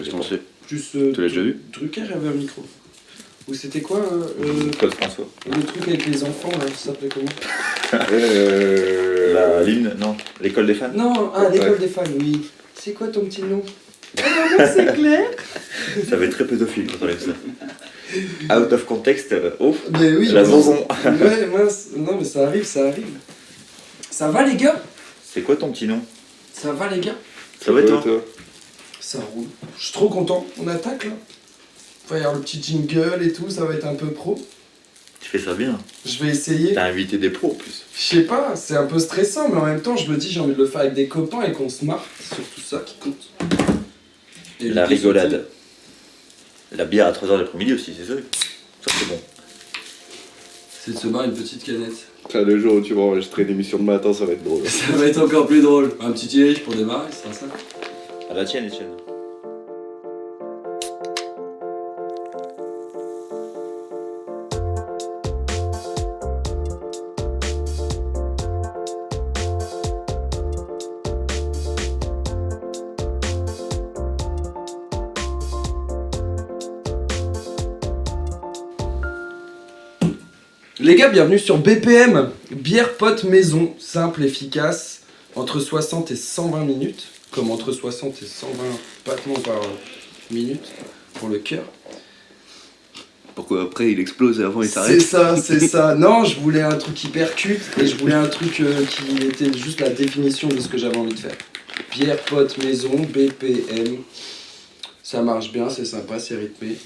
Je pensais. Plus Tu l'as déjà vu? Drucker avait un micro. Ou c'était quoi Claude François. le truc avec les enfants là, ça s'appelait comment? L'hymne, non. L'école des fans. Non, l'école des fans, oui. C'est quoi ton petit nom? Ah non, c'est clair. Ça va être très pédophile quand on enlève ça. Out of context, Mais oui, la zonzon. Ouais, mince. Non mais ça arrive. Ça va les gars? C'est quoi ton petit nom? Ça va les gars? Ça va toi? Ça roule. Je suis trop content. On attaque là. Il va y avoir le petit jingle et tout, ça va être un peu pro. Tu fais ça bien. Je vais essayer. T'as invité des pros en plus. Je sais pas, c'est un peu stressant, mais en même temps, je me dis j'ai envie de le faire avec des copains et qu'on se marre. C'est surtout ça qui compte. Et La l'idée, rigolade. La bière à 3h de l'après-midi aussi, c'est ça? Ça c'est bon. c'est de se boire une petite canette. Enfin, le jour où tu vas enregistrer une émission de matin, ça va être drôle. Ça va être encore plus drôle. Un petit tirage pour démarrer, ce sera ça. À la tienne, Etienne. Les gars, bienvenue sur BPM, bière pote maison, simple, efficace, entre 60 et 120 minutes, comme entre 60 et 120 battements par minute, pour le cœur. Pourquoi après il explose et avant il C'est ça. Non, je voulais un truc hyper cute, et je voulais un truc qui était juste la définition de ce que j'avais envie de faire. Bière pote maison, BPM, ça marche bien, c'est sympa, c'est rythmé.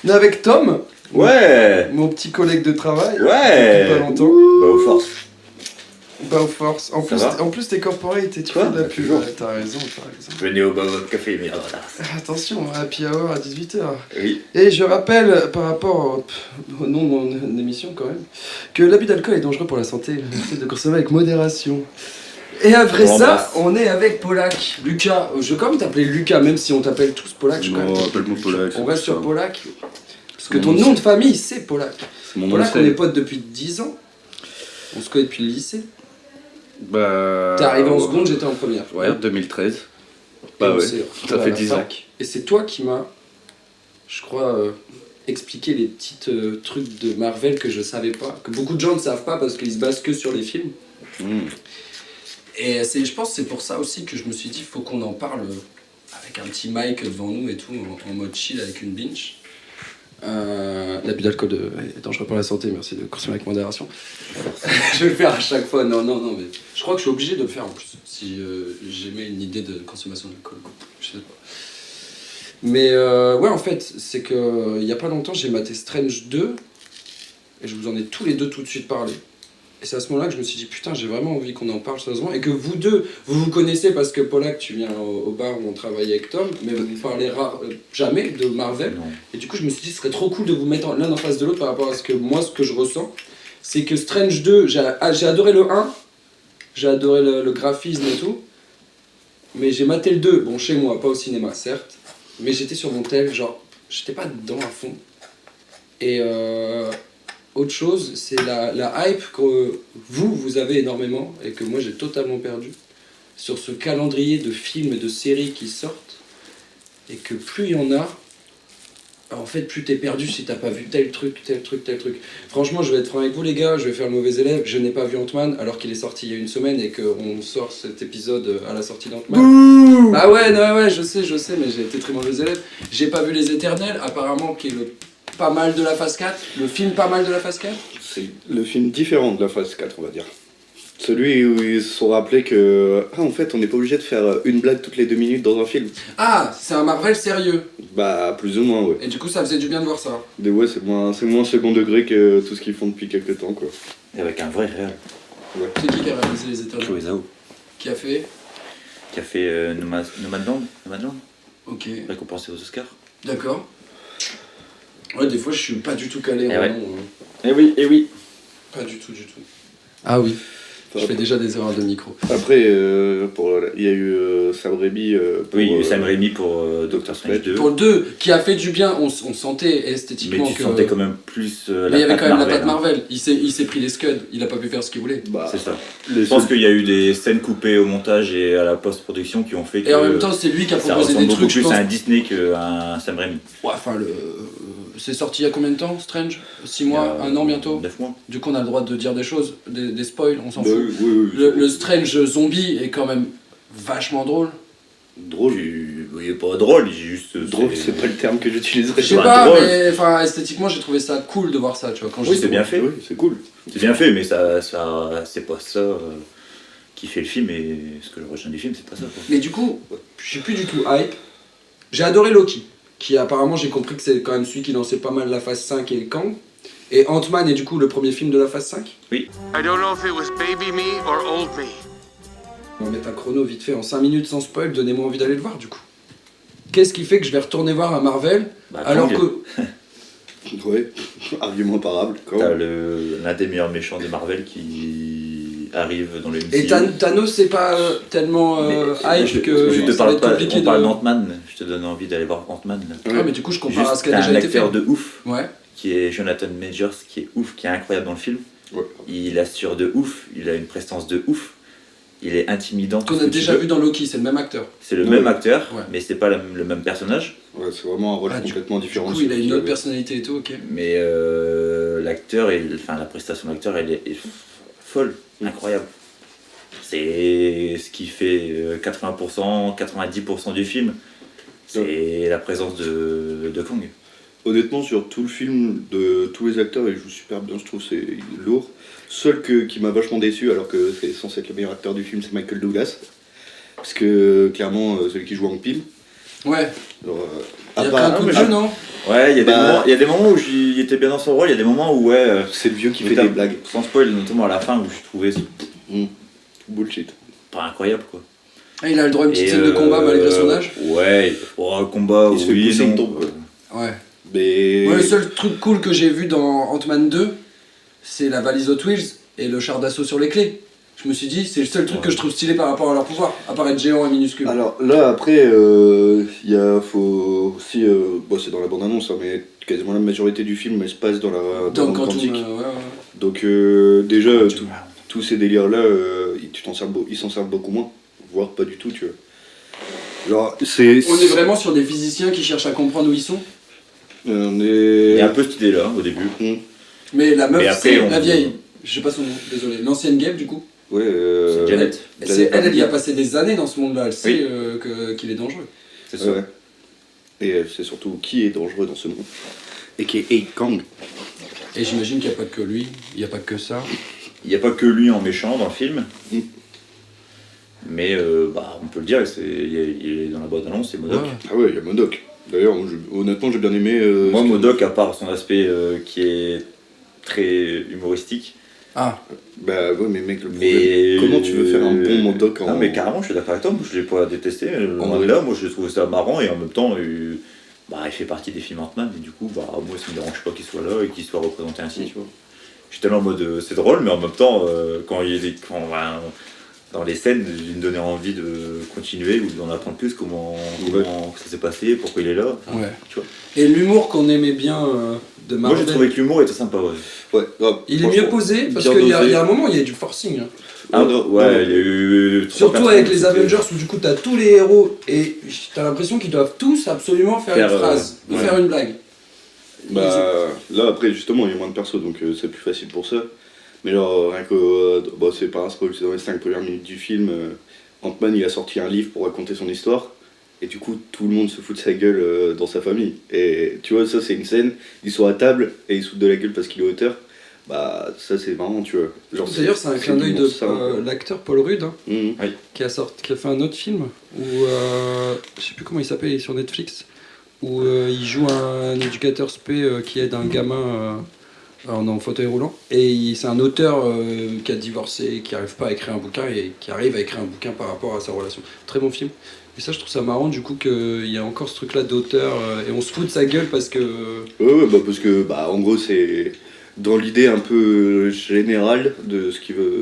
On est avec Tom. Ouais. Mon petit collègue de travail. Ouais. Depuis pas longtemps. Bah aux forces. Pas aux forces. Ça va En plus t'es corporate et tu Quoi fais de la Bah, pub. toujours. Ouais, t'as raison. Venez au Bavot Café, merde. Attention, happy hour à 18h. Oui. Et je rappelle, par rapport au nom de mon émission quand même, que l'abus d'alcool est dangereux pour la santé. Essayez de consommer avec modération. Et après On ça, l'embrasse. on est avec Polak. Lucas, je vais quand même t'appeler Lucas, même si on t'appelle tous Polak. Je vais quand même Non, t'appeler appelle-moi Lucas. Polak. On reste sur Polak. Parce que Mon ton nom, nom de famille, c'est Polak. C'est mon nom Polak, de on est scène. potes depuis 10 ans. On se connaît depuis le lycée. Bah. T'es arrivé en seconde, j'étais en première. Ouais, 2013. Et Bah on ouais, s'est ça retrouvés à fait la 10 ans. fac. Et c'est toi qui m'as, je crois, expliqué les petits trucs de Marvel que je savais pas, que beaucoup de gens ne savent pas parce qu'ils se basent que sur les films. Et je pense que c'est pour ça aussi que je me suis dit, faut qu'on en parle avec un petit mic devant nous et tout, en mode chill avec une binge. L'abus d'alcool est dangereux pour la santé, merci de consommer avec modération. Je vais le faire à chaque fois, non, mais je crois que je suis obligé de le faire en plus, si j'aimais une idée de consommation d'alcool, quoi. Je sais pas. Mais ouais, en fait, c'est que il y a pas longtemps, j'ai maté Strange 2, et je vous en ai tous les deux tout de suite parlé. Et c'est à ce moment-là que je me suis dit, putain, j'ai vraiment envie qu'on en parle sérieusement, et que vous deux, vous connaissez parce que Polak, tu viens au bar où on travaille avec Tom, mais vous ne parlez jamais de Marvel. Non. Et du coup, je me suis dit, ce serait trop cool de vous mettre l'un en face de l'autre par rapport à ce que je ressens. C'est que Strange 2, j'ai adoré le 1, j'ai adoré le graphisme et tout, mais j'ai maté le 2, bon, chez moi, pas au cinéma, certes, mais j'étais sur mon tel, genre, j'étais pas dedans à fond. Et autre chose, c'est la hype que vous avez énormément et que moi j'ai totalement perdu sur ce calendrier de films et de séries qui sortent, et que plus il y en a, en fait plus t'es perdu si t'as pas vu tel truc. Franchement, je vais être franc avec vous les gars, je vais faire le mauvais élève, je n'ai pas vu Ant-Man alors qu'il est sorti il y a une semaine et qu'on sort cet épisode à la sortie d'Ant-Man. Bah ouais, je sais, mais j'ai été très mauvais élève. J'ai pas vu Les Éternels, apparemment qui est le pas mal de la phase 4, le film pas mal de la phase 4. C'est le film différent de la phase 4, on va dire. Celui où ils se sont rappelés que. Ah, en fait, on n'est pas obligé de faire une blague toutes les 2 minutes dans un film. Ah, c'est un Marvel sérieux. Bah, plus ou moins, ouais. Et du coup, ça faisait du bien de voir ça. Mais ouais, c'est moins second degré que tout ce qu'ils font depuis quelques temps, quoi. Et avec un vrai réel. C'est qui a réalisé Les Éternels? Chloé Zhao. Qui a fait? Qui a fait Nomadland. Ok, Récompensé aux Oscars. d'accord. Ouais, des fois, je suis pas du tout calé Eh en ouais. nom. Eh oui. Pas du tout. Ah oui. Je fais déjà des erreurs de micro. Après, il y a eu Sam Raimi pour, Oui, il y a eu Sam Raimi pour Doctor Strange 2. Pour le 2, qui a fait du bien, on sentait Mais esthétiquement tu que... sentais quand même plus Mais il y avait quand même la patte hein. Marvel. Il s'est pris les scuds, il a pas pu faire ce qu'il voulait. Bah, C'est ça. les Je pense seuls- qu'il y a eu des scènes coupées au montage et à la post-production qui ont fait que Et en même temps, c'est lui qui a ça proposé ressemble des beaucoup trucs, je plus pense. à un Disney qu'à un Sam Raimi. Ouais, enfin, c'est sorti il y a combien de temps, Strange 6 mois, 1 an bientôt 9 mois. Du coup, on a le droit de dire des choses, des spoils, on s'en Bah, fout. oui, Le Strange zombie est quand même vachement drôle. drôle. Il est pas drôle, il est juste. Drôle, c'est pas le terme que j'utiliserais. Je sais pas pas, drôle. mais enfin, esthétiquement, j'ai trouvé ça cool de voir ça, tu vois. Quand Oui, c'est bien fait. Oui, c'est cool. C'est bien fait, mais ça c'est pas ça qui fait le film et ce que je retiens du film, c'est pas ça. Quoi. Mais du coup, je suis plus du tout hype. J'ai adoré Loki, qui apparemment, j'ai compris que c'est quand même celui qui lançait pas mal la phase 5 et Kang. Et Ant-Man est du coup le premier film de la phase 5. I don't know if it was baby me or old me. On va mettre un chrono vite fait en 5 minutes sans spoil, donnez-moi envie d'aller le voir du coup. Qu'est-ce qui fait que je vais retourner voir un Marvel Bah, alors Kang, que... Ouais, argument imparable. Quand t'as l'un des meilleurs méchants de Marvel qui arrive dans le MCU. Et Thanos c'est pas tellement hype je que te ça va parle être pas, compliqué on parle de... d'Ant-Man, je te donne envie d'aller voir Ant-Man. Là. Ah mais du coup je compare Juste, à ce qui a t'as déjà un été fait. acteur de ouf, Ouais. qui est Jonathan Majors, qui est ouf, qui est incroyable dans le film. Ouais. Il assure de ouf, il a une prestance de ouf, il est intimidant. tout Qu'on ce a que tu déjà veux. vu dans Loki, c'est le même acteur. C'est le Ouais. même acteur, Ouais. mais c'est pas le même personnage. Ouais, c'est vraiment un rôle Ah, complètement Du différent. coup de il a celui une qu'il autre avait. personnalité et tout, ok. Mais l'acteur, enfin la prestation de l'acteur, elle est folle, incroyable. C'est ce qui fait 80%, 90% du film. C'est la présence de Kang. Honnêtement, sur tout le film, de tous les acteurs, ils jouent super bien, je trouve, c'est lourd. Seul qui m'a vachement déçu, alors que c'est censé être le meilleur acteur du film, c'est Michael Douglas. Parce que clairement, celui qui joue Hank Pym. Ouais. Alors, Il y a à pris part- un coup de mais jeu, non? Ouais, il y Bah- a des moments où il était bien dans son rôle, il y a des moments où ouais. c'est le vieux qui fait notamment- des blagues. Sans spoil, notamment à la fin où je trouvais Bullshit. pas incroyable quoi. Ah, il a le droit à une petite Et, scène de combat malgré son âge. Ouais, un combat, Il se fait oui, pousser, non. il tombe, Ouais. Mais. Moi, le seul truc cool que j'ai vu dans Ant-Man 2, c'est la valise Hot Wheels et le char d'assaut sur les clés. Je me suis dit, c'est le seul truc que je trouve stylé par rapport à leur pouvoir, à part être géant et minuscule. Alors là, après, faut aussi. Bon, c'est dans la bande-annonce, hein, mais quasiment la majorité du film elle se passe dans la Dans dans le Quantum, quantique. ouais. Donc, déjà, tous ces délires-là, ils s'en servent beaucoup moins, voire pas du tout, tu vois. Genre, c'est. On est vraiment sur des physiciens qui cherchent à comprendre où ils sont. On Il est. y a un peu cette idée-là au début. Mais la meuf, Mais après, c'est on- la vieille. Je sais pas son nom, désolé. L'ancienne Gabe, du coup. Ouais, C'est Janet. Elle y a passé des années dans ce monde-là. Elle sait Oui. qu'il est dangereux. C'est ça. Ouais. Et c'est surtout qui est dangereux dans ce monde. Et qui est Kang. Et j'imagine qu'il n'y a pas que lui, il n'y a pas que ça. Il n'y a pas que lui en méchant dans le film. Mm. Mais on peut le dire, il est dans la boîte annonce, c'est Modoc. Ouais. Ah ouais, il y a Modok. D'ailleurs, honnêtement, j'ai bien aimé. Moi, ce que- Modoc, à part son aspect qui est très humoristique, Ah, Bah ouais, mais mec, le problème. mais... Comment tu veux faire un bon Modok en. Non, mais carrément, je suis d'accord avec toi, moi, je l'ai pas détesté. En vrai. Là, moi, je trouve ça marrant et en même temps, il fait partie des films Ant-Man et du coup, moi, ça me dérange pas qu'il soit là et qu'il soit représenté ainsi, tu vois. Je suis tellement en mode, c'est drôle, mais en même temps, dans les scènes, il me donnait envie de continuer ou d'en apprendre plus comment ça s'est passé, pourquoi il est là. Enfin, ouais. tu vois. Et l'humour qu'on aimait bien de Moi, Marvel. j'ai trouvé que l'humour était sympa, ouais. Ouais, grave. Il est mieux Franchement, posé parce bien qu'il y, dosé. y a un moment, il y a du forcing. Hein. Ah, non, ouais, non. il y a eu... Surtout avec les Avengers où du coup t'as tous les héros et t'as l'impression qu'ils doivent tous absolument faire Faire, une phrase ou ouais. faire une blague. Bah là, après, justement, il y a moins de persos donc c'est plus facile pour ça. Mais genre, rien que. Bon, c'est pas un spoil, c'est dans les 5 premières minutes du film. Ant-Man, il a sorti un livre pour raconter son histoire. Et du coup, tout le monde se fout de sa gueule dans sa famille. Et tu vois, ça, c'est une scène. Ils sont à table et ils se foutent de la gueule parce qu'il est auteur. Bah, ça, c'est marrant, tu vois. Genre, D'ailleurs, c'est un clin d'œil de l'humour simple. l'acteur Paul Rudd hein, Mhm. qui a fait un autre film où je sais plus comment il s'appelle, il est sur Netflix où il joue un éducateur spé qui aide un gamin en fauteuil roulant et c'est un auteur qui a divorcé, qui arrive pas à écrire un bouquin et qui arrive à écrire un bouquin par rapport à sa relation. Très bon film. Et ça, je trouve ça marrant du coup qu'il y a encore ce truc-là d'auteur et on se fout de sa gueule parce que Ouais, bah, parce que, bah, en gros, c'est. dans l'idée un peu générale de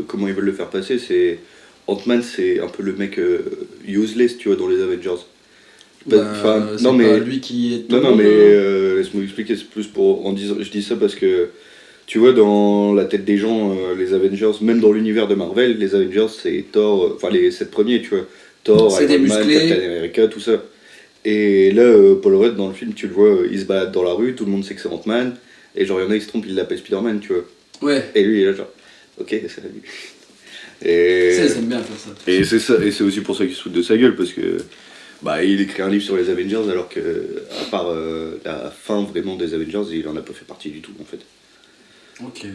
comment ils veulent le faire passer, c'est Ant-Man, c'est un peu le mec useless, tu vois, dans les Avengers. C'est pas lui qui est... Non, mais laisse-moi expliquer, c'est plus je dis ça parce que, tu vois, dans la tête des gens, les Avengers, même dans l'univers de Marvel, les Avengers, c'est Thor, enfin les 7 premiers, tu vois, Thor, C'est des Iron Man, musclés. Captain America, tout ça. Et là, Paul Rudd, dans le film, tu le vois, il se balade dans la rue, tout le monde sait que c'est Ant-Man, et genre, il y en a qui se trompent, il l'appelle Spider-Man, tu vois. Ouais, Et lui, il est là, genre, ok, c'est lui. ça, Et ils aiment bien faire ça. et c'est ça, et c'est aussi pour ça qu'il se fout de sa gueule, parce que bah, il écrit un livre sur les Avengers, alors que, à part la fin vraiment des Avengers, il en a pas fait partie du tout, en fait. Ok.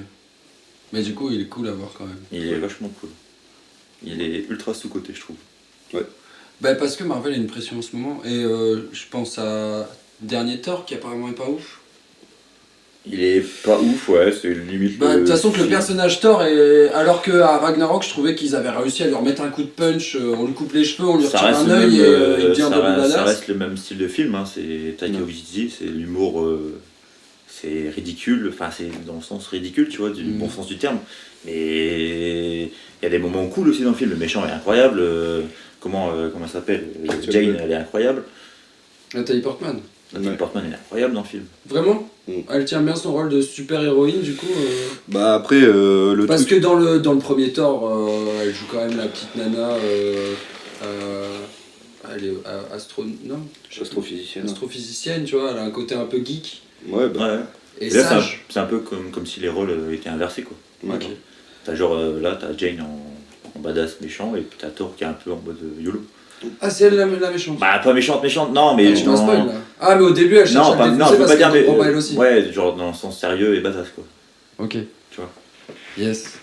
Mais du coup, il est cool à voir quand même. Il est vachement cool. Il est ultra sous-côté, je trouve. Bah parce que Marvel a une pression en ce moment, et je pense à Dernier Thor qui apparemment est pas ouf. Il est pas ouf, ouais, c'est limite. Bah de toute façon que le personnage Thor est... Alors qu'à Ragnarok je trouvais qu'ils avaient réussi à lui remettre un coup de punch, on lui coupe les cheveux, on lui Ça retire reste, un œil et il devient ça, double reste, ça badass. reste le même style de film, hein. C'est Taika Waititi, c'est l'humour, c'est ridicule, enfin c'est dans le sens ridicule, tu vois, du bon sens du terme. Mais il y a des moments cool aussi dans le film, le méchant est incroyable, comment elle s'appelle, Jane, elle est incroyable. Nathalie Portman. Natalie Portman est incroyable dans le film. Vraiment Elle tient bien son rôle de super-héroïne du coup Bah après, Parce que dans le premier Thor, elle joue quand même la petite nana... elle est astrophysicienne. astrophysicienne, tu vois, elle a un côté un peu geek Ouais, bah. Ouais. et Et là, sage. c'est un peu comme si les rôles étaient inversés, quoi. Ouais. Ok. T'as genre, là, t'as Jane en badass méchant, et puis t'as Thor qui est un peu en mode YOLO. Ah, c'est elle la méchante. Bah, pas méchante, non, mais. Tu m'as dans- spoil là. Ah, mais au début, elle cherche Non, à pas, le non, défoncer je peux parce pas dire, qu'elle mais. comprend pas elle aussi. Ouais, genre dans le sens sérieux et badass, quoi. Ok. Tu vois. Yes.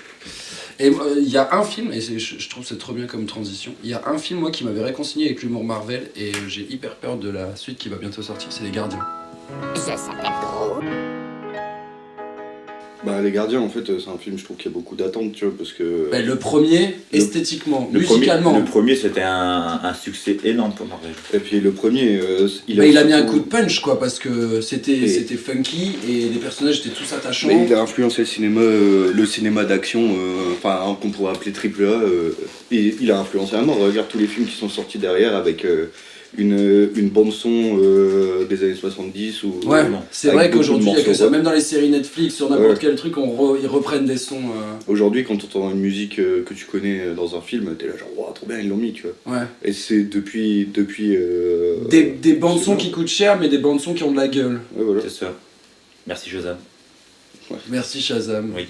Et il y a un film, et je trouve que c'est trop bien comme transition, il y a un film moi qui m'avait réconcilié avec l'humour Marvel et j'ai hyper peur de la suite qui va bientôt sortir, c'est Les Gardiens. Bah, Les Gardiens, en fait, c'est un film, je trouve qu'il y a beaucoup d'attentes, tu vois, parce que. Ben, le premier, esthétiquement, Le musicalement, premier, c'était un succès énorme pour Marvel. Et puis le premier, il a mis un surtout- coup de punch quoi, parce que c'était Et- funky et les personnages étaient tous attachants. Mais il a influencé le cinéma d'action, enfin qu'on pourrait appeler AAA, et il a influencé à mort. Regarde tous les films qui sont sortis derrière avec une bande son des années 70 ou Ouais, vraiment. c'est avec vrai beaucoup de qu'aujourd'hui il y a que morceaux ça, rock. même dans les séries Netflix, sur n'importe Ouais. quel truc, ils reprennent des sons. Aujourd'hui, quand tu entends une musique que tu connais dans un film, t'es là genre waouh, trop bien, ils l'ont mis, tu vois. Ouais. Et c'est depuis Des bandes c'est sons bien. qui coûtent cher, mais des bandes sons qui ont de la gueule. Ouais, voilà. C'est ça. Merci Shazam. Merci Shazam. Oui.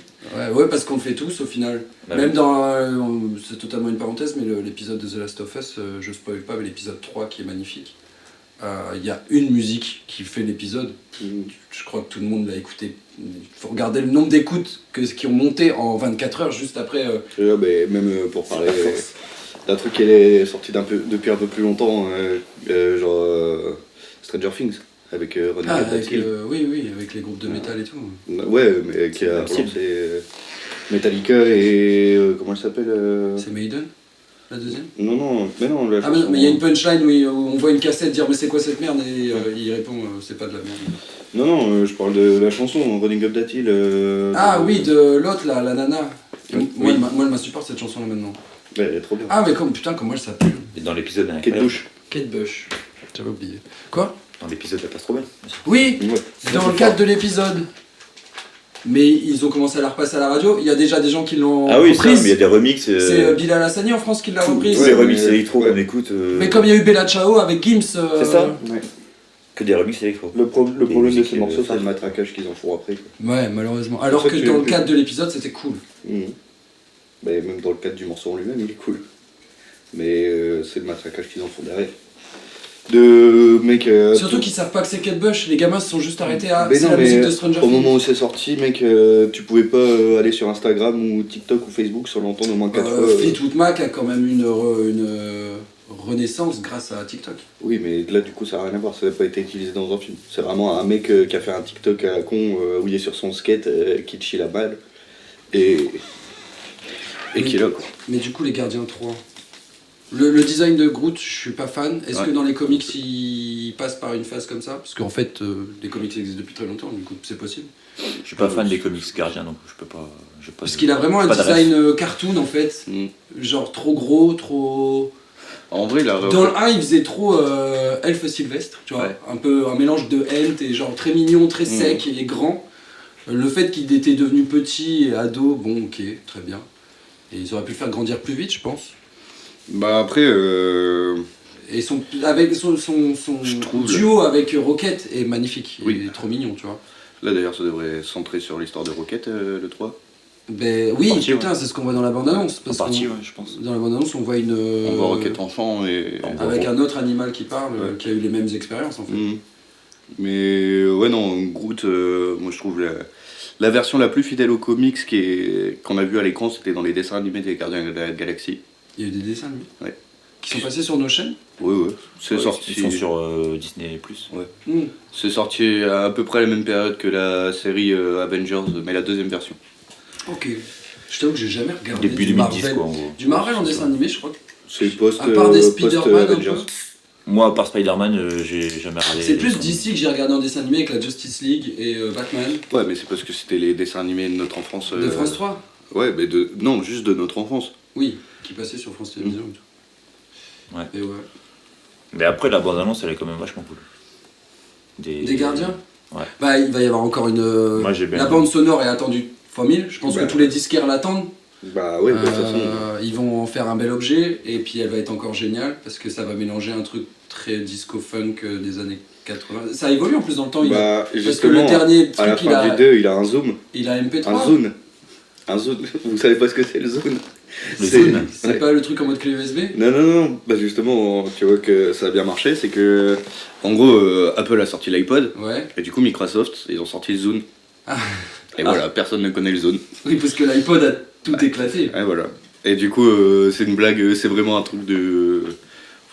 Ouais, parce qu'on le fait tous au final. Bah Même oui. dans. C'est totalement une parenthèse, mais l'épisode de The Last of Us, je spoil pas, mais l'épisode 3 qui est magnifique. Il y a une musique qui fait l'épisode. Je crois que tout le monde l'a écouté. Il faut regarder le nombre d'écoutes qui ont monté en 24 heures juste après. Ouais, mais même pour parler d'un truc qui est sorti depuis un peu plus longtemps, genre Stranger Things, avec Ronnie James Dio. Oui, avec les groupes de métal et tout. Ouais, mais qui a Merci. relancé Metallica et comment elle s'appelle C'est Maiden, la deuxième. Non, mais non, la Ah mais chanson- il y a une punchline où on voit une cassette dire mais c'est quoi cette merde et il répond c'est pas de la merde. Non, je parle de la chanson Running Up That Hill. Ah oui, de l'autre là, la nana. Oui. Moi, elle m'insupporte cette chanson là maintenant. Ouais, elle est trop bien. Ah mais comment elle s'appelle? Et dans l'épisode, elle est Kate incroyable. Bush. Kate Bush. J'avais oublié. Quoi? Dans l'épisode, elle passe trop bien. Oui, Ouais. dans le cadre de l'épisode. Mais ils ont commencé à la repasser à la radio. Il y a déjà des gens qui l'ont Ah oui, ça, mais reprise. il y a des remixes. C'est Bilal Hassani en France qui l'a reprise. Tous les Ouais, remixes mais- électro ouais. qu'on écoute. Mais comme il y a eu Bella Ciao avec Gims. C'est ça. Ouais. Que des remixes électro. Le problème de musiques, ces morceaux, c'est phares. le matraquage qu'ils en font après. Quoi. Ouais, malheureusement. Alors ça que que dans tu- le cadre de l'épisode, c'était cool. Mais même dans le cadre du morceau en lui-même, il est cool. Mais c'est le matraquage qu'ils en font derrière. De mec. Surtout qu'ils savent pas que c'est Kate Bush. Les gamins se sont juste arrêtés à. Mais C'est non, la mais musique de Stranger au Things. moment où c'est sorti, mec, tu pouvais pas aller sur Instagram ou TikTok ou Facebook sans l'entendre au moins 4 fois. Fleetwood Mac a quand même une renaissance grâce à TikTok. Oui, mais là, du coup, ça n'a rien à voir, ça n'a pas été utilisé dans un film. C'est vraiment un mec qui a fait un TikTok à la con, où il est sur son skate, qui chill à balle, et qui est là, quoi. Mais du coup, les Gardiens 3. Le design de Groot, je suis pas fan. Est-ce Ouais. que dans les comics, il passe par une phase comme ça? Parce qu'en fait, les comics existent depuis très longtemps, du coup, c'est possible. Je suis pas fan des comics gardiens, donc je peux pas. Parce qu'il a vraiment un pas de ref. design cartoon, en fait. Mm. Genre trop gros, trop... En vrai, là. Dans le 1, il faisait trop elfe sylvestre, tu vois. Ouais. Un peu un mélange de Ent et genre très mignon, très sec et grand. Le fait qu'il était devenu petit et ado, bon, ok, très bien. Et ils auraient pu le faire grandir plus vite, je pense. Bah après, Et avec son Je trouve, duo avec Rocket est magnifique. Oui. Il est trop mignon, tu vois. là d'ailleurs, ça devrait centrer sur l'histoire de Rocket, le 3. Ben oui, En partie, putain, ouais. c'est ce qu'on voit dans la bande-annonce. En parce partie, qu'on- ouais, je pense. Dans la bande-annonce, on voit une. On voit Rocket enfant et. Avec un autre animal qui parle, Ouais. qui a eu les mêmes expériences en fait. Mhm. Mais ouais, non, Groot, moi je trouve la version la plus fidèle aux comics qu'on a vu à l'écran, c'était dans les dessins animés des Gardiens de la Galaxie. Il y a eu des dessins animés Ouais. qui sont passés sur nos chaînes. Oui, ouais, c'est Ouais, sorti. Ils sont sur Disney+. C'est sorti à peu près à la même période que la série Avengers, mais la deuxième version. Ok. Je t'avoue que j'ai jamais regardé Début du 2010, Marvel. quoi, en gros. Du Marvel en dessin animé, je crois que. C'est post À part des Spider-Man, un peu. Avengers. Moi, à part Spider-Man, j'ai jamais regardé. C'est plus les- d'ici que j'ai regardé en dessin animé avec la Justice League et Batman Ouais, mais c'est parce que c'était les dessins animés de notre enfance. de France 3. Ouais, mais non, juste de notre enfance. Oui, qui passait sur France Télévisions. et tout. Ouais. Et ouais. Mais après, la bande-annonce, elle est quand même vachement cool. Des gardiens. Ouais. Bah, il va y avoir encore une. Moi, j'ai bien La aimé. bande sonore est attendue fois 1000. Je pense Bah. que tous les disquaires l'attendent. Bah ouais, de toute façon. Ils vont en faire un bel objet et puis elle va être encore géniale parce que ça va mélanger un truc très disco funk des années 80. Ça évolue en plus dans le temps. Bah, parce que justement, le dernier à la truc, fin du 2, il a un zoom. il a MP3. Un zoom. Un zoom. Vous savez pas ce que c'est le zoom? Le C'est- zoom C'est ouais. pas le truc en mode clé USB. Non, non, non, bah justement, tu vois que ça a bien marché, c'est que, en gros, Apple a sorti l'iPod, Ouais. et du coup, Microsoft, ils ont sorti le Zune. Ah. Et voilà, personne ne connaît le Zune. Oui, parce que l'iPod a tout éclaté. Et voilà. Et du coup, c'est une blague, c'est vraiment un truc de.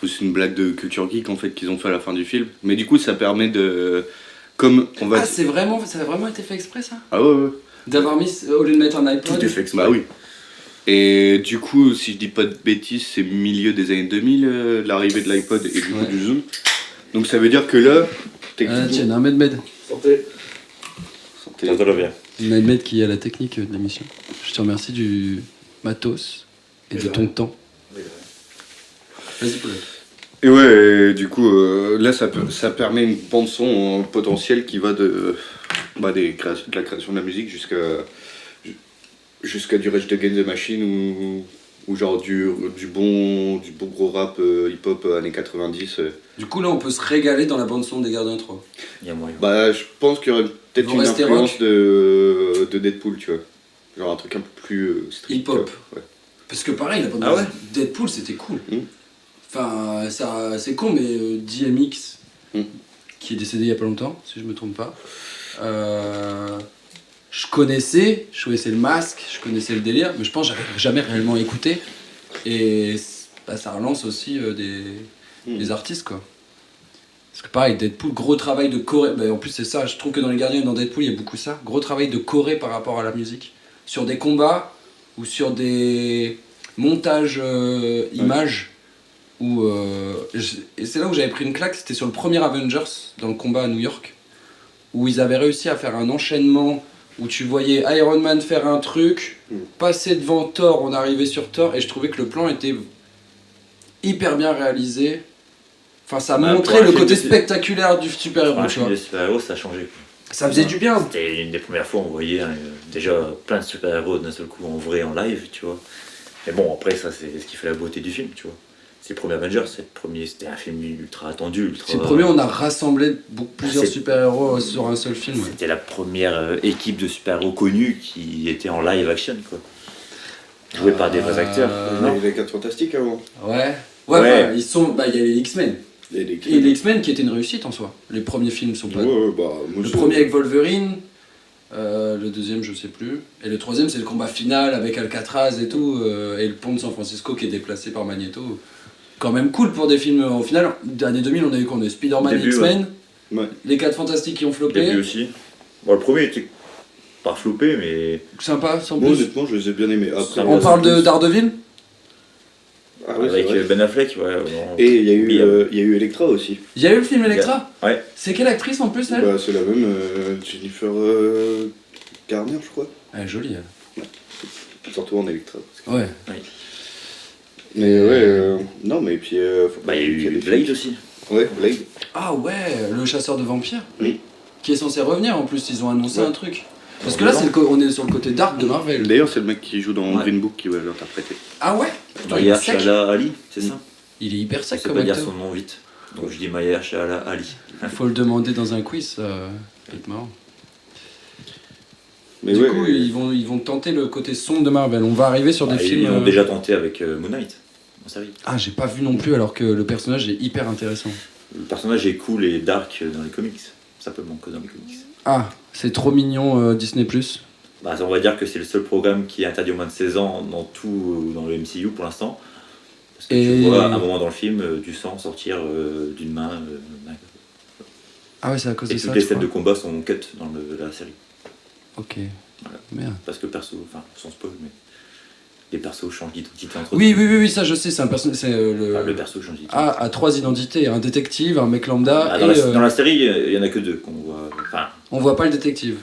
C'est une blague de culture geek en fait qu'ils ont fait à la fin du film. Mais du coup, ça permet de. Comme on va. Ah, ça a vraiment été fait exprès ça? Ah ouais, ouais. D'avoir mis, au lieu de mettre un iPod. Tout est fait exprès. Bah oui. Et du coup, si je dis pas de bêtises, c'est milieu des années 2000, l'arrivée de l'iPod et du coup Ouais. du Zoom. Donc ça veut dire que là, Ah, tiens, un med. Santé. Ça te bien. Med qui est à la technique de l'émission. Je te remercie du matos et de ton temps. Vas-y, Paul. Et ouais, et du coup, là, ça permet une bande-son potentielle qui va de la création de la musique jusqu'à du Rage Against the Machine ou genre du bon gros rap hip-hop années 90. Du coup, là, on peut se régaler dans la bande-son des Gardiens 3. Il y a moyen. Bah, je pense qu'il y aurait peut-être Ils vont une rester influence rock. de Deadpool, tu vois. Genre un truc un peu plus street. Hip-hop. tu vois. Ouais. Parce que pareil, la bande Ah ouais Deadpool, c'était cool. Mm. Enfin, ça, c'est con, mais DMX, Mm. qui est décédé il y a pas longtemps, si je me trompe pas, je connaissais le masque, je connaissais le délire, mais je pense que j'avais jamais réellement écouté. Et bah, ça relance aussi des artistes, quoi. Parce que pareil, Deadpool, gros travail de choré. Bah, en plus, c'est ça, je trouve que dans les Gardiens et dans Deadpool, il y a beaucoup ça. Gros travail de choré par rapport à la musique. Sur des combats ou sur des montages images. Et c'est là où j'avais pris une claque, c'était sur le premier Avengers, dans le combat à New York, où ils avaient réussi à faire un enchaînement où tu voyais Iron Man faire un truc, passer devant Thor, on arrivait sur Thor, et je trouvais que le plan était hyper bien réalisé. Enfin, ça Bah, montrait pour un le film côté de- spectaculaire du super-héros, Un tu film vois. de super-héros, ça a changé. Quoi. Ça faisait du bien. C'était une des premières fois où on voyait déjà plein de super-héros d'un seul coup en vrai, en live, tu vois. Mais bon, après, ça, c'est ce qui fait la beauté du film, tu vois. C'est le premier Avengers, c'était un film ultra attendu, ultra... C'est le premier, on a rassemblé plusieurs C'est- super-héros sur un seul film. Ouais. C'était la première équipe de super-héros connue qui était en live action, quoi. Jouée par des vrais acteurs. non. Les 4 Fantastiques avant. Ouais, Ouais. enfin, ils sont. Bah, il y avait les X-Men. Et les Et les X-Men qui étaient une réussite en soi. Les premiers films sont pas. Ouais, bah, moi, Le premier avec Wolverine, le deuxième je sais plus. Et le troisième c'est le combat final avec Alcatraz et tout. Et le pont de San Francisco qui est déplacé par Magneto. Quand même cool pour des films. Au final, années 2000, on a eu qu'on a eu Spider-Man, Début, X-Men, Ouais. les 4 Fantastiques qui ont Au floppé. début aussi. Bon, le premier était pas floppé, mais... Sympa, sans Moi, plus. honnêtement, je les ai bien aimés. Après, On là, parle c'est de plus- Daredevil Ah oui, c'est avec vrai. Ben Affleck, ouais. Vraiment. Et il y Oubliable. a eu Electra aussi. Il y a eu le film Electra. Ouais. C'est quelle actrice en plus, elle? Bah, c'est la même, Jennifer Garner, je crois. Elle est jolie, elle. Surtout en Electra. Ouais. Mais ouais, non, mais puis. Bah, il y a eu des Blade films. aussi. Ouais, Blade. Ah ouais, le chasseur de vampires. Oui. Qui est censé revenir en plus, ils ont annoncé Ouais. un truc. Parce que là, on est sur le côté dark de Marvel. D'ailleurs, c'est le mec qui joue dans Ouais. Green Book qui va l'interpréter. Ah ouais? Putain, il est sec. Mahershala Ali, c'est ça? Il est hyper Je sec sais comme pas dire acteur. son nom vite. Donc je dis Mahershala Ali. Faut le demander dans un quiz, ça va être marrant. Mais Du ouais, coup, ils vont tenter le côté sombre de Marvel. On va arriver sur des Bah, films. ils l'ont déjà tenté avec Moon Knight en série. Ah, j'ai pas vu non plus alors que le personnage est hyper intéressant. Le personnage est cool et dark dans les comics. Simplement que dans les comics. Ah, c'est trop mignon Disney+. Bah, on va dire que c'est le seul programme qui est interdit aux moins de 16 ans dans tout dans le MCU pour l'instant. Parce que Et- tu vois à un moment dans le film du sang sortir d'une main. Ah ouais, c'est à cause Et de ça. toutes les tu scènes de crois. combat sont cut dans la série. Ok. Voilà. Merde. Parce que le perso, enfin sans spoil, mais les persos changent d'identité entre Oui, ça je sais, c'est un personnage. C'est le perso change d'identité. a trois identités, un détective, un mec lambda Ah, et dans la série, il y en a que deux qu'on voit. Enfin, on voit pas le détective.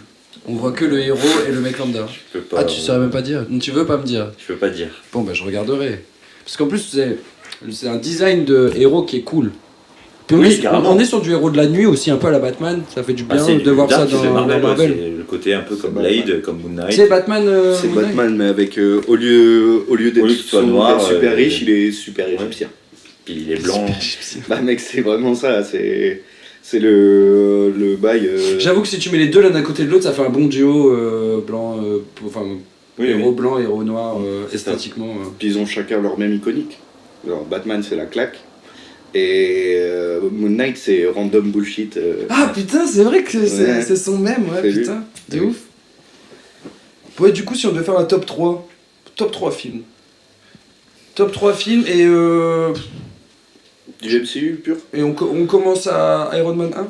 On voit que le héros et le mec lambda. je peux pas. Ah, tu saurais même pas dire. Tu veux pas me dire. Je peux pas dire. Bon, bah je regarderai. Parce qu'en plus, c'est un design de héros qui est cool. Puis Oui, carrément. on est sur du héros de la nuit aussi, un peu à la Batman. Ça fait du bien C'est de du voir ça dark dans de Marvel. Marvel. Ouais, c'est le côté un peu comme C'est Blade, Batman. comme Moon Knight. C'est Batman. c'est Moon Knight. Batman, mais avec au lieu d'être Au lieu qu'il soit son noir, gars super euh, riche, il est super égyptien. Puis il est blanc. Bah mec, c'est vraiment ça, c'est le bail. J'avoue que si tu mets les deux l'un à côté de l'autre, ça fait un bon duo blanc, enfin Oui, héros oui. blanc, héros noir, C'est ça. esthétiquement. Puis ils ont chacun leur même iconique. Alors, Batman, c'est la claque. Et Moon Knight, c'est random bullshit. Ah putain, c'est vrai que Ouais. c'est son même, ouais, C'est lui. putain, de Oui. ouf. Ouais, du coup, si on devait faire un top 3 films. Top 3 films Du MCU pur. et on commence à Iron Man 1.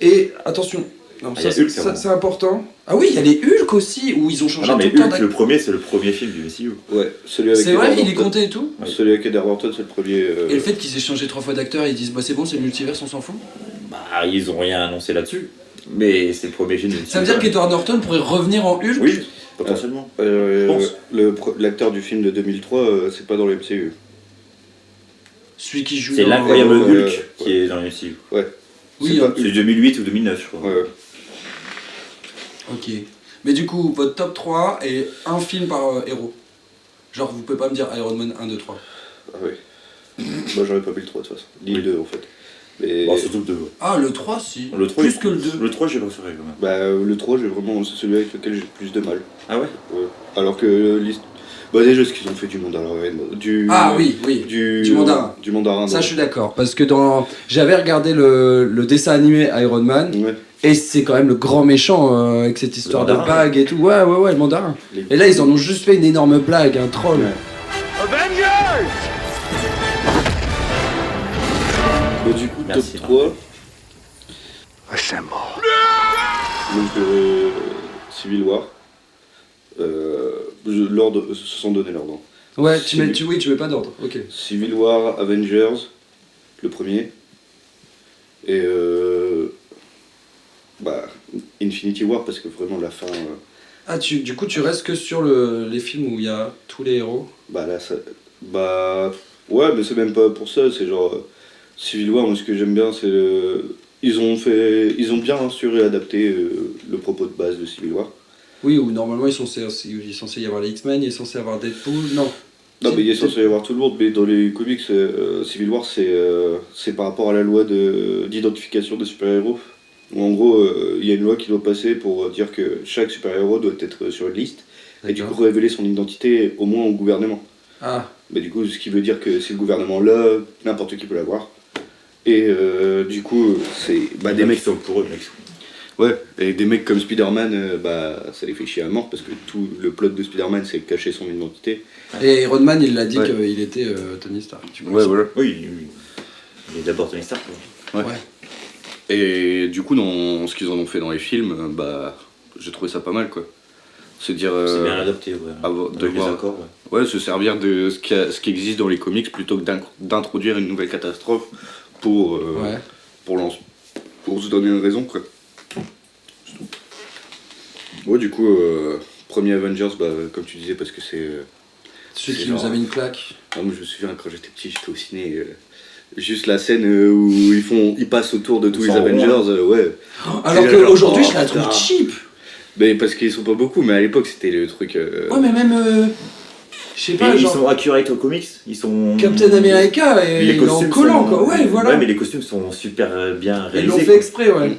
Et attention, non, Ah, ça, il y a Hulk, ça, avant. c'est important. Ah oui, il y a les Hulk aussi, où ils ont Ah changé non, mais tout le temps Hulk, d'acteur. le premier, c'est le premier film du MCU. Ouais, celui avec C'est vrai, Edward il est Norton. compté et tout. Ouais. Celui avec Edward Norton, c'est le premier. Et le fait qu'ils aient changé 3 fois d'acteur, ils disent bah c'est bon, c'est le multiverse, on s'en fout. Bah, ils ont rien annoncé là-dessus. Mais c'est le premier film du MCU. Ça veut dire qu'Edward Norton pourrait revenir en Hulk. Oui, potentiellement. Je pense. L'acteur du film de 2003, c'est pas dans le MCU. Celui qui joue C'est dans- l'incroyable Hulk ouais. qui est dans le MCU. Ouais. Oui, C'est hein. pas C'est 2008 ou 2009, je crois. Ouais. Ok. Mais du coup, votre top 3 est un film par héros. Genre, vous pouvez pas me dire Iron Man 1, 2, 3. Ah ouais. Bah j'aurais pas vu le 3 de toute façon. Ni le 2 en fait. Mais Bon, surtout le 2. Ah, le 3, si. Le 3, Plus que le 2. Le 3, j'ai préféré quand même. bah le 3 c'est celui avec lequel j'ai le plus de mal. Ah ouais? Ouais. Alors que bah déjà ce qu'ils ont fait du mandarin. Ah oui, oui. Du mandarin. Du mandarin. Ça, non. je suis d'accord. Parce que j'avais regardé le dessin animé Iron Man. Ouais. Et c'est quand même le grand méchant avec cette histoire de mandarin, bague et tout. Ouais, le mandarin. Les- Et là, ils en ont juste fait une énorme blague, un troll. Ouais. Avengers! Bah, du coup Merci, top 3. Assemble. Donc Civil War. L'ordre, sans donner l'ordre. Ouais, Civil- tu mets pas d'ordre. Ok. Civil War, Avengers, le premier. Et bah, Infinity War, parce que vraiment la fin. Ah, du coup, tu restes que sur les films où il y a tous les héros. Bah là, ça. Bah. Ouais, mais c'est même pas pour ça, c'est genre. Civil War, moi ce que j'aime bien, c'est le. Ils ont bien su réadapter le propos de base de Civil War. Oui, où normalement il est censé y avoir les X-Men, il est censé avoir Deadpool. Non. Non, mais il est censé y avoir tout le monde, mais dans les comics, Civil War, c'est par rapport à la loi d'identification des super-héros. Où en gros, il y a une loi qui doit passer pour dire que chaque super-héros doit être sur une liste, et du coup D'accord. révéler son identité au moins au gouvernement. Ah, Mais du coup, ce qui veut dire que si le gouvernement l'a, n'importe qui peut l'avoir. Et du coup, c'est bah, des Les mecs. qui sont pour eux, mec. Ouais, et des mecs comme Spider-Man, bah, ça les fait chier à mort parce que tout le plot de Spider-Man, c'est cacher son identité. et Iron Man, il l'a dit Ouais. qu'il était Tony Stark. Tu vois. voilà. Oui, il est d'abord Tony Stark. quoi. Ouais. Et du coup, dans ce qu'ils en ont fait dans les films, bah, j'ai trouvé ça pas mal quoi. Se dire. C'est bien adapté, ouais. de Avec les voir- accords, ouais. Ouais, se servir de ce qui existe dans les comics plutôt que d'introduire une nouvelle catastrophe pour, Ouais. pour se donner une raison, quoi. C'est tout. Ouais, du coup, premier Avengers, bah, comme tu disais, parce que c'est. Celui C'est qui nous genre- avait une claque. Ah, moi, je me souviens quand j'étais petit, j'étais au ciné. Juste la scène où ils passent autour de tous les Ils sont Avengers, ouais. Alors C'est genre, qu'aujourd'hui, oh, je la trouve putain. cheap. Mais parce qu'ils sont pas beaucoup, mais à l'époque, c'était le truc. Ouais, mais même. Je sais pas, Mais ils genre. sont accurate aux comics, ils sont. Captain America, Mais et il est en collant, quoi. Ouais, voilà. Ouais, mais les costumes sont super bien Ils l'ont réalisés. fait exprès, ouais.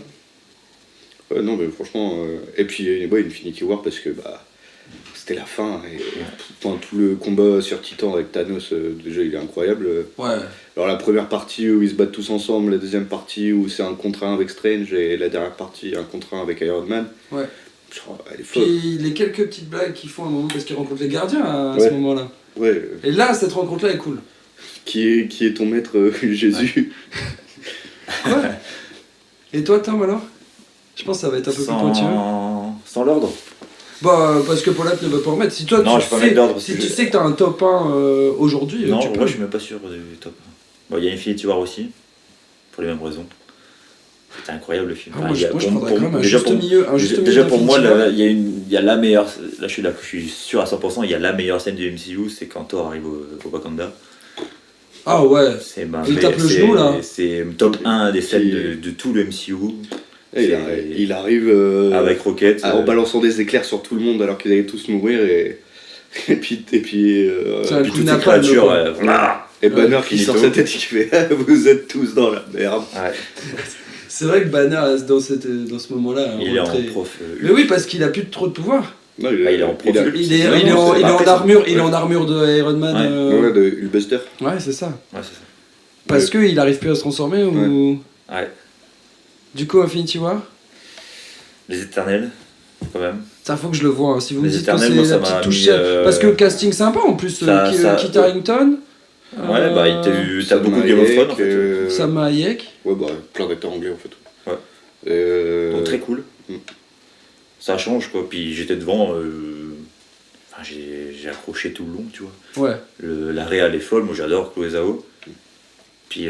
Non, mais franchement. Et puis, ouais, Infinity War, parce que bah, c'était la fin. Et enfin, tout le combat sur Titan avec Thanos, déjà, il est incroyable. Ouais. Alors, la première partie où ils se battent tous ensemble, la deuxième partie où c'est un contre un avec Strange, et la dernière partie, un contre un avec Iron Man. Ouais. Genre, elle est folle. Puis les quelques petites blagues qu'ils font à un moment, parce qu'ils rencontrent les gardiens à Ouais. ce moment-là. Ouais. Et là, cette rencontre-là est cool. Qui est ton maître, Jésus? Quoi Et toi, Tom, alors? Je pense que ça va être un peu plus pointueux. Sans l'ordre. Bah, parce que Paulette ne veut pas en mettre. Si toi, Non, tu je peux sais, mettre d'ordre, parce si que tu je- sais que t'as un top 1 aujourd'hui, Non, tu peux. moi je suis même pas sûr du top. Bon, il y a Infinity War aussi, pour les mêmes raisons. C'était incroyable le film. Ah, moi, je il y a- prendrais quand même un déjà juste pour- milieu. Un juste déjà milieu pour moi, d'Infinity War. il y a la meilleure. Là, je suis sûr à 100%, il y a la meilleure scène du MCU, c'est quand Thor arrive au Wakanda. Ah ouais. C'est ben, Il tape le genou, là. C'est top 1 des scènes Qui- de tout le MCU. Et C'est- il arrive Avec Rocket. en balançant des éclairs sur tout le monde alors qu'ils allaient tous mourir et puis C'est un puis coup de toutes ces napalm, créatures. quoi. Voilà. et Banner qui finito. sort sa tête et qui fait vous êtes tous dans la merde. Ouais. C'est vrai que Banner, dans ce moment-là, Il est en très- prof. Mais oui, parce qu'il a plus trop de pouvoir. Non, il est en profil. Il est, Non, il est non, en, c'est- il est en après, armure, il est ouais. en armure de Iron Man. Ouais. Ouais, de Hulkbuster. Ouais, c'est ça. Ouais, c'est ça. Parce qu'il arrive plus à se transformer ou. Ouais. Du coup, Infinity War. Les Éternels, quand même. Ça, faut que je le vois. Hein. Si vous me Les dites que Éternels, c'est moi, la ça petite m'a touche. mis, Parce que le casting sympa en plus. Kit Harington. Ouais, bah, t'as Salma beaucoup de Game of Hayek, Thrones en fait. Sam Hayek. Ouais, bah, plein d'acteurs anglais en fait. Ouais. Donc très cool. Mm. Ça change quoi. Puis j'étais devant. Enfin, j'ai accroché tout le long, tu vois. Ouais. La réal est folle, moi j'adore Chloé Zhao. Puis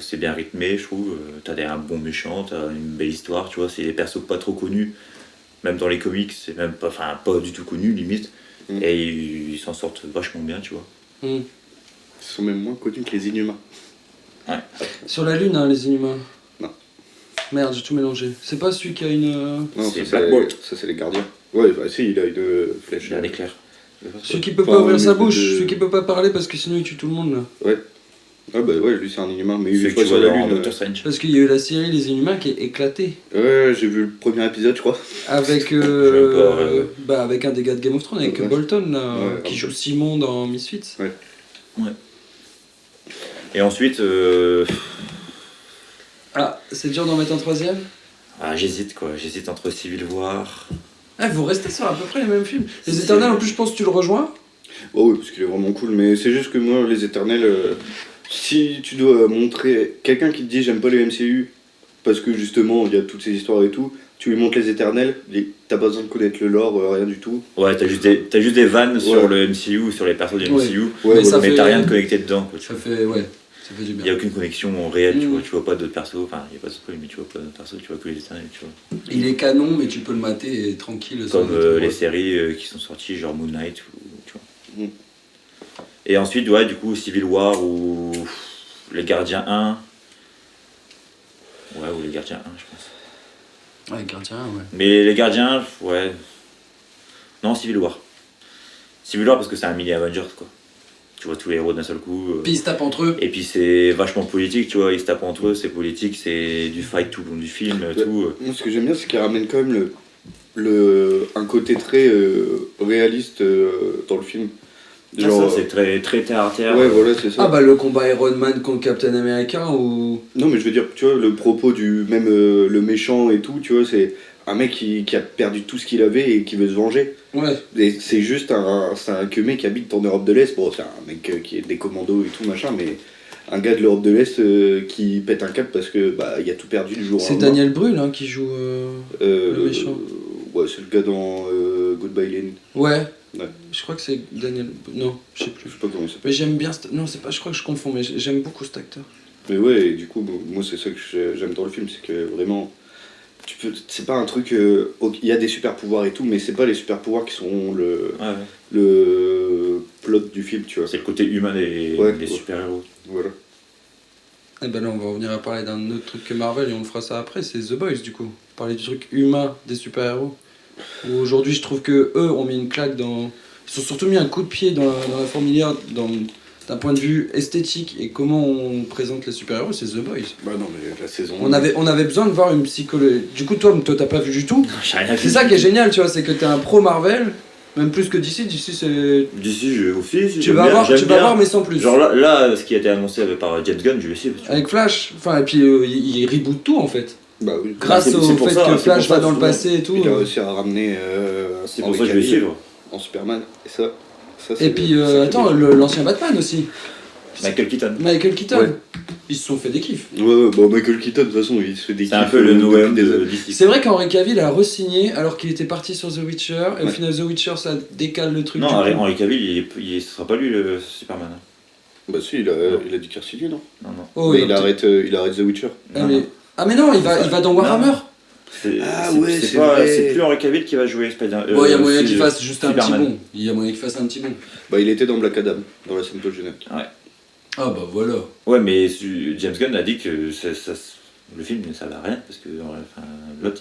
c'est bien rythmé, je trouve. T'as un bon méchant, t'as une belle histoire, tu vois. C'est des persos pas trop connus. Même dans les comics, c'est même pas, enfin, pas du tout connus limite. Mm. Et ils s'en sortent vachement bien, tu vois. Hmm. Ils sont même moins connus que les Inhumains. Sur la Lune, hein, les Inhumains. Non. Merde, j'ai tout mélangé. C'est pas celui qui a une. Non, C'est ça, Black Bolt. Ça c'est les gardiens. Ouais, bah si, il a une flèche. J'ai un éclair. Celui qui peut Enfin, pas ouvrir une sa espèce bouche, de- celui qui peut pas parler parce que sinon il tue tout le monde là. Ouais. Ah bah ouais, lui c'est un Inhumain, mais il Celui est que pas tu sur vois la dans lune. Doctor Strange. Parce qu'il y a eu la série Les Inhumains qui est éclatée. Ouais, j'ai vu le premier épisode, je crois. Avec, Je vais pas, bah, avec un des gars de Game of Thrones, avec Ouais. Bolton là, Ouais, qui un joue peu. Simon dans Misfits. Et ensuite, Ah, c'est dur d'en mettre un troisième. j'hésite quoi. J'hésite entre Civil War. Ah, vous restez sur à peu près les mêmes films. Les C'est- Éternels, en plus, je pense que tu le rejoins. Oh oui, parce qu'il est vraiment cool, mais c'est juste que moi, les Éternels, si tu dois montrer quelqu'un qui te dit j'aime pas les MCU, parce que justement il y a toutes ces histoires et tout, tu lui montres les Éternels, t'as pas besoin de connaître le lore, rien du tout. Ouais, t'as juste des vannes sur Ouais. le MCU, sur les persos du Ouais. MCU. Ouais, Mais ça Mais fait- t'as rien de connecté dedans. Quoi, tu Ça vois. fait, ouais, ça fait du Il n'y a bien. aucune connexion réelle, tu Mm. vois. Tu vois pas d'autres persos. Enfin, il n'y a pas de spoil, mais tu vois pas d'autres persos, tu vois que les Éternels, tu vois. Il est canon, mais tu peux le mater et tranquille. sans Comme être- les séries qui sont sorties, genre Moon Knight, ou, tu vois. Mm. Et ensuite, ouais, du coup, Civil War ou Les Gardiens 1. Ouais, ou Les Gardiens 1, je pense. Ouais, Gardien, ouais. Mais Les Gardiens, ouais. Non, Civil War. Civil War parce que c'est un mini Avengers, quoi. Tu vois tous les héros d'un seul coup. Puis ils se tapent entre eux. Et puis c'est vachement politique, tu vois. Ils se tapent entre eux, c'est politique, c'est du fight tout le long du film, tout. Moi, ce que j'aime bien, c'est qu'il ramène quand même un côté très réaliste dans le film. Genre, ça, c'est très, très terre à terre. Ouais, voilà, c'est ça. Ah bah le combat Iron Man contre Captain America ou... Non, mais je veux dire, tu vois, le propos du même le méchant et tout, tu vois, c'est un mec qui a perdu tout ce qu'il avait et qui veut se venger. Ouais. Et c'est juste c'est un mec qui habite en Europe de l'Est. Bon, c'est un mec qui est des commandos et tout machin, mais un gars de l'Europe de l'Est qui pète un câble parce que bah il a tout perdu du jour au C'est lendemain. Daniel Brühl hein, qui joue le méchant. Ouais, c'est le gars dans Goodbye Lenin. Ouais. Ouais. Je crois que c'est Daniel. Non, je sais Je plus. sais pas comment il s'appelle. Mais j'aime bien. Non, c'est pas. Je crois que je confonds, mais j'aime beaucoup cet acteur. Mais ouais, et du coup, moi c'est ça que j'aime dans le film, c'est que vraiment, c'est pas un truc, il y a des super pouvoirs et tout, mais c'est pas les super pouvoirs qui sont Ouais. le plot du film, tu vois. C'est le côté humain des Ouais. super-héros. Voilà. Et ben là, on va revenir à parler d'un autre truc que Marvel et on le fera ça après, c'est The Boys du coup. Parler du truc humain des super-héros. Où aujourd'hui, je trouve que eux ont mis une claque dans. Ils sont surtout mis un coup de pied dans la fourmilière d'un point de vue esthétique et comment on présente les super-héros, c'est The Boys. Bah non, mais la saison. On avait besoin de voir une psychologie. Du coup, toi t'as pas vu du tout. J'ai rien C'est ça qui est génial, tu vois, c'est que t'es un pro Marvel, même plus que DC. DC, c'est. D'ici, je aussi. Tu vas voir, mais sans plus. Genre là, ce qui a été annoncé par James Gunn, je vais suivre. Avec Flash, enfin, et puis il reboot tout en fait. Bah oui. Grâce c'est au pour fait ça, que c'est Flash pour ça, va dans le souvent. passé et tout. Il a réussi à ramener. C'est pour ça que je vais suivre. En Superman, et ça Et puis, ça, c'est attends, bien. l'ancien Batman aussi. Michael Keaton. Michael Keaton. Ouais. Ils se sont fait des kiffs. Ouais, bon, Michael Keaton, de toute façon, il se fait des C'est un kiffs, peu le depuis Noël des de années. DC. C'est vrai qu'Henry Cavill a re-signé alors qu'il était parti sur The Witcher. Et au Ouais. final, The Witcher, ça décale le truc. Non, du coup. Henry Cavill, ce sera pas lui le Superman. Bah si, il a dit qu'il re-signait, non? Non, non. Oh, Mais il a peut-être- il arrête The Witcher. Ah, Non, mais... non. ah, mais non, il va dans Warhammer. Ah ouais, c'est pas- vrai. c'est plus Henry Cavill qui va jouer Spider-Man. Bon, il y a moyen qu'il fasse juste un petit Superman. bond. Il y a moyen qu'il fasse un petit bond. Bah il était dans Black Adam, dans la scène post-générique. Ah bah voilà. Ouais, mais James Gunn a dit que le film ne servait à rien parce que l'autre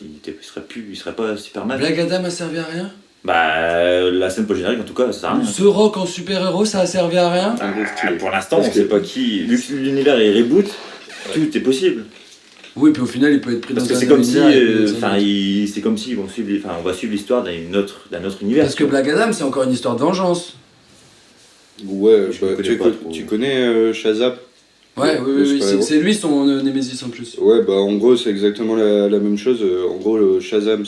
il serait pas Superman. Black Adam a servi à rien. Bah, la scène post-générique en tout cas, ça sert à rien. The Rock en super-héros, ça a servi à rien. Ah, stylé. Pour l'instant, Parce on sait que- pas qui. Vu que l'univers est reboot, tout est possible. Oui, puis au final, il peut être pris Parce dans que un c'est comme si, univers et puis dans un autre. c'est comme si on va suivre l'histoire d'un autre univers. Parce que Black Adam, c'est encore une histoire de vengeance. Ouais, Je bah, connais pas trop. tu connais Shazam? Ouais, Le oui, oui, super-héros. c'est lui son Némésis en plus. Ouais, bah en gros c'est exactement la même chose. En gros, le Shazam,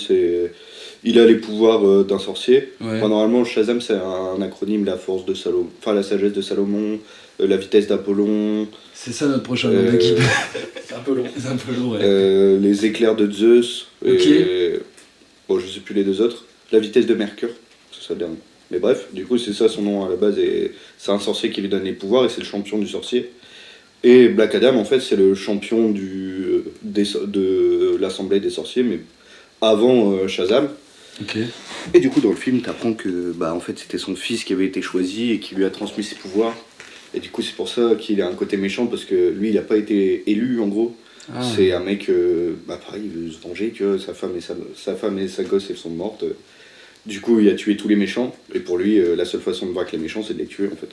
il a les pouvoirs d'un sorcier. Ouais. Enfin, normalement, le Shazam, c'est un acronyme, la force de Salomon, enfin la sagesse de Salomon, la vitesse d'Apollon, C'est ça notre prochain nom d'équipe. C'est un peu long. C'est un peu long, ouais. les éclairs de Zeus, Ok. et bon, je sais plus les deux autres, la vitesse de Mercure, c'est ça le dernier. Mais bref, du coup, c'est ça son nom à la base, et c'est un sorcier qui lui donne les pouvoirs, et c'est le champion du sorcier. Et Black Adam, en fait, c'est le champion de l'Assemblée des sorciers, mais avant Shazam. Ok. Et du coup, dans le film, t'apprends que bah, en fait, c'était son fils qui avait été choisi et qui lui a transmis ses pouvoirs. Et du coup, c'est pour ça qu'il a un côté méchant, parce que lui, il n'a pas été élu, en gros. Ah. C'est un mec, bah pareil, il veut se venger, tu vois, sa femme et sa gosse, elles sont mortes. Du coup, il a tué tous les méchants, et pour lui, la seule façon de vaincre les méchants, c'est de les tuer, en fait.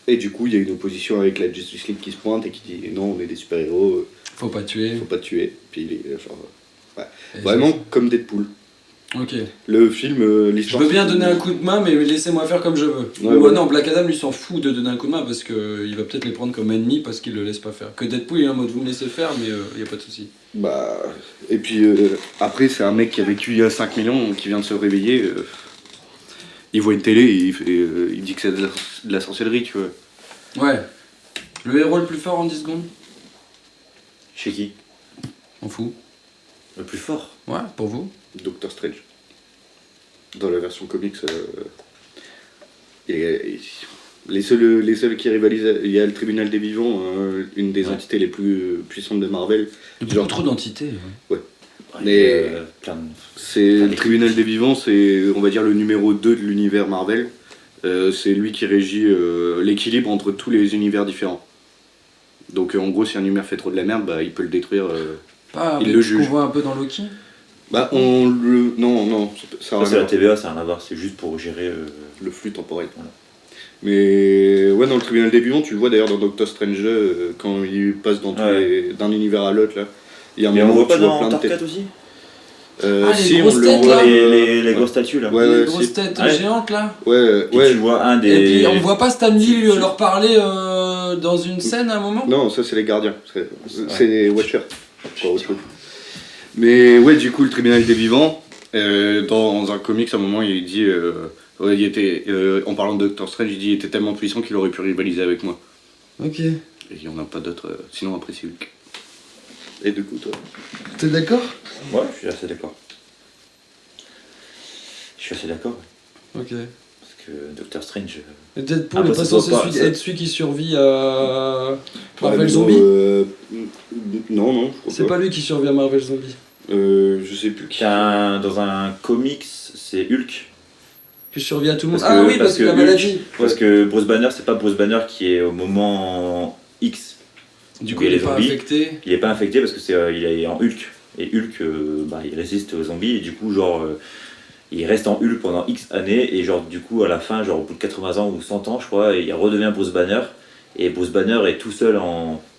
Et du coup, il y a une opposition avec la Justice League qui se pointe et qui dit non, on est des super-héros, Faut pas tuer. faut pas te tuer. Puis il est genre. Et Vraiment comme Deadpool. Ok. Le film, Je l'histoire. veux bien donner un coup de main, mais laissez-moi faire comme je veux. Ouais, Ou ouais. non, Black Adam lui s'en fout de donner un coup de main parce qu'il va peut-être les prendre comme ennemis parce qu'il le laisse pas faire. Que Deadpool il est en mode vous me laissez faire, mais y a pas de souci. Bah. Et puis après, c'est un mec qui a vécu il y a 5 millions, qui vient de se réveiller. Il voit une télé et il dit que c'est de la sorcellerie, tu vois. Ouais. Le héros le plus fort en 10 secondes. Chez qui? On fout. Le plus fort. Ouais, pour vous. Doctor Strange. Dans la version comics, les seuls qui rivalisent, il y a le tribunal des vivants, une des Ouais. entités les plus puissantes de Marvel. Il y a Genre- beaucoup trop d'entités. Ouais. Mais- Plein de- C'est le tribunal des vivants, c'est on va dire le numéro 2 de l'univers Marvel. C'est lui qui régit l'équilibre entre tous les univers différents. Donc en gros, si un univers fait trop de la merde, bah, il peut le détruire. Pas Il avec le ce qu'on juge. voit un peu dans Loki. Bah on le. Non, ça a Ça, c'est rien la à TVA, ça n'a rien à voir, c'est juste pour gérer. le flux temporel. Voilà. Mais ouais, dans le tribunal des vivants, tu le vois d'ailleurs dans Doctor Strange, quand il passe dans d'un univers à l'autre là. Il y a un Mais on moment le où voit pas tu vois dans plein de Dark têtes. Cat aussi? Ah, les si, grosses on le têtes, voit. là. Les grosses statues là. Ouais, les ouais, grosses si. têtes Ouais. géantes là. Ouais, Et ouais. tu vois un des. Et puis on voit pas Stanley leur parler dans une scène à un moment. Non, ça c'est les gardiens. C'est les Watchers. Pour autre chose. Mais ouais, du coup, le tribunal des vivants, dans un comics, à un moment, il dit. Ouais, il était, en parlant de Doctor Strange, il dit il était tellement puissant qu'il aurait pu rivaliser avec moi. Ok. Et il n'y en a pas d'autres. Sinon, après, c'est Hulk. Et du coup, toi. T'es d'accord? Ouais, je suis assez d'accord. suis assez d'accord. Ok. Parce que Doctor Strange. Et Deadpool Après, est pas ça doit censé pas- ça- être celui qui survit à Marvel Ouais, mais Zombie non, non, je crois C'est pas lui qui survit à Marvel Zombie. Je sais plus qui. Dans un comics, c'est Hulk. Qui survit à tout le monde. Parce Ah que- oui, parce que la Hulk- maladie. Parce que Bruce Banner, c'est pas Bruce Banner qui est au moment X. Du où coup, il y a il est les pas zombies. infecté. Il est pas infecté parce que il est en Hulk. Et Hulk, il résiste aux zombies et du coup, il reste en Hulk pendant X années et du coup, à la fin, au bout de 80 ans ou 100 ans, je crois, il redevient Bruce Banner. Et Bruce Banner est tout seul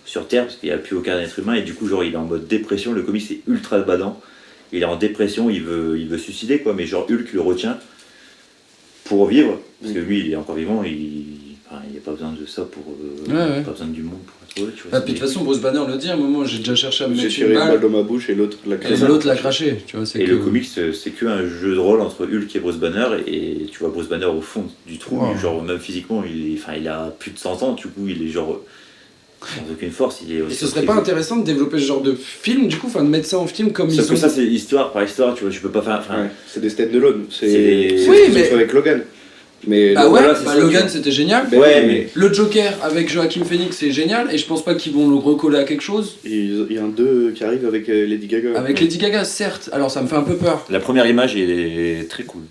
sur Terre parce qu'il n'y a plus aucun être humain et du coup, il est en mode dépression. Le comic, c'est ultra badant. Il est en dépression, il veut suicider, quoi, mais Hulk le retient pour vivre parce que lui, il est encore vivant. Il n'y a pas besoin de ça pour. Ouais. Pas besoin du monde pour être heureux, tu vois. Ah, puis de toute façon, Bruce Banner le dit à un moment, j'ai déjà cherché à me J'ai mettre tiré une une balle balle. dans ma bouche et l'autre l'a Et craché. l'autre l'a craché, tu vois. Et le comics, c'est qu'un jeu de rôle entre Hulk et Bruce Banner, et tu vois Bruce Banner au fond du trou, Wow. même physiquement, il a plus de 100 ans, du coup, il est sans aucune force. Il est Et ce serait pas intéressant de développer ce genre de film, du coup, enfin de mettre ça en film comme Sauf ils que ont. ça, c'est histoire par histoire, tu vois, je peux pas faire. Ouais, c'est des stand-alone. C'est- C'est Oui, ce qu'ils mais- ont fait avec Logan. Mais Bah ouais, voilà, c'est ça, Logan tu c'était génial. Ben Ouais, oui, mais- Le Joker avec Joaquin Phoenix c'est génial et je pense pas qu'ils vont le recoller à quelque chose. il y a un 2 qui arrive avec Lady Gaga. Avec Lady Gaga, certes, alors ça me fait un peu peur. La première image est très cool.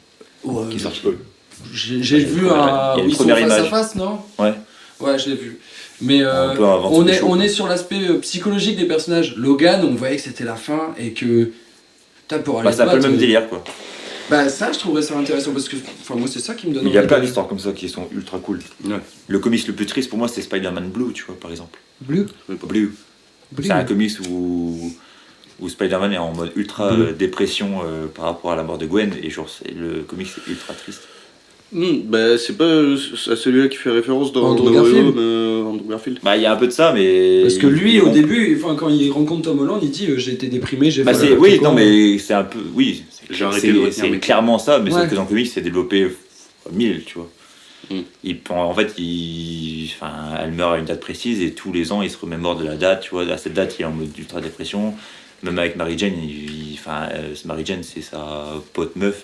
Ouais, Qui est sortie. j'ai vu Il y a un. une Où ils sont première face à image. face, non Ouais. Ouais, je l'ai vu. Mais Un peu avant on toutes les est, choses. on est sur l'aspect psychologique des personnages. Logan, on voyait que c'était la fin et que. T'as pour aller Bah, se c'est un peu le battre, même délire, quoi. Bah ça, je trouverais ça intéressant parce que. Enfin, moi, c'est ça qui me donne. Il y a envie plein d'aller. d'histoires comme ça qui sont ultra cool. Ouais. Le comics le plus triste pour moi, c'est Spider-Man Blue, tu vois, par exemple. Blue. Blue. C'est un comics où Spider-Man est en mode ultra dépression par rapport à la mort de Gwen, et le comics est ultra triste. Bah, c'est pas à celui-là qui fait référence dans Andrew No Garfield. Way Home, Andrew Garfield. Bah, il y a un peu de ça, mais. Parce que lui, au début, enfin, quand il rencontre Tom Holland, il dit j'ai été déprimé, j'ai Bah, fait c'est, n'importe oui, quoi. non, mais c'est un peu. Oui, J'ai arrêté de retenir c'est mes clairement ça, mais Ouais. sauf que dans le comics, c'est développé 1000, tu vois. Mm. En fait, elle meurt à une date précise et tous les ans, il se remémore de la date, tu vois. À cette date, il est en mode ultra dépression. Même avec Mary Jane, Mary Jane, c'est sa pote meuf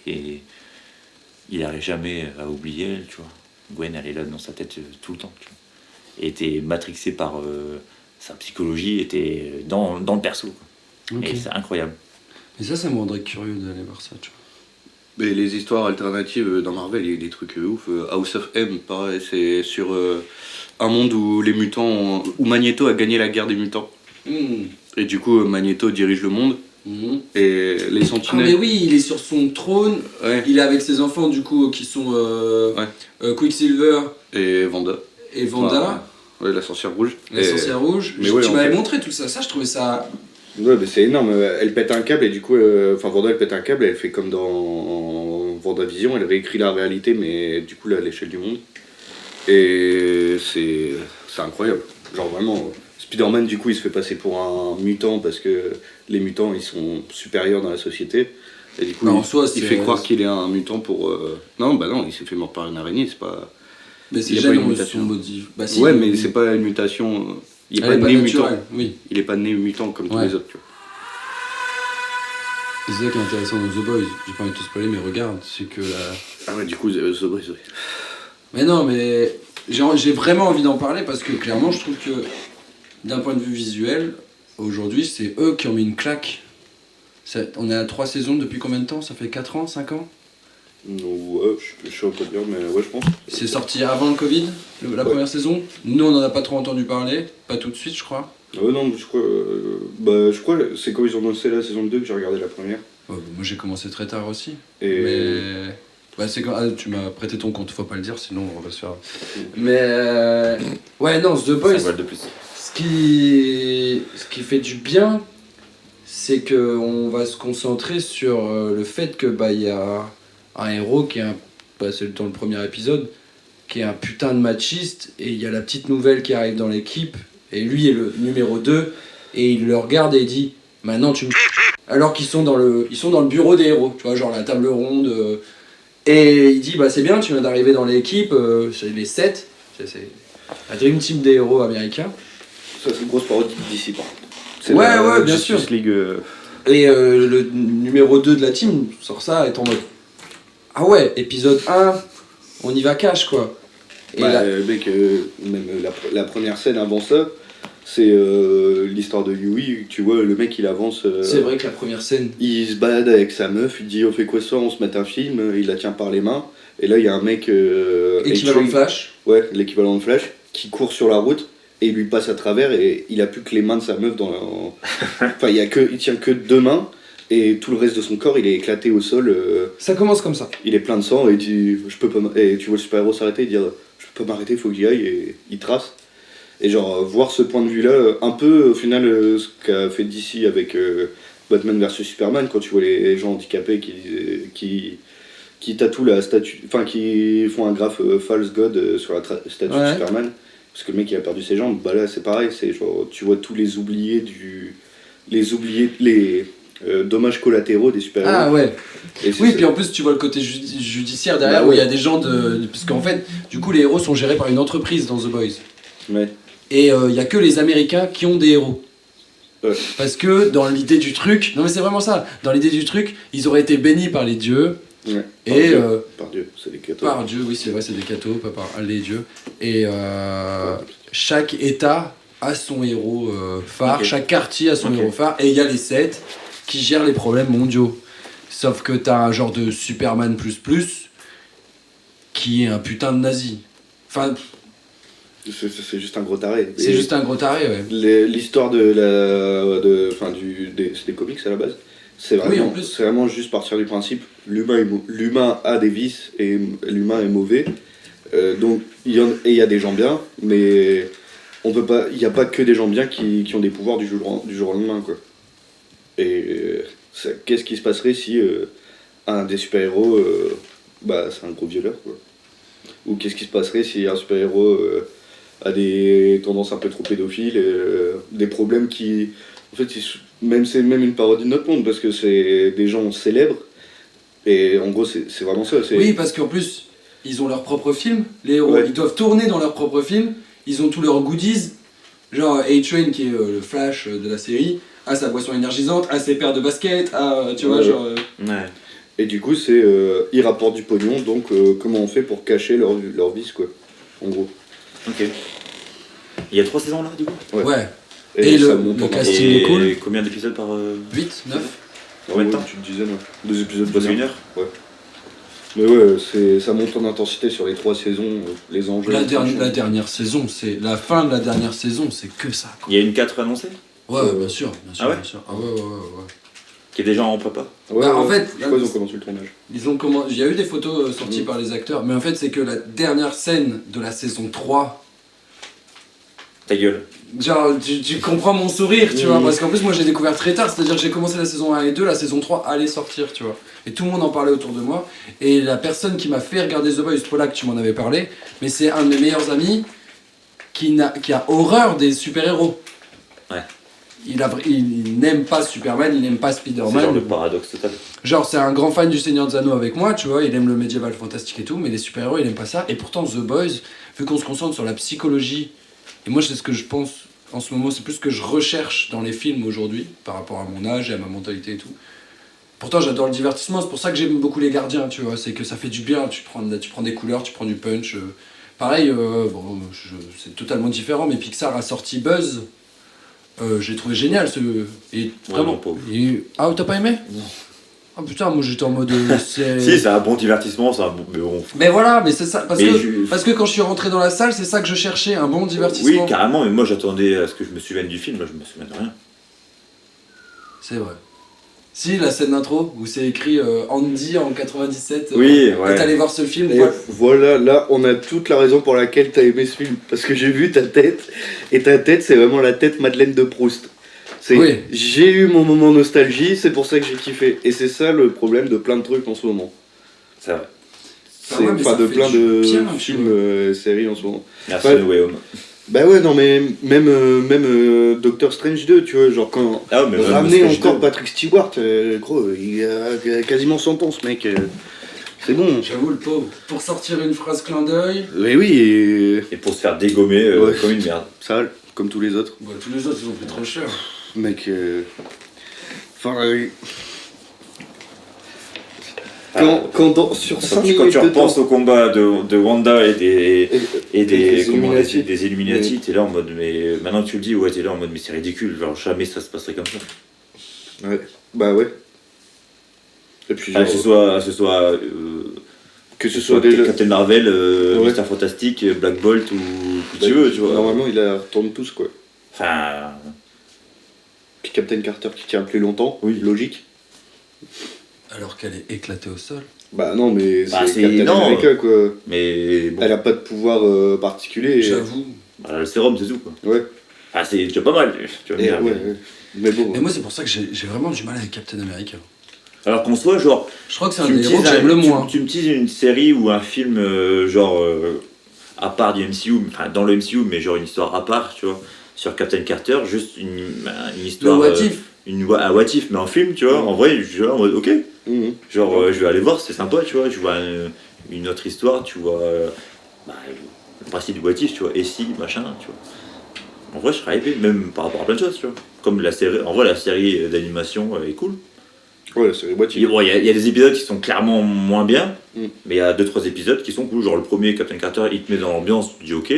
et il n'arrive jamais à oublier elle, tu vois. Gwen, elle est là dans sa tête tout le temps, tu vois. Et était matrixée par sa psychologie, était dans le perso, quoi. Ok. Et c'est incroyable. Et ça me rendrait curieux d'aller voir ça, tu vois. Mais les histoires alternatives dans Marvel, il y a des trucs ouf. House of M, pareil, c'est sur un monde où les mutants, où Magneto a gagné la guerre des mutants. Et du coup, Magneto dirige le monde. Et les Ah sentinelles. mais oui, il est sur son trône, Ouais. il est avec ses enfants du coup qui sont Quicksilver Et Wanda. et Wanda, Ouais, la sorcière rouge. la sorcière rouge. mais ouais, tu en m'avais fait- montré tout ça, je trouvais ça... Ouais, mais c'est énorme. Elle pète un câble et du coup, Wanda elle pète un câble et elle fait comme dans WandaVision, elle réécrit la réalité, mais du coup là à l'échelle du monde. Et c'est incroyable. Genre vraiment, Spider-Man du coup il se fait passer pour un mutant parce que les mutants ils sont supérieurs dans la société. Et du coup Bah, en il, soi, il c'est- fait croire qu'il est un mutant pour. Non, bah non, il s'est fait mordre par une araignée, c'est pas. Mais c'est Il y a pas jamais une mutation. son motif. Bah si, Ouais, mais c'est pas une mutation. Il est elle pas est pas né mutant. naturelle, oui. Il est pas né mutant comme tous Ouais. les autres, tu vois. C'est ça qui est intéressant dans The Boys, j'ai pas envie de te spoiler mais regarde, c'est que la... Ah ouais, du coup, The Boys, ouais. Mais non, mais j'ai vraiment envie d'en parler parce que clairement, je trouve que d'un point de vue visuel, aujourd'hui, c'est eux qui ont mis une claque. On est à 3 saisons depuis combien de temps? Ça fait 4 ans, 5 ans? Ouais, je sais pas dire, mais ouais, je pense. C'est sorti avant le Covid, la première saison. Nous, on en a pas trop entendu parler, pas tout de suite, je crois. Non, je crois que c'est quand ils ont lancé la saison 2 que j'ai regardé la première. Ouais, bah, moi, j'ai commencé très tard aussi. Et Mais. Bah, c'est quand tu m'as prêté ton compte, faut pas le dire, sinon on va se faire. Mais. Ouais, non, The Boys. 5 balles de plus. Ce qui fait du bien, c'est qu'on va se concentrer sur le fait que il y a un héros qui est c'est dans le premier épisode, qui est un putain de machiste, et il y a la petite nouvelle qui arrive dans l'équipe, et lui est le numéro 2, et il le regarde et il dit maintenant tu me alors qu'ils sont dans le bureau des héros, tu vois, genre la table ronde, et il dit c'est bien, tu viens d'arriver dans l'équipe, c'est les 7, c'est la Dream Team des héros américains. ça, c'est une grosse parodie d'ici, par contre. C'est Ouais, la ouais, bien Justice sûr. League, Et le numéro 2 de la team sort ça, est en mode Ah ouais, épisode 1, on y va cash quoi. Et Bah, là, mec, même la première scène avant ça, c'est l'histoire de Yui. Tu vois, le mec il avance. c'est vrai que la première scène. Il se balade avec sa meuf, il dit on fait quoi ce soir, on se met un film, il la tient par les mains. Et là il y a un mec. Équivalent de Flash. Ouais, l'équivalent de Flash, qui court sur la route et il lui passe à travers et il a plus que les mains de sa meuf dans la... Enfin, il tient que 2 mains et tout le reste de son corps il est éclaté au sol, Ça commence comme ça. il est plein de sang et il dit je peux pas et tu vois le super-héros s'arrêter et dire je peux pas m'arrêter, faut que j'y aille et il trace. Et genre voir ce point de vue là, un peu au final ce qu'a fait DC avec Batman vs Superman quand tu vois les gens handicapés qui tatouent la statue, enfin qui font un graphe false god sur la statue de Ouais. Superman parce que le mec il a perdu ses jambes, bah là c'est pareil, c'est genre tu vois tous les oubliés les dommages collatéraux des super-héros. Ah ouais. Et c'est Oui, ça. puis en plus tu vois le côté judiciaire derrière Bah où il y ouais. a des gens de... Parce qu'en fait, du coup les héros sont gérés par une entreprise dans The Boys. Ouais. Et il y a que les Américains qui ont des héros. Ouais. Parce que dans l'idée du truc... Non mais c'est vraiment ça. Dans l'idée du truc, ils auraient été bénis par les dieux. Ouais. Et... Par Dieu, c'est des cathos. Par Dieu, oui c'est vrai, c'est des cathos, pas par les dieux. Et chaque état a son héros phare, Ok. chaque quartier a son Ok. héros phare, et il y a les 7 qui gèrent les problèmes mondiaux. Sauf que t'as un genre de Superman qui est un putain de nazi. Enfin, C'est juste un gros taré. c'est Et juste un gros taré, ouais. l'histoire c'est des comics à la base. C'est Oui, vraiment, en plus. c'est vraiment juste partir du principe l'humain a des vices et l'humain est mauvais. Donc il y a des gens bien, mais on peut pas, il n'y a pas que des gens bien qui ont des pouvoirs du jour au lendemain quoi. Et qu'est-ce qui se passerait si un des super-héros c'est un gros violeur quoi. Ou qu'est-ce qui se passerait si un super-héros a des tendances un peu trop pédophiles, des problèmes qui... En fait, c'est même une parodie de notre monde, parce que c'est des gens célèbres, et en gros, c'est vraiment ça. Oui, parce qu'en plus, ils ont leur propre film, les héros. Ouais. Ils doivent tourner dans leur propre film, ils ont tous leurs goodies. Genre A-Train, qui est le Flash de la série, a sa boisson énergisante, a ses paires de baskets, tu vois, Ouais. genre... Ouais. Et du coup, ils rapportent du pognon, donc comment on fait pour cacher leur vice, quoi, en gros. Ok. Il y a 3 saisons là du coup. Ouais. Ouais. Et, Et ça le monte en casting Et est cool. combien d'épisodes par 8, 9. Combien de temps Une dizaine, ouais. 2 épisodes Parce d'une qu'une heure. heure. Mais ouais, ça monte en intensité sur les 3 saisons, les enjeux. La dernière saison, c'est la fin de la dernière saison, c'est que ça. Quoi. Il y a une 4 annoncée Ouais, bien sûr, bien sûr, Ah ouais bien sûr. Ah ouais. qui est déjà en prépa. Ouais, Bah, en ouais, fait, je crois qu'ils ont commencé le tournage. Il y a eu des photos sorties par les acteurs, mais en fait, c'est que la dernière scène de la saison 3, Ta gueule. genre, tu comprends mon sourire, tu vois, parce qu'en plus, moi, j'ai découvert très tard, c'est-à-dire que j'ai commencé la saison 1 et 2, la saison 3 allait sortir, tu vois. Et tout le monde en parlait autour de moi, et la personne qui m'a fait regarder The Boys, Paula, que tu m'en avais parlé, mais c'est un de mes meilleurs amis qui a horreur des super-héros. Ouais. Il n'aime pas Superman, il n'aime pas C'est Spider-Man. genre le paradoxe total. Genre, c'est un grand fan du Seigneur des Anneaux avec moi, tu vois, il aime le médiéval fantastique et tout, mais les super-héros, il aime pas ça. Et pourtant, The Boys, vu qu'on se concentre sur la psychologie, et moi, c'est ce que je pense en ce moment, c'est plus ce que je recherche dans les films aujourd'hui, par rapport à mon âge et à ma mentalité et tout. Pourtant, j'adore le divertissement, c'est pour ça que j'aime beaucoup Les Gardiens, tu vois, c'est que ça fait du bien, tu prends des couleurs, tu prends du punch. Pareil, c'est totalement différent, mais Pixar a sorti Buzz. J'ai trouvé génial et vraiment. non, pauvre. Ah, t'as pas aimé? Non. Ah putain, moi j'étais en mode. Si, c'est un bon divertissement, c'est un bon. Mais bon. Mais voilà, mais c'est ça. Parce Mais que quand je suis rentré dans la salle, c'est ça que je cherchais, un bon Oui, divertissement. carrément, mais moi j'attendais à ce que je me souvienne du film, là je me souviens de rien. C'est vrai. Si, la scène d'intro où c'est écrit Andy en 97. Oui, ouais. T'es allé voir ce film. Et voilà, là, on a toute la raison pour laquelle t'as aimé ce film. Parce que j'ai vu ta tête, et ta tête, c'est vraiment la tête Madeleine de Proust. Oui. J'ai eu mon moment nostalgie, c'est pour ça que j'ai kiffé. Et c'est ça le problème de plein de trucs en ce moment. C'est vrai. Ah ouais, mais Enfin, ça de fait plein du de bien, tu films, vois. séries en ce moment. Merci Ouais. No Way Home. Bah ouais, non, mais même Doctor Strange 2, tu vois, genre quand. Ah, mais même Ramener Strange encore 2. Patrick Stewart, gros, il a quasiment 100 ans ce mec. C'est bon. J'avoue, le pauvre. Pour sortir une phrase clin d'œil. Mais oui, et Et pour se faire dégommer Ouais. comme une merde. sale, comme tous les autres. Bah, tous les autres, ils ont pris trop cher. Mec, enfin, Sur 5 Quand minutes tu de repenses temps, au combat de Wanda et des des Illuminati. des Illuminati, t'es là en mode, mais maintenant que tu le dis, ouais, t'es là en mode, mais c'est ridicule, genre jamais ça se passerait comme ça. Ouais, bah ouais. Et puis, Enfin, genre, que ce soit déjà. Captain Marvel, Ouais. Mister Fantastic, Black Bolt ou qui tu Bah, veux, tu vois. Normalement, il la retourne tous, quoi. Enfin, Puis Captain Carter qui tient plus longtemps, Oui. logique. Alors qu'elle est éclatée au sol. Bah non, mais Bah, c'est c'est- Captain non. America, quoi. mais bon, Elle a pas de pouvoir particulier. J'avoue. bah, le sérum, c'est tout, quoi. Ouais. Enfin, c'est déjà pas mal, tu vas me Et, dire, ouais, mais- ouais. Mais bon. Mais moi, c'est pour ça que j'ai vraiment du mal avec Captain America. Alors qu'on soit, genre, Je crois que c'est un tu me des héros que teases j'aime le moins. tu me teases une série ou un film, à part du MCU, enfin, dans le MCU, mais genre une histoire à part, tu vois, sur Captain Carter, juste une Le histoire. What If. Un what if, mais en film, tu vois, en vrai, je suis là en mode, ok, Mhm. genre, je vais aller voir, c'est sympa, tu vois, tu vois une autre histoire, tu vois, bah, le principe du what if, tu vois, et si, machin, tu vois. En vrai, je serais hypé, même par rapport à plein de choses, tu vois. Comme la série, en vrai, la série d'animation est cool. Ouais, la série boîtier. Bon, il y a des épisodes qui sont clairement moins bien, Mm. mais il y a 2-3 épisodes qui sont cool. Genre le premier, Captain Carter, il te met dans l'ambiance, tu dis ok.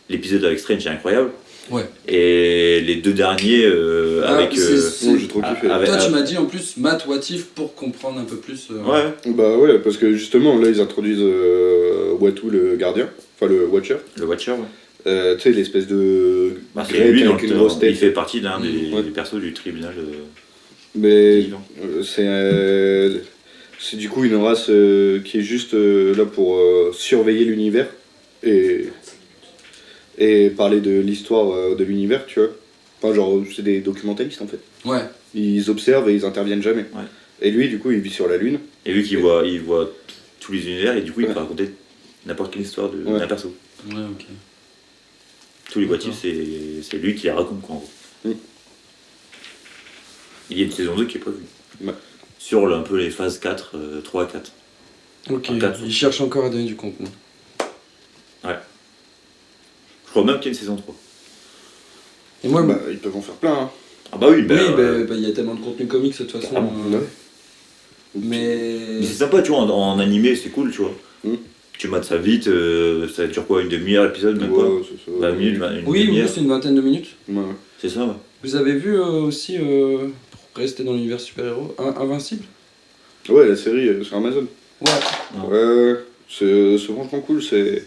L'épisode avec Strange est incroyable. Ouais. Et les 2 derniers avec. Moi, j'ai trop kiffé. avec- Toi, tu m'as dit en plus Matt What If pour comprendre un peu plus. Ouais, Bah ouais, parce que justement, là, ils introduisent Watu, le gardien, enfin le Watcher. le Watcher, ouais. Tu sais, l'espèce de Bah, c'est grec lui, avec une grosse il tête. fait partie d'un des, Ouais. des persos du tribunal. Mais vivant. c'est du coup une race qui est juste là pour surveiller l'univers et parler de l'histoire de l'univers, tu vois. Enfin, genre, c'est des documentalistes en fait. Ouais. Ils observent et ils interviennent jamais. Ouais. Et lui, du coup, il vit sur la Lune. Et vu qu'il Et- voit, il voit tous les univers, et du coup, il Ouais. peut raconter n'importe quelle histoire Ouais. d'un perso. Ouais, ok. Tous les what D'accord. if, c'est lui qui les raconte, quoi, en gros. Mm. Il y a une saison 2 qui est prévue. Ouais. Sur un peu les phases 4, 3 à 4. Ok. En quatre. Il cherche encore à donner du contenu. Je crois même qu'il y a une saison 3. Et moi, Bah, ils peuvent en faire plein. Hein. Ah bah oui, oui, bah, il y a tellement de contenu comics de toute façon. Carrément, Ouais. mais c'est Mais. sympa, tu vois, en animé, c'est cool, tu vois. Mm. Tu mates ça vite, ça dure quoi, une demi-heure l'épisode, même pas Ouais, c'est ça. 20 minutes, une Oui, oui, demi-heure. c'est une vingtaine de minutes. Ouais. C'est ça, ouais. Vous avez vu aussi, pour rester dans l'univers super-héros, Invincible? Ouais, la série sur Amazon. Ouais. Non. Ouais, c'est franchement cool. C'est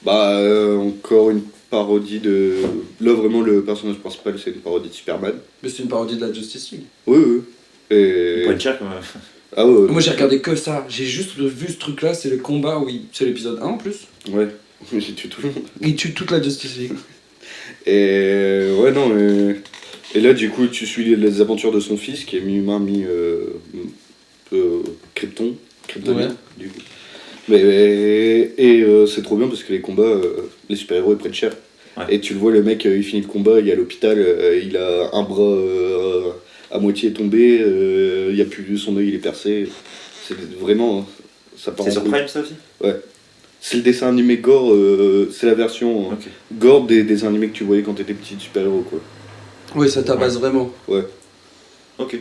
encore une parodie de. Là, vraiment, le personnage principal, c'est une parodie de Superman. Mais c'est une parodie de la Justice League. Oui, oui. Et. Point cher, quand même. Ah ouais. Moi j'ai regardé que ça, j'ai juste vu ce truc là, c'est le combat, oui, c'est l'épisode 1 en plus. Ouais, j'ai tué tout le monde. Il tue toute la Justice League. Et. Ouais, non, mais. Et là, du coup, tu suis les aventures de son fils, qui est mi-humain, Krypton. Kryptonien, Ouais. du coup. Mais. C'est trop bien parce que les combats, les super-héros, ils prennent cher. Ouais. Et tu le vois, le mec, il finit le combat, il est à l'hôpital, il a un bras à moitié tombé, il y a plus, son œil il est percé. C'est vraiment. Ça part C'est en sur couille. Prime, ça aussi C'est le dessin animé gore, c'est la version Ok. gore des dessins animés que tu voyais quand t'étais petit de super-héros, quoi. Oui, ça tabasse vraiment. Ok.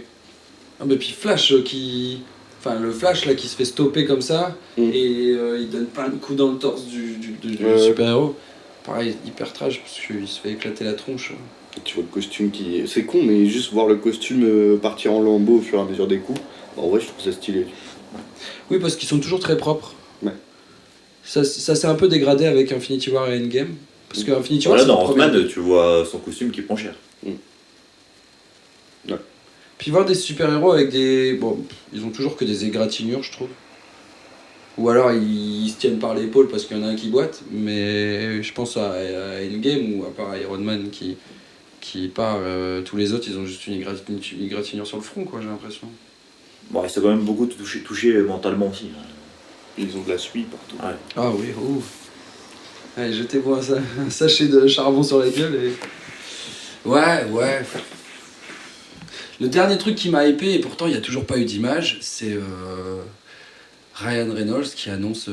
Ah, mais puis Flash qui. Enfin, le Flash là qui se fait stopper comme ça, Mm. et il donne plein de coups dans le torse du Ouais. super-héros. Pareil, hyper trash parce qu'il se fait éclater la tronche. Et tu vois le costume qui. C'est con, mais juste voir le costume partir en lambeaux au fur et à mesure des coups, en vrai, je trouve ça stylé. Oui, parce qu'ils sont toujours très propres. Ouais. Ça s'est un peu dégradé avec Infinity War et Endgame. Parce que Infinity War, Voilà, c'est dans le premier. Ant-Man, tu vois son costume qui prend cher. Puis voir des super-héros avec des... Bon, ils ont toujours que des égratignures, je trouve. Ou alors ils se tiennent par l'épaule parce qu'il y en a un qui boite. Mais je pense à Endgame ou à part Iron Man qui part. Tous les autres, ils ont juste une égratignure sur le front, quoi, j'ai l'impression. Bon, ils sont quand même beaucoup touchés mentalement aussi. Ils ont de la suie partout. Ouais. Ah oui, ouf. Allez, jetez-vous un sachet de charbon sur la gueule et... Ouais. Le dernier truc qui m'a hypé, et pourtant il n'y a toujours pas eu d'image, c'est Ryan Reynolds qui annonce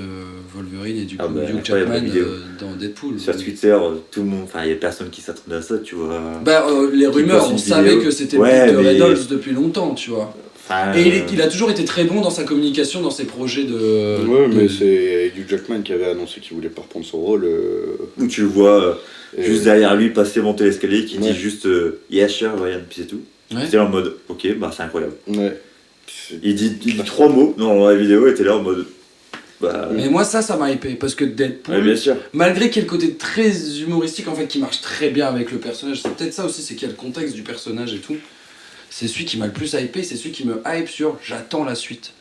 Wolverine et du coup Ah bah, Hugh incroyable Jackman vidéo. dans Deadpool. Sur Twitter, tout le monde, enfin, il y a personne qui s'attendait à ça, tu vois. Bah, les rumeurs, poste on une savait vidéo. que c'était Ouais, le but de mais- Reynolds depuis longtemps, tu vois. Enfin, Et il a toujours été très bon dans sa communication, dans ses projets de. Ouais, mais de- c'est Hugh Jackman qui avait annoncé qu'il voulait pas reprendre son rôle. où tu le vois Et- juste derrière lui passer, monter l'escalier, qui Ouais. dit juste yeah, sure, Ryan, puis c'est tout. Ouais. T'es là en mode ok, bah c'est incroyable. Ouais. Il dit 3 mots dans la vidéo et t'es là en mode bah. Mais moi, ça m'a hypé parce que Deadpool, Ouais, bien sûr. malgré qu'il y ait le côté très humoristique en fait qui marche très bien avec le personnage, c'est peut-être ça aussi, c'est qu'il y a le contexte du personnage et tout. C'est celui qui m'a le plus hypé, c'est celui qui me hype sur j'attends la suite.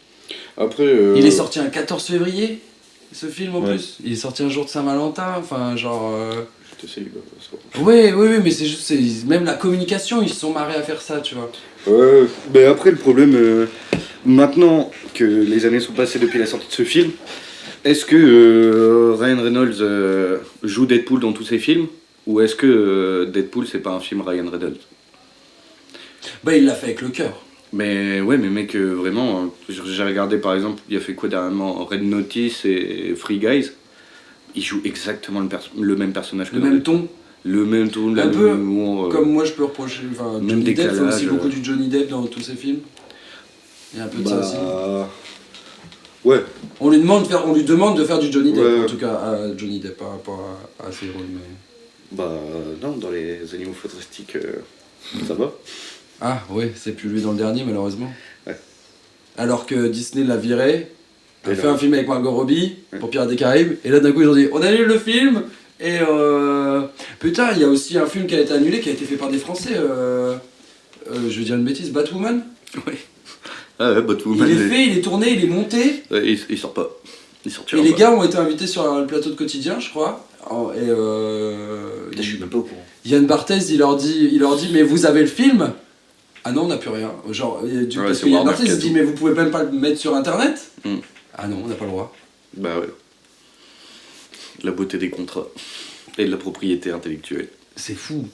Après. Il est sorti un 14 février, ce film en Ouais. plus. Il est sorti un jour de Saint-Valentin, enfin genre. Je te sais, bah, ça va. Oui, mais c'est juste, même la communication, ils se sont marrés à faire ça, tu vois. Ouais, mais après le problème, maintenant que les années sont passées depuis la sortie de ce film, est-ce que Ryan Reynolds joue Deadpool dans tous ses films ou est-ce que Deadpool c'est pas un film Ryan Reynolds? Bah, il l'a fait avec le cœur. Mais ouais, mais mec, vraiment, j'ai regardé par exemple, il a fait quoi dernièrement, Red Notice et Free Guys, il joue exactement le même personnage que Le dans même Deadpool. ton. Le même ton, Un le peu même humour, Comme moi, je peux reprocher. Enfin, même Johnny Depp fait décalage, aussi beaucoup du Johnny Depp dans tous ses films. Il y a un peu de ça aussi. Ouais, On lui demande de faire du Johnny Depp, Ouais. en tout cas, à Johnny Depp par rapport à ses rôles. Mais... bah non, dans les animaux fantastiques, ça va. Ah, ouais, c'est plus lui dans le dernier, malheureusement. Ouais. Alors que Disney l'a viré, a Et fait là- un film avec Margot Robbie Ouais. pour Pirates des Caraïbes, et là d'un coup ils ont dit on annule le film, et putain, il y a aussi un film qui a été annulé, qui a été fait par des Français, je vais dire une bêtise, Batwoman. Ah ouais, Batwoman, Il est fait, il est tourné, il est monté, il sort pas. Il sortira et les pas. gars ont été invités sur le plateau de Quotidien, je crois, et Putain, je suis même pas au courant. Yann Barthès, il leur dit mais vous avez le film? Ah non, on n'a plus rien. Genre, parce c'est que Yann Warner Barthès qui a il dit tout. mais vous pouvez même pas le mettre sur internet? Mm. Ah non, on n'a pas le droit. Bah ouais. La beauté des contrats et de la propriété intellectuelle. C'est fou.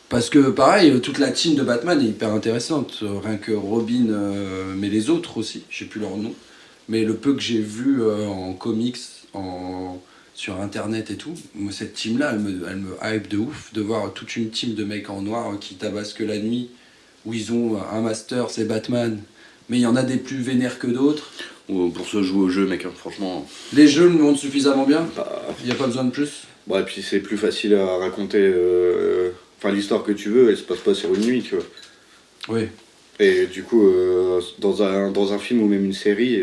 Parce que pareil, toute la team de Batman est hyper intéressante. Rien que Robin, mais les autres aussi, je sais plus leur nom. Mais le peu que j'ai vu en comics, sur internet et tout, moi, cette team-là, elle me hype de ouf de voir toute une team de mecs en noir qui tabassent que la nuit, où ils ont un master, c'est Batman. Mais il y en a des plus vénères que d'autres. Ou pour se jouer au jeu, mec, hein, franchement. Les jeux le montrent suffisamment bien. Bah, Il n'y a pas besoin de plus. et puis c'est plus facile à raconter. Enfin, l'histoire que tu veux, elle se passe pas sur une nuit, tu vois. Oui. Et du coup, dans un film ou même une série,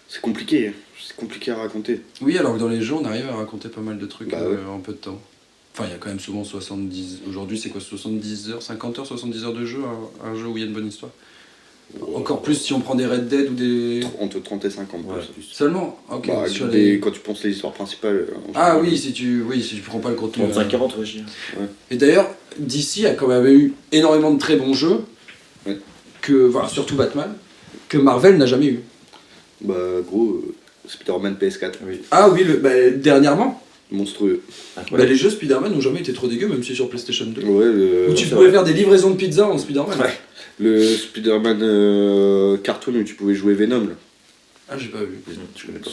c'est compliqué. Hein. C'est compliqué à raconter. Oui, alors que dans les jeux, on arrive à raconter pas mal de trucs Bah ouais. en peu de temps. Enfin, il y a quand même souvent 70... Aujourd'hui, c'est quoi, 70 heures, 50 heures, 70 heures de jeu, un jeu où il y a une bonne histoire. Encore plus si on prend des Red Dead ou des... Entre 30 et 50 Ouais, plus. Seulement. Ok. Bah, sur les... quand tu penses les histoires principales. en Ah général. oui, si tu prends pas le contenu. 35-40, ouais, je dirais. Et d'ailleurs, DC a quand même eu énormément de très bons jeux, Ouais. enfin, surtout Batman, que Marvel n'a jamais eu. Bah, gros, Spider-Man PS4. Oui. Ah oui, dernièrement, Monstrueux. Incroyable. les jeux Spider-Man n'ont jamais été trop dégueux, même si sur PlayStation 2. Ouais, Où tu c'est pouvais vrai. faire des livraisons de pizza en Spider-Man. Ouais. le Spider-Man cartoon où tu pouvais jouer Venom. Là. Ah, j'ai pas vu. Je connais pas.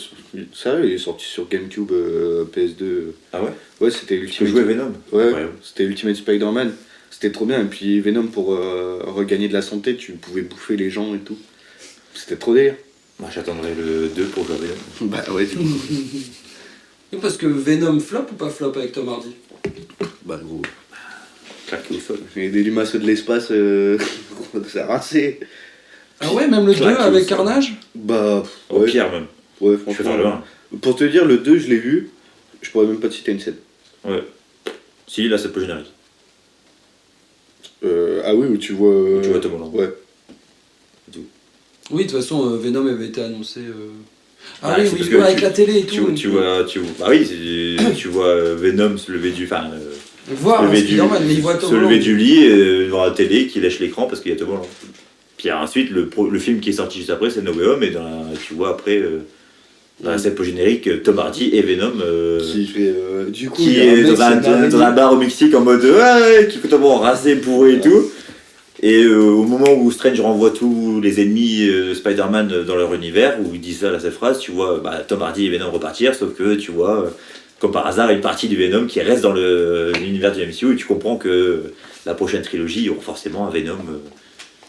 Ça, il est sorti sur GameCube, PS2. Ah ouais? Ouais, c'était Tu peux Ultimate. jouer Venom? Ouais, Incroyable. c'était Ultimate Spider-Man. C'était trop bien. Et puis Venom, pour regagner de la santé, tu pouvais bouffer les gens et tout. C'était trop délire. Moi, j'attendrai le 2 pour jouer à Venom. Bah ouais, du coup. Oui, parce que Venom flop ou pas flop avec Tom Hardy? Bah gros. Claque, il est folle. Et des limaces de l'espace, ça a rincé. Ah ouais, même le 2 Claque, avec ça. Carnage? Bah, Au ouais, pire, même. ouais, Je préfère le franchement. 1. Pour te dire, le 2, je l'ai vu. Je pourrais même pas te citer une scène. Ouais. Si, là, c'est pas générique. Ah oui, où tu vois. Tu vois Tom Holland. Ouais. Oui, de toute façon, Venom avait été annoncé. Ah Ouais, oui, c'est oui, parce que avec tu- la télé et tout. Tu vois. Bah oui, tu vois Venom se lever du. Enfin, Voir lever du, Spider-Man, mais il voit Tom se lever Holland. du lit devant la télé qui lèche l'écran parce qu'il y a Tom Holland. Puis ensuite, le film qui est sorti juste après, c'est No Way Home, et tu vois après, dans la scène post-générique, Tom Hardy et Venom Qui fait. Du coup, qui il y a un est mec, c'est dans un bar au Mexique en mode ouais, qui est complètement rasé, bourré et tout. Et au moment où Strange renvoie tous les ennemis de Spider-Man dans leur univers, où il dit ça, là, cette phrase, tu vois Tom Hardy et Venom repartir, sauf que tu vois, comme par hasard, une partie du Venom qui reste dans l'univers du MCU, et tu comprends que la prochaine trilogie, il y aura forcément un Venom.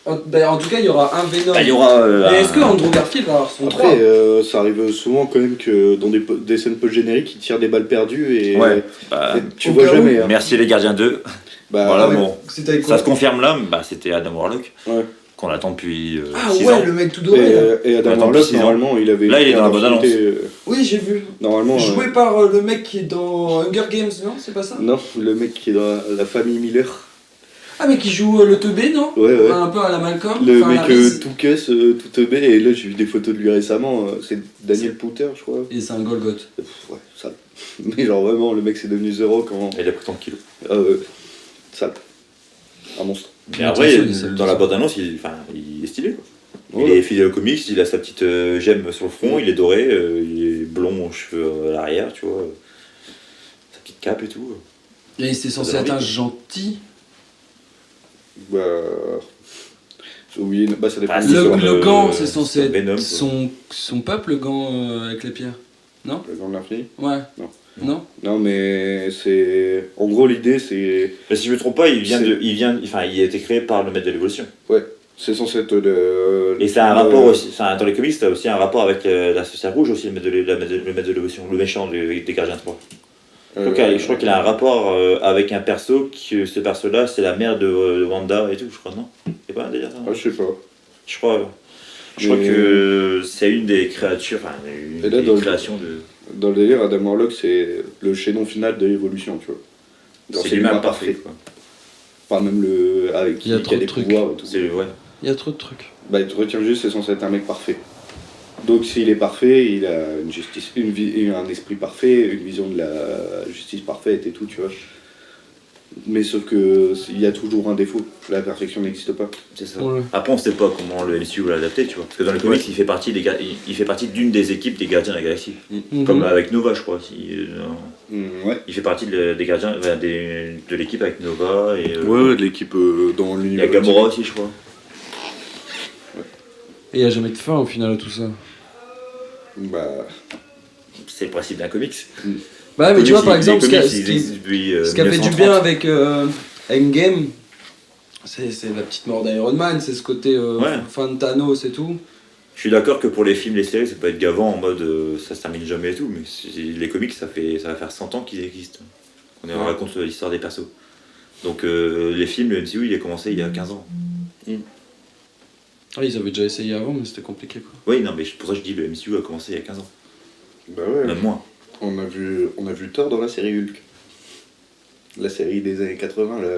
En tout cas, il y aura un Venom. Il y aura. Mais est-ce que Andrew Garfield va avoir son Après, 3 ça arrive souvent quand même que dans des scènes post-génériques, ils tirent des balles perdues et, Ouais. et tu au vois cas où. jamais. Hein. Merci les Gardiens 2. Bah, Voilà, ouais. bon. C'était avec Ça quoi se confirme là, c'était Adam Warlock, Ouais. qu'on attend depuis Ah 6 ouais, ans. le mec tout doré. là. Et Adam Attends, Warlock, 6 ans. normalement, il avait. Là, il est dans la une bande-annonce. identité, Oui, j'ai vu. Normalement. Joué par le mec qui est dans Hunger Games, non? C'est pas ça? Non, le mec qui est dans la famille Miller. Ah, mais qui joue le teubé, non? Ouais, ouais. Un peu à la Malcolm. Le enfin, mec la Reese. tout caisse, tout teubé, et là j'ai vu des photos de lui récemment, c'est Daniel Pouter, je crois. Et c'est un Golgoth. Ouais, sale. Mais genre vraiment, le mec c'est devenu zéro quand. Il a pris tant de kilos. Sale. Un monstre. Mais après, Attention, il est dans la seul. bande-annonce, il est stylé. Quoi. Ouais. Il est fidèle au comics, il a sa petite gemme sur le front, il est doré, il est blond aux cheveux à l'arrière, tu vois. Sa petite cape et tout. Et c'est censé Ça être donne un envie. gentil. Bah. J'ai oublié, bah ça dépend Ah, de c'est Le, l'histoire. comme, le gant, c'est censé c'est être Venom, quoi. son peuple, le gant avec les pierres. Non? Le Grand de l'Infini. Ouais. Non. Non? Non, mais c'est. En gros, l'idée c'est. Mais si je me trompe pas, il C'est- a été créé par le maître de l'évolution. Ouais, c'est censé être le. Et c'est un le- rapport aussi, dans les comics, t'as aussi un rapport avec la Sorcière Rouge aussi, le maître de l'évolution, le méchant des Gardiens 3. Je crois qu'il a un rapport avec un perso, ce perso-là, c'est la mère de Wanda et tout, je crois, non? C'est pas un délire ça, non Ah, je sais pas. Je crois Mais- que c'est une des créatures, enfin, une Et là, des dans le- créations de. Dans le délire, Adam Warlock, c'est le chaînon final de l'évolution, tu vois. Genre, C'est lui-même l'humain parfait, quoi. Enfin, même le. Avec Il y a qui trop a de des trucs. pouvoirs et tout. Ouais. Il y a trop de trucs. Bah, tu retiens juste, c'est censé être un mec parfait. Donc, s'il est parfait, il a une justice, un esprit parfait, une vision de la justice parfaite et tout, tu vois. Mais sauf que il y a toujours un défaut. La perfection n'existe pas. C'est ça. Ouais. Après, on sait pas comment le MCU l'a adapté, tu vois. Parce que dans les comics, il fait partie il fait partie d'une des équipes des Gardiens de la Galaxie. Mhm. Comme avec Nova, je crois. Ouais. Il fait partie des Gardiens, de l'équipe avec Nova et. Ouais, de l'équipe dans Il y l'univers. a Gamora aussi, je crois. Et il n'y a jamais de fin au final à tout ça. Bah. C'est le principe d'un comics. Bah, mais tu vois, par Les exemple, ce comics, qui ils existent depuis, ce qui a fait du 1930. bien avec Endgame, c'est la petite mort d'Iron Man, c'est ce côté Ouais. fan de Thanos et tout. Je suis d'accord que pour les films, les séries, ça peut être gavant en mode ça se termine jamais et tout, mais les comics, ça va faire 100 ans qu'ils existent. On raconte l'histoire des persos. Donc les films, le MCU, il a commencé il y a 15 ans. Ah, ils avaient déjà essayé avant, mais c'était compliqué quoi. Oui, non, mais pour ça je dis le MCU a commencé il y a 15 ans. Bah ouais. Même moins. On a vu Thor dans la série Hulk. La série des années 80, là.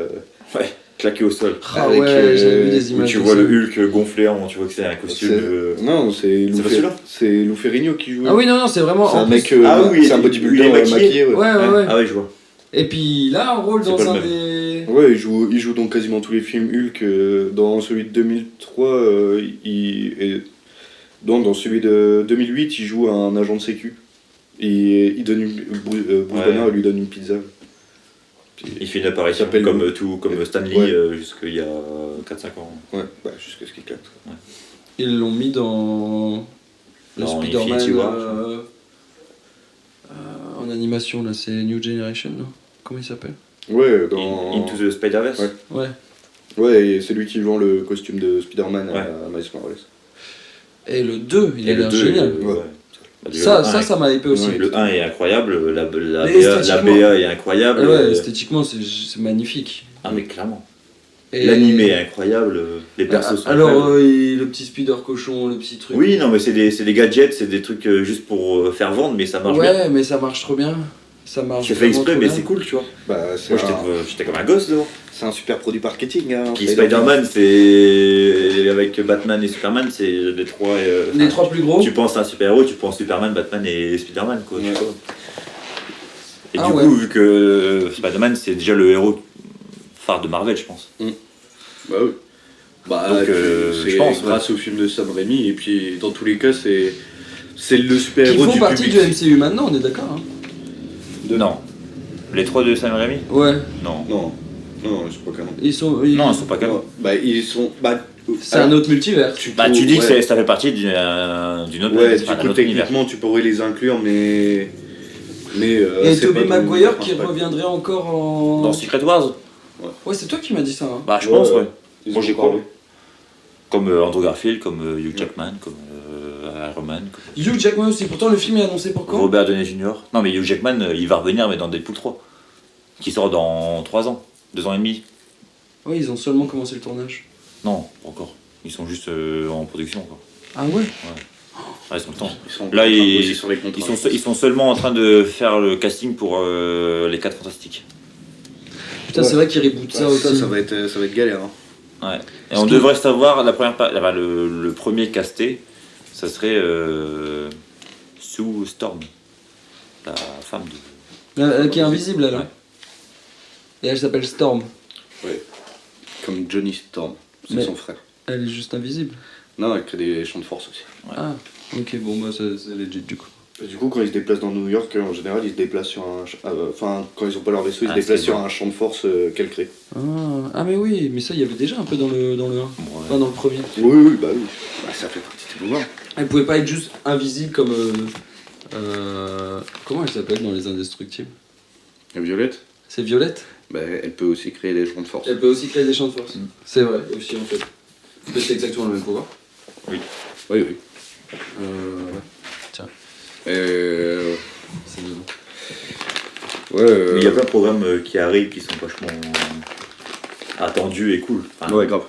Ouais, claqué au sol. Ah Avec, ouais, j'avais vu des Où images. tu de vois ça. le Hulk gonflé, tu vois que c'est un costume de... Non, c'est Lou, pas celui-là c'est Lou Ferrigno qui joue. Ah oui, non, c'est vraiment. C'est en un plus- mec, c'est un il bodybuilder est maquillé. maquillé. Ouais. Ouais, ouais, ouais. Ah ouais, je vois. Et puis là, un rôle C'est dans pas le un même. des. Ouais, il joue dans quasiment tous les films Hulk. Dans celui de 2003, dans celui de 2008, il joue un agent de sécu. Et il donne Bruce Ouais. Banner lui donne une pizza. Il fait une apparition s'appelle comme Stan Lee Ouais. jusqu'il y a 4-5 ans. Ouais, bah jusqu'à ce qu'il claque. Ils l'ont mis dans. Le Dans Spider-Man. Infinity War, En animation, là, c'est New Generation, non? Comment il s'appelle? Ouais, dans. Into the Spider-Verse. Ouais. Ouais. Ouais, et c'est lui qui vend le costume de Spider-Man Ouais. à Miles Morales. Et le 2, il a Et le l'air 2, génial. Ouais. Bah, déjà, le 1 Ça m'a hypé aussi. Ouais. Le 1 est incroyable, la Mais BA esthétiquement- est incroyable. Ah ouais, esthétiquement, c'est magnifique. Ah mais clairement. Et- L'animé est incroyable, les persos sont Alors, incroyables. le petit spider cochon, le petit truc. Oui, non mais c'est des gadgets, c'est des trucs juste pour faire vendre, mais ça marche Ouais, bien. mais ça marche trop bien. Ça marche. J'ai fait vraiment exprès, trop mais bien. c'est cool, tu vois. Bah, c'est Moi j'étais comme un gosse devant. un super produit marketing. Hein, Puis Spider-Man, c'est avec Batman et Superman, c'est les trois. Les trois plus gros. Tu penses à un super-héros, tu penses Superman, Batman et Spider-Man, quoi. tu Ouais. vois. Et Ah du ouais. coup, vu que Spider-Man, c'est déjà le héros phare de Marvel, je pense. Bah oui. Bah, Donc, c'est je pense, grâce au film de Sam Raimi, et puis dans tous les cas, c'est le Qui super-héros font du partie public. du MCU maintenant, on est d'accord. Hein. De- Non. Les trois de Sam Raimi Ouais. Non. Non. Non, ils sont pas canon. Non, ils sont pas canons. Bah, ils sont. Bah, C'est un autre multivers. Tu dis que ça fait partie d'une autre Ouais, enfin, du d'un coup, autre univers. techniquement, tu pourrais les inclure, mais. Et c'est Tobey pas ton Maguire univers qui principal. reviendrait encore en. Dans Secret Wars, Ouais, c'est toi qui m'as dit ça. Hein. bah je pense, ouais. Ils Moi ont j'y parlé. crois. Comme Andrew Garfield, comme Hugh Jackman, comme Iron Man, comme Hugh Jackman aussi, pourtant le film est annoncé pour quand? Robert Downey Jr. Non mais Hugh Jackman, il va revenir mais dans Deadpool 3. Qui sort dans 3 ans, 2 ans et demi. Ouais, ils ont seulement commencé le tournage. Non, pas encore. Ils sont juste en production quoi. Ah ouais? Ah, ils ont le temps. Ils sont Là, en train de bosser sur les contrats. ils sont seulement en train de faire le casting pour les 4 Fantastiques. Putain, c'est vrai qu'ils rebootent ça Ouais, aussi. ça va être galère. Hein. Ouais. Et on devrait savoir le premier casté, ça serait Sue Storm, la femme de. Elle qui est invisible, elle. Ouais. Et elle s'appelle Storm. Comme Johnny Storm, c'est Mais- son frère. Elle est juste invisible. Non, elle crée des champs de force aussi. Ouais. Ah, ok, bon, bah c'est legit du coup. Et du coup, quand ils se déplacent dans New York, en général, ils se déplacent sur un. Enfin, quand ils ont pas leur vaisseau, ils se Ah, déplacent c'est sur bon. un champ de force qu'elle crée. Ah, mais oui, mais ça, il y avait déjà un peu dans le 1. Enfin, dans le premier. Oui, bah oui. Bah, ça fait partie des pouvoirs. Elle pouvait pas être juste invisible comme. Comment elle s'appelle dans Les Indestructibles? Et Violette, C'est Violette? bah, elle peut aussi créer des champs de force. Elle peut aussi créer des champs de force. C'est vrai, aussi en fait. Mais c'est exactement le même pouvoir. Oui, oui. Tiens, C'est ouais, Mais il y a plein de programmes qui arrivent qui sont vachement attendus et cool. Enfin, ouais, grave.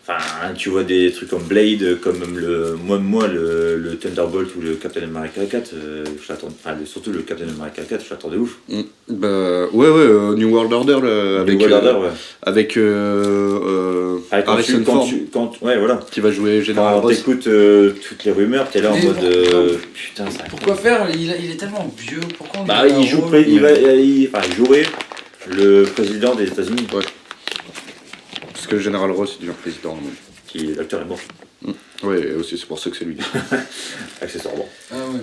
Enfin, tu vois des trucs comme Blade, comme même le Thunderbolt ou le Captain America 4, je l'attends. Enfin, surtout le Captain America 4, je l'attendais ouf. Bah, ouais, New World Order, là, avec, New World Order, ouais. avec Ah, Harrison Ford, ouais, voilà. qui va jouer General Quand Ross. t'écoutes toutes les rumeurs, t'es là en Mais mode bon, putain, ça. pourquoi faire il est tellement vieux, pourquoi on Bah, lui donne un il joue, rôle il jouerait le président des États-Unis, Ouais. Parce que General Ross est devenu président. Donc. qui l'acteur est mort, Ouais, et aussi c'est pour ça que c'est lui. accessoirement. Ah ouais.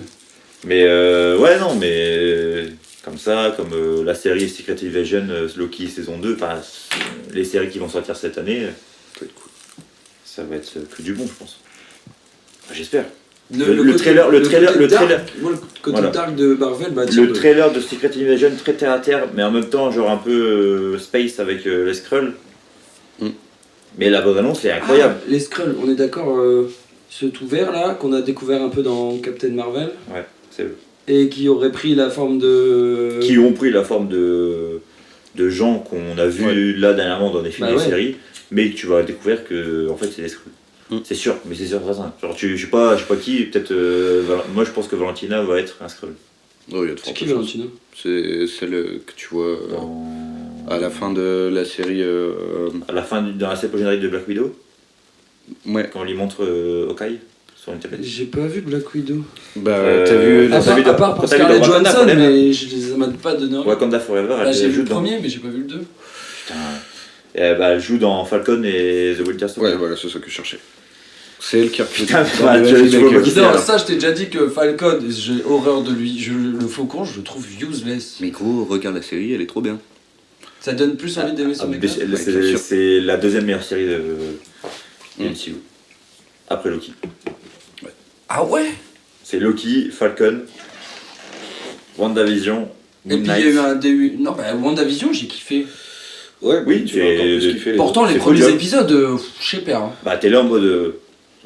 Mais ouais, non, mais comme ça, comme la série Secret Invasion, Loki saison 2, enfin, les séries qui vont sortir cette année, ça va être cool. Ça va être que du bon, je pense. Enfin, j'espère. Le trailer- Moi, le côté Voilà. dark de Marvel, bah Le trailer de Secret Invasion très terre à terre, mais en même temps, genre un peu space avec les Skrulls. Mm. Mais la bande-annonce est incroyable. Les Skrulls, on est d'accord, ce tout vert là, qu'on a découvert un peu dans Captain Marvel, Ouais, c'est eux. et qui aurait pris la forme de. Qui ont pris la forme de gens qu'on a vus là dernièrement dans des films Bah et des ouais. séries, mais que tu vas découvrir que en fait c'est des Skrulls. Mm. C'est sûr, mais c'est sûr certain. Genre je sais pas qui, peut-être moi je pense que Valentina va être un Skrull. Oh, il y a de C'est fortes qui chances. Valentino? C'est celle que tu vois à la fin de la série. À la fin dans la scène générique de Black Widow, Ouais. quand on lui montre Hawkeye sur une tablette. J'ai pas vu Black Widow. Bah, Euh, t'as vu. Ah, t'as vu À part pour t'as vu Scarlett dans Wakanda Johansson, Forever. mais ça m'a pas donné envie. Wakanda Forever, Bah, elle j'ai vu joue le dans. premier, mais j'ai pas vu le 2. Putain. Et, elle joue dans Falcon et The Winter Soldier. Ouais, voilà, c'est ça que je cherchais. C'est elle qui a Putain, dans bah, le tu film vois avec, pas qui Non, alors. ça je t'ai déjà dit que Falcon, j'ai horreur de lui. Le faucon, je le trouve useless. Mais gros, regarde la série, elle est trop bien. Ça donne plus envie d'aimer ce Ah, mec-là. mais bien sûr. c'est la deuxième meilleure série de Mm. MCU. Après Loki. Ah ouais? C'est Loki, Falcon, WandaVision, Et Moon puis il y a Knight. eu un début. Non, bah WandaVision, j'ai kiffé. Ouais, Oui, tu vas encore plus kiffer les Pourtant, autres. les c'est premiers cool, hein. épisodes, je sais pas. Hein. Bah t'es là en mode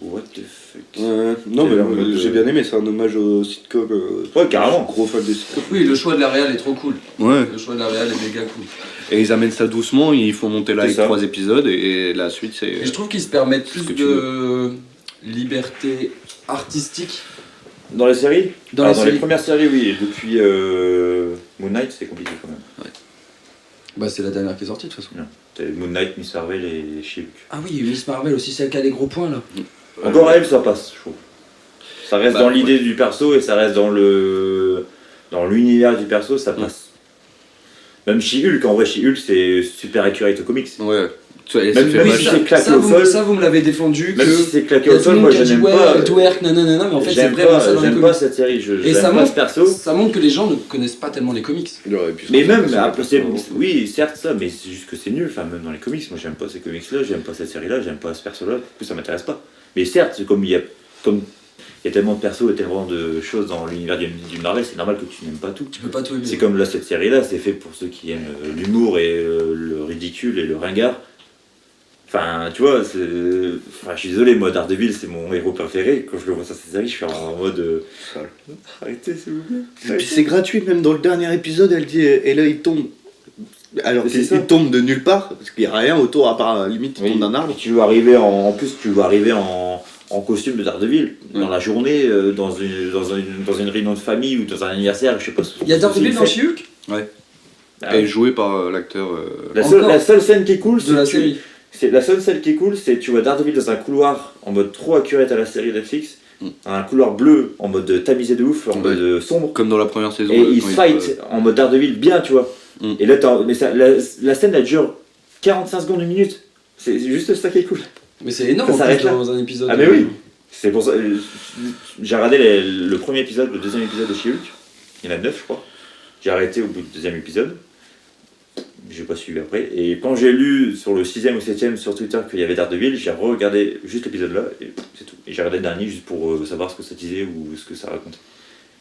what the fuck. Non, C'est mais là, moi, en mode, j'ai bien aimé, c'est un hommage au sitcom. Ouais, carrément. Gros fan des sitcoms. Oui, le choix de la réal est trop cool. Ouais. Le choix de la réal est méga cool. Et ils amènent ça doucement, ils font monter là C'est avec ça. 3 épisodes et la suite c'est. Et je trouve qu'ils se permettent ce plus que tu de liberté artistique Dans les séries dans Alors, les dans séries. les premières séries, oui. Depuis Moon Knight, c'est compliqué quand même. Bah, c'est la dernière qui est sortie de toute façon. T'as Moon Knight, Miss Marvel et She-Hulk. Ah oui, Miss Marvel aussi, celle qui a les gros points là. Encore elle, ça passe, je trouve. Ça reste Bah, dans l'idée du perso et ça reste dans l'univers du perso, ça passe. Même She-Hulk, en vrai, She-Hulk c'est super accurate aux comics. Ouais. Ça Même fait si mal. c'est claqué au sol, Ça, vous me l'avez défendu. même que si c'est il claqué y a au tout sol, le moi monde qui je a dit n'aime ouais, pas. Dwerk, nanana, mais en fait c'est J'aime vraiment pas, ça dans les j'aime comics. pas cette série, Et j'aime ça pas montre, ce perso. ça montre que les gens ne connaissent pas tellement les comics. Il aurait pu Mais sortir même, personne à après, personne avant. oui, certes ça, mais c'est juste que c'est nul, enfin même dans les comics, moi j'aime pas ces comics-là, j'aime pas cette série-là, j'aime pas ce perso-là, du coup ça m'intéresse pas. Mais certes, c'est comme il y a tellement de persos et tellement de choses dans l'univers du Marvel, c'est normal que tu n'aimes pas tout. Tu peux pas tout aimer. C'est comme là, cette série-là, c'est fait pour ceux qui aiment l'humour et le ridicule et le ringard. Enfin, tu vois, enfin, je suis désolé, moi, Daredevil, c'est mon héros préféré. Quand je le vois sur cette série, je suis en mode. Sale. Arrêtez, s'il vous plaît. Et puis c'est gratuit, même dans le dernier épisode, elle dit, et là il tombe. Alors Mais c'est qu'il ça. il tombe de nulle part, parce qu'il n'y a rien autour à part limite il tombe d'un arbre. Tu veux arriver en plus, tu veux arriver en costume de Daredevil dans la journée, dans une réunion de famille ou dans un anniversaire, je sais pas ce Il y a Daredevil ce dans qu'il fait. She-Hulk Ah, Elle est jouée par l'acteur. la seule scène qui est cool, de la c'est série. la seule scène qui est cool, c'est tu vois Daredevil dans un couloir en mode trop accurate à la série Netflix, un couloir bleu en mode tamisé de ouf, en mode sombre. Comme dans la première saison. Et là, il quand se fight en mode Daredevil bien, tu vois. Et là, mais la scène elle dure 45 secondes, 1 minute. C'est juste ça qui est cool. Mais c'est énorme Ça en s'arrête plus là. dans un épisode. Ah, mais oui. C'est pour ça. J'ai regardé le premier épisode, le deuxième épisode de She-Hulk. Il y en a 9, je crois. J'ai arrêté au bout du deuxième épisode. J'ai pas suivi après. Et quand j'ai lu sur le 6ème ou 7ème sur Twitter qu'il y avait Daredevil, j'ai regardé juste l'épisode là et c'est tout. Et j'ai regardé le dernier juste pour savoir ce que ça disait ou ce que ça racontait.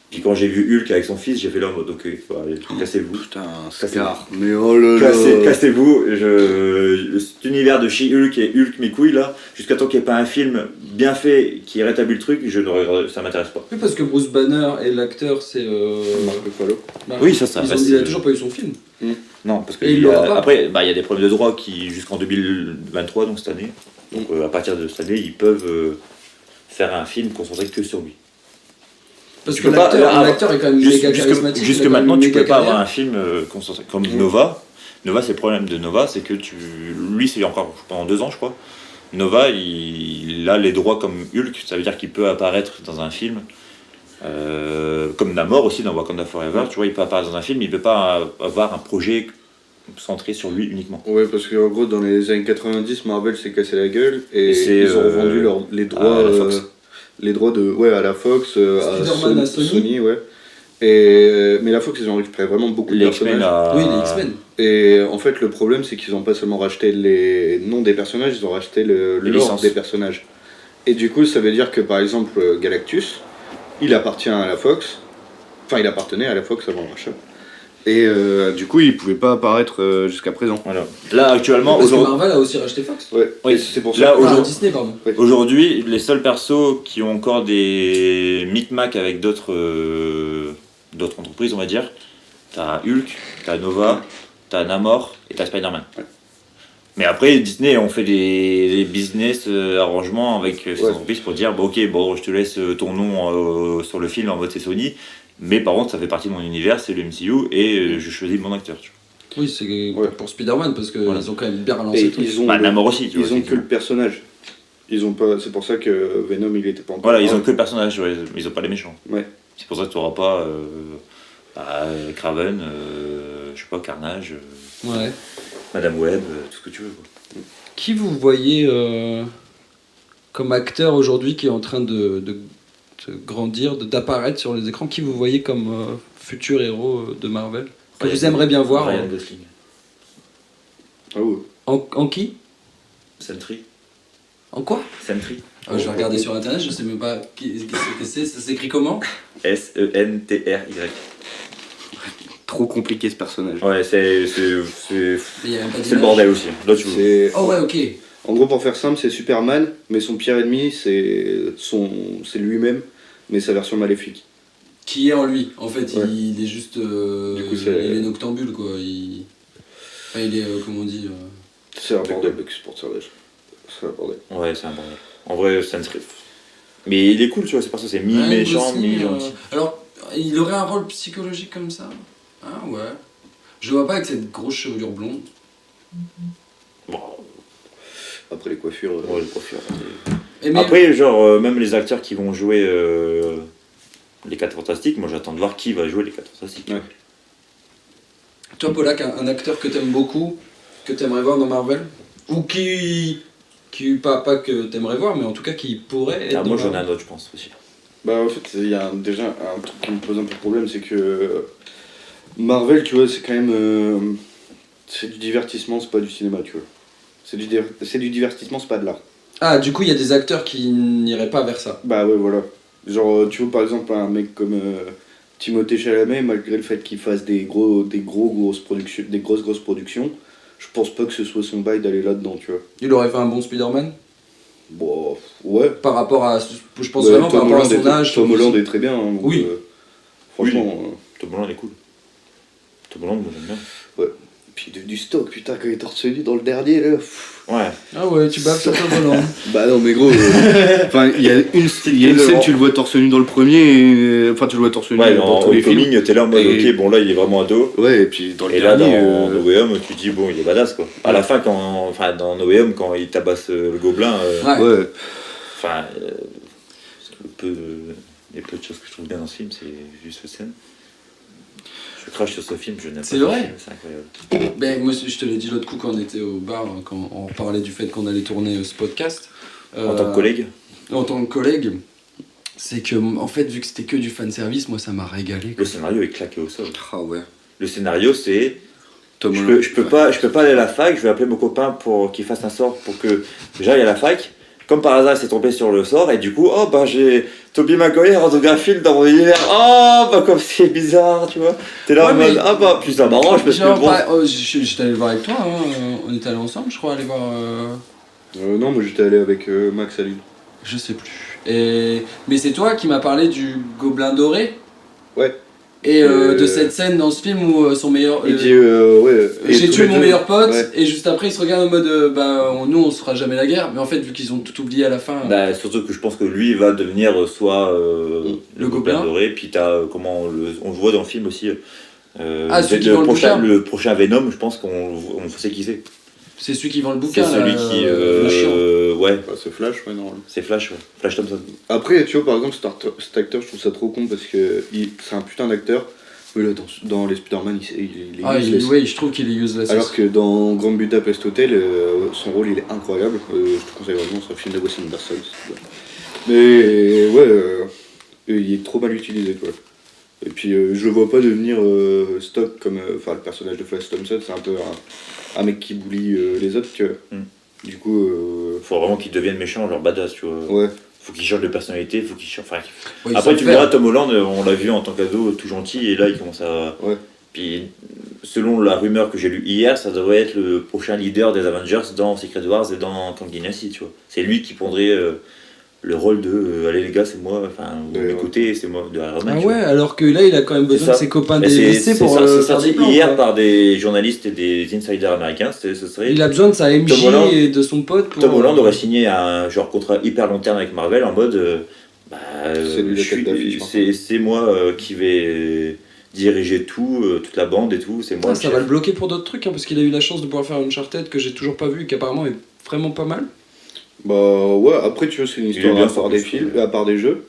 Puis quand j'ai vu Hulk avec son fils, j'ai fait là en mode ok, allez, cassez-vous. Putain, Cassez-vous. Scar. Mais oh là là. Cassez-vous. Cet univers de She-Hulk et Hulk mes couilles là, jusqu'à temps qu'il n'y ait pas un film bien fait qui rétablit le truc, ça m'intéresse pas. Oui, parce que Bruce Banner et l'acteur, c'est. Marc Ruffalo. Oui, ça reste, Il a toujours pas eu son film. Non, parce que Et il l'aura pas. après, il y a des problèmes de droit qui jusqu'en 2023, donc cette année. Donc à partir de cette année, ils peuvent faire un film concentré que sur lui. Parce Tu que peux pas- l'acteur est quand même méga charismatique. Jusque il a quand même maintenant, une tu méga peux pas avoir carrière. un film concentré comme Nova. Nova, c'est le problème de Nova, c'est que lui, c'est encore pendant 2 ans, je crois. Nova, il a les droits comme Hulk, ça veut dire qu'il peut apparaître dans un film. Comme Namor aussi dans Wakanda Forever, tu vois, il peut apparaître dans un film, il peut pas avoir un projet centré sur lui uniquement. Ouais, parce qu'en gros, dans les années 90, Marvel s'est cassé la gueule et c'est, ils ont revendu les droits. à la Fox. Les droits à la Fox, à Spider-Man à Sony. ouais. Mais la Fox, ils ont récupéré vraiment beaucoup de Les X-Men personnages. Oui, les X-Men. Et en fait, le problème, c'est qu'ils n'ont pas seulement racheté les noms des personnages, ils ont racheté le Les lore licences. des personnages. Et du coup, ça veut dire que par exemple, Galactus, il appartient à la Fox. Enfin, il appartenait à la Fox avant le rachat. Et du coup, il pouvait pas apparaître jusqu'à présent. Voilà. Là, actuellement, Parce que aujourd'hui, Marvel a aussi racheté Fox. Ouais, Oui. et c'est pour ça. Là, que- Ah, aujourd'hui- Disney, pardon. Aujourd'hui, les seuls persos qui ont encore des micmacs avec d'autres entreprises, on va dire, t'as Hulk, t'as Nova, t'as Namor et t'as Spider-Man. Ouais. Mais après, Disney ont fait des business arrangements avec ces Ouais. entreprises pour dire bon, ok, bon, je te laisse ton nom sur le film en mode c'est Sony, mais par contre, ça fait partie de mon univers, c'est le MCU et je choisis mon acteur. Tu Oui, c'est pour Spider-Man parce qu'ils Voilà. ont quand même bien Et relancé le truc. ils ont, vois. Bah, Namor aussi, tu ils vois. ont que le personnage. Ils ont pas. C'est pour ça que Venom, il était pas encore. Voilà, ils ont que le personnage, ouais, ils ont pas les méchants. Ouais. C'est pour ça que tu n'auras pas Kraven, je sais pas, Carnage, Ouais. Madame Web, tout ce que tu veux. Quoi. Qui vous voyez comme acteur aujourd'hui qui est en train de grandir, d'apparaître sur les écrans? Qui vous voyez comme futur héros de Marvel que vous aimeriez bien voir Ryan Gosling. Ah ouais. en qui? Sentry. En quoi? Sentry. Je vais regarder sur internet, je sais même pas qui c'est. Ça s'écrit comment? S-E-N-T-R-Y. Trop compliqué ce personnage. Ouais, c'est Il y a même pas le d'image. bordel aussi. Là, tu vois. C'est... Oh ouais, ok. En gros, pour faire simple, c'est Superman, mais son pire ennemi, c'est lui-même, mais sa version maléfique. Qui est en lui? En fait, Ouais. il est juste. Du coup, c'est- il est noctambule quoi. Enfin, il est, comment on dit C'est un bordel de personnage. C'est un bordel. Ouais, c'est un bordel. En vrai, Sentry. Mais il est cool, tu vois, c'est pas ça, c'est mi-méchant, Gosling, mi-gentil. Alors, il aurait un rôle psychologique comme ça? Ah ouais. Je le vois pas avec cette grosse chevelure blonde. Bon, Après les coiffures. ouais, je préfère. Et mais- Après, genre, même les acteurs qui vont jouer les 4 Fantastiques, moi j'attends de voir qui va jouer les 4 Fantastiques. Ouais. Toi, Polak, un acteur que t'aimes beaucoup, que t'aimerais voir dans Marvel? Ou qui pas que t'aimerais voir, mais en tout cas qui pourrait être. Moi dans j'en ai la- un autre, je pense aussi. Bah en fait, il y a déjà un truc qui me pose un peu de problème, c'est que Marvel, tu vois, c'est quand même... c'est du divertissement, c'est pas du cinéma, tu vois. C'est du divertissement, c'est pas de l'art. Ah, du coup, il y a des acteurs qui n'iraient pas vers ça. Bah ouais, voilà. Genre, tu vois, par exemple, un mec comme Timothée Chalamet, malgré le fait qu'il fasse des grosses productions, je pense pas que ce soit son bail d'aller là-dedans, tu vois. Il aurait fait un bon Spider-Man. Bon, ouais. Par rapport à. Je pense Ouais, vraiment par Tom rapport à Holland son âge. Tom Holland est très bien, hein, donc, Oui. franchement... Tom Holland est cool. Tom Holland, moi j'aime bien. Puis du stock, putain, quand il est torse nu dans le dernier, là... Ouais. Ah ouais, tu baves sur Tom Holland. Bah non, mais gros... Enfin, il y a une scène, tu le vois torse nu dans le premier, enfin, tu le vois torse nu Ouais, dans en tous les films. Homecoming, t'es là en mode Et- ok, bon là il est vraiment ado. Ouais, et puis dans le Et là dernier... dans No Way Home, tu te dis bon, il est badass quoi. À la fin, dans No Way Home, quand il tabasse le gobelin, Ouais. ouais. enfin, les peu de choses que je trouve bien dans ce film, c'est juste cette scène. Je crache sur ce film, je n'aime pas. C'est ce vrai film, c'est incroyable. Ben, moi, je te l'ai dit l'autre coup quand on était au bar, quand on parlait du fait qu'on allait tourner ce podcast. En tant que collègue, En tant que collègue, c'est que, en fait, vu que c'était que du fanservice, moi ça m'a régalé. le scénario est claqué au sol. Ah ouais. Le scénario, c'est Tom je Holland. peux pas aller à la fac, je vais appeler mon copain pour qu'il fasse un sort pour que j'aille à la fac. Comme par hasard, il s'est trompé sur le sort et du coup, oh bah j'ai Tobey Maguire autographié dans mon univers. Oh bah comme c'est bizarre, tu vois. T'es là Ouais, en mode, mais- ah bah plus ça m'arrange parce que Genre, bon. j'étais allé le voir avec toi, hein, on était allés ensemble, je crois, aller voir. Non, moi j'étais allé avec Max à Lille. Je sais plus. Mais c'est toi qui m'as parlé du Gobelin Doré. Ouais. Et de cette scène dans ce film où son meilleur. Il dit, ouais. et J'ai tous tué les mon deux. meilleur pote, Ouais. et juste après il se regarde en mode nous on se fera jamais la guerre, mais en fait vu qu'ils ont tout oublié à la fin. Bah, surtout que je pense que lui va devenir soit Le gobelin doré, puis t'as on le voit dans le film aussi. celui qui vend le bouquin. Le prochain Venom, je pense qu'on sait qui c'est. C'est celui qui vend le C'est bouquin. celui là, qui. le chiant. Ouais, Bah, c'est Flash, ouais, normalement. c'est Flash, ouais. Flash Thompson. Après, tu vois, par exemple, cet acteur, je trouve ça trop con parce que c'est un putain d'acteur. Mais là, dans les Spider-Man, il est useless. Oui, je trouve qu'il est useless. Alors que dans Grand Budapest Hotel, son rôle il est incroyable. Je te conseille vraiment, c'est un film de Wes Anderson. Mais ouais, il est trop mal utilisé quoi. Et puis je le vois pas devenir stock comme le personnage de Flash Thompson, c'est un peu un mec qui bully les autres, tu vois. Mm. Du coup, Faut vraiment qu'il devienne méchant, genre badass, tu vois. ouais. Faut qu'il change de personnalité, faut qu'il change. Enfin, Ouais, ils après, savent tu me faire. diras, Tom Holland, on l'a vu en tant qu'ado tout gentil, et là il commence à. Ouais. Puis, selon la rumeur que j'ai lue hier, ça devrait être le prochain leader des Avengers dans Secret Wars et dans Kang Dynasty, tu vois. C'est lui qui prendrait le rôle de allez les gars, c'est moi, enfin, vous Ouais, m'écoutez, c'est moi, de Iron Man. Ah tu vois. ouais, alors que là il a quand même besoin C'est de ça. ses copains Mais des c'est lycées pour ça, c'est faire sorti des plans. hier quoi. par des journalistes et des insiders américains, ce serait. Il a besoin de sa MJ Tom Holland- et de son pote pour. Tom Holland aurait signé un genre contrat hyper long terme avec Marvel en mode C'est lui la tête d'affiche, c'est moi qui vais diriger tout, toute la bande et tout, c'est moi Ah, le ça chef. va le bloquer pour d'autres trucs, hein, parce qu'il a eu la chance de pouvoir faire Uncharted que j'ai toujours pas vu et qui apparemment est vraiment pas mal. Bah ouais, après tu vois, c'est une est histoire bien, à part ça, des plus, films, ouais. à part des jeux.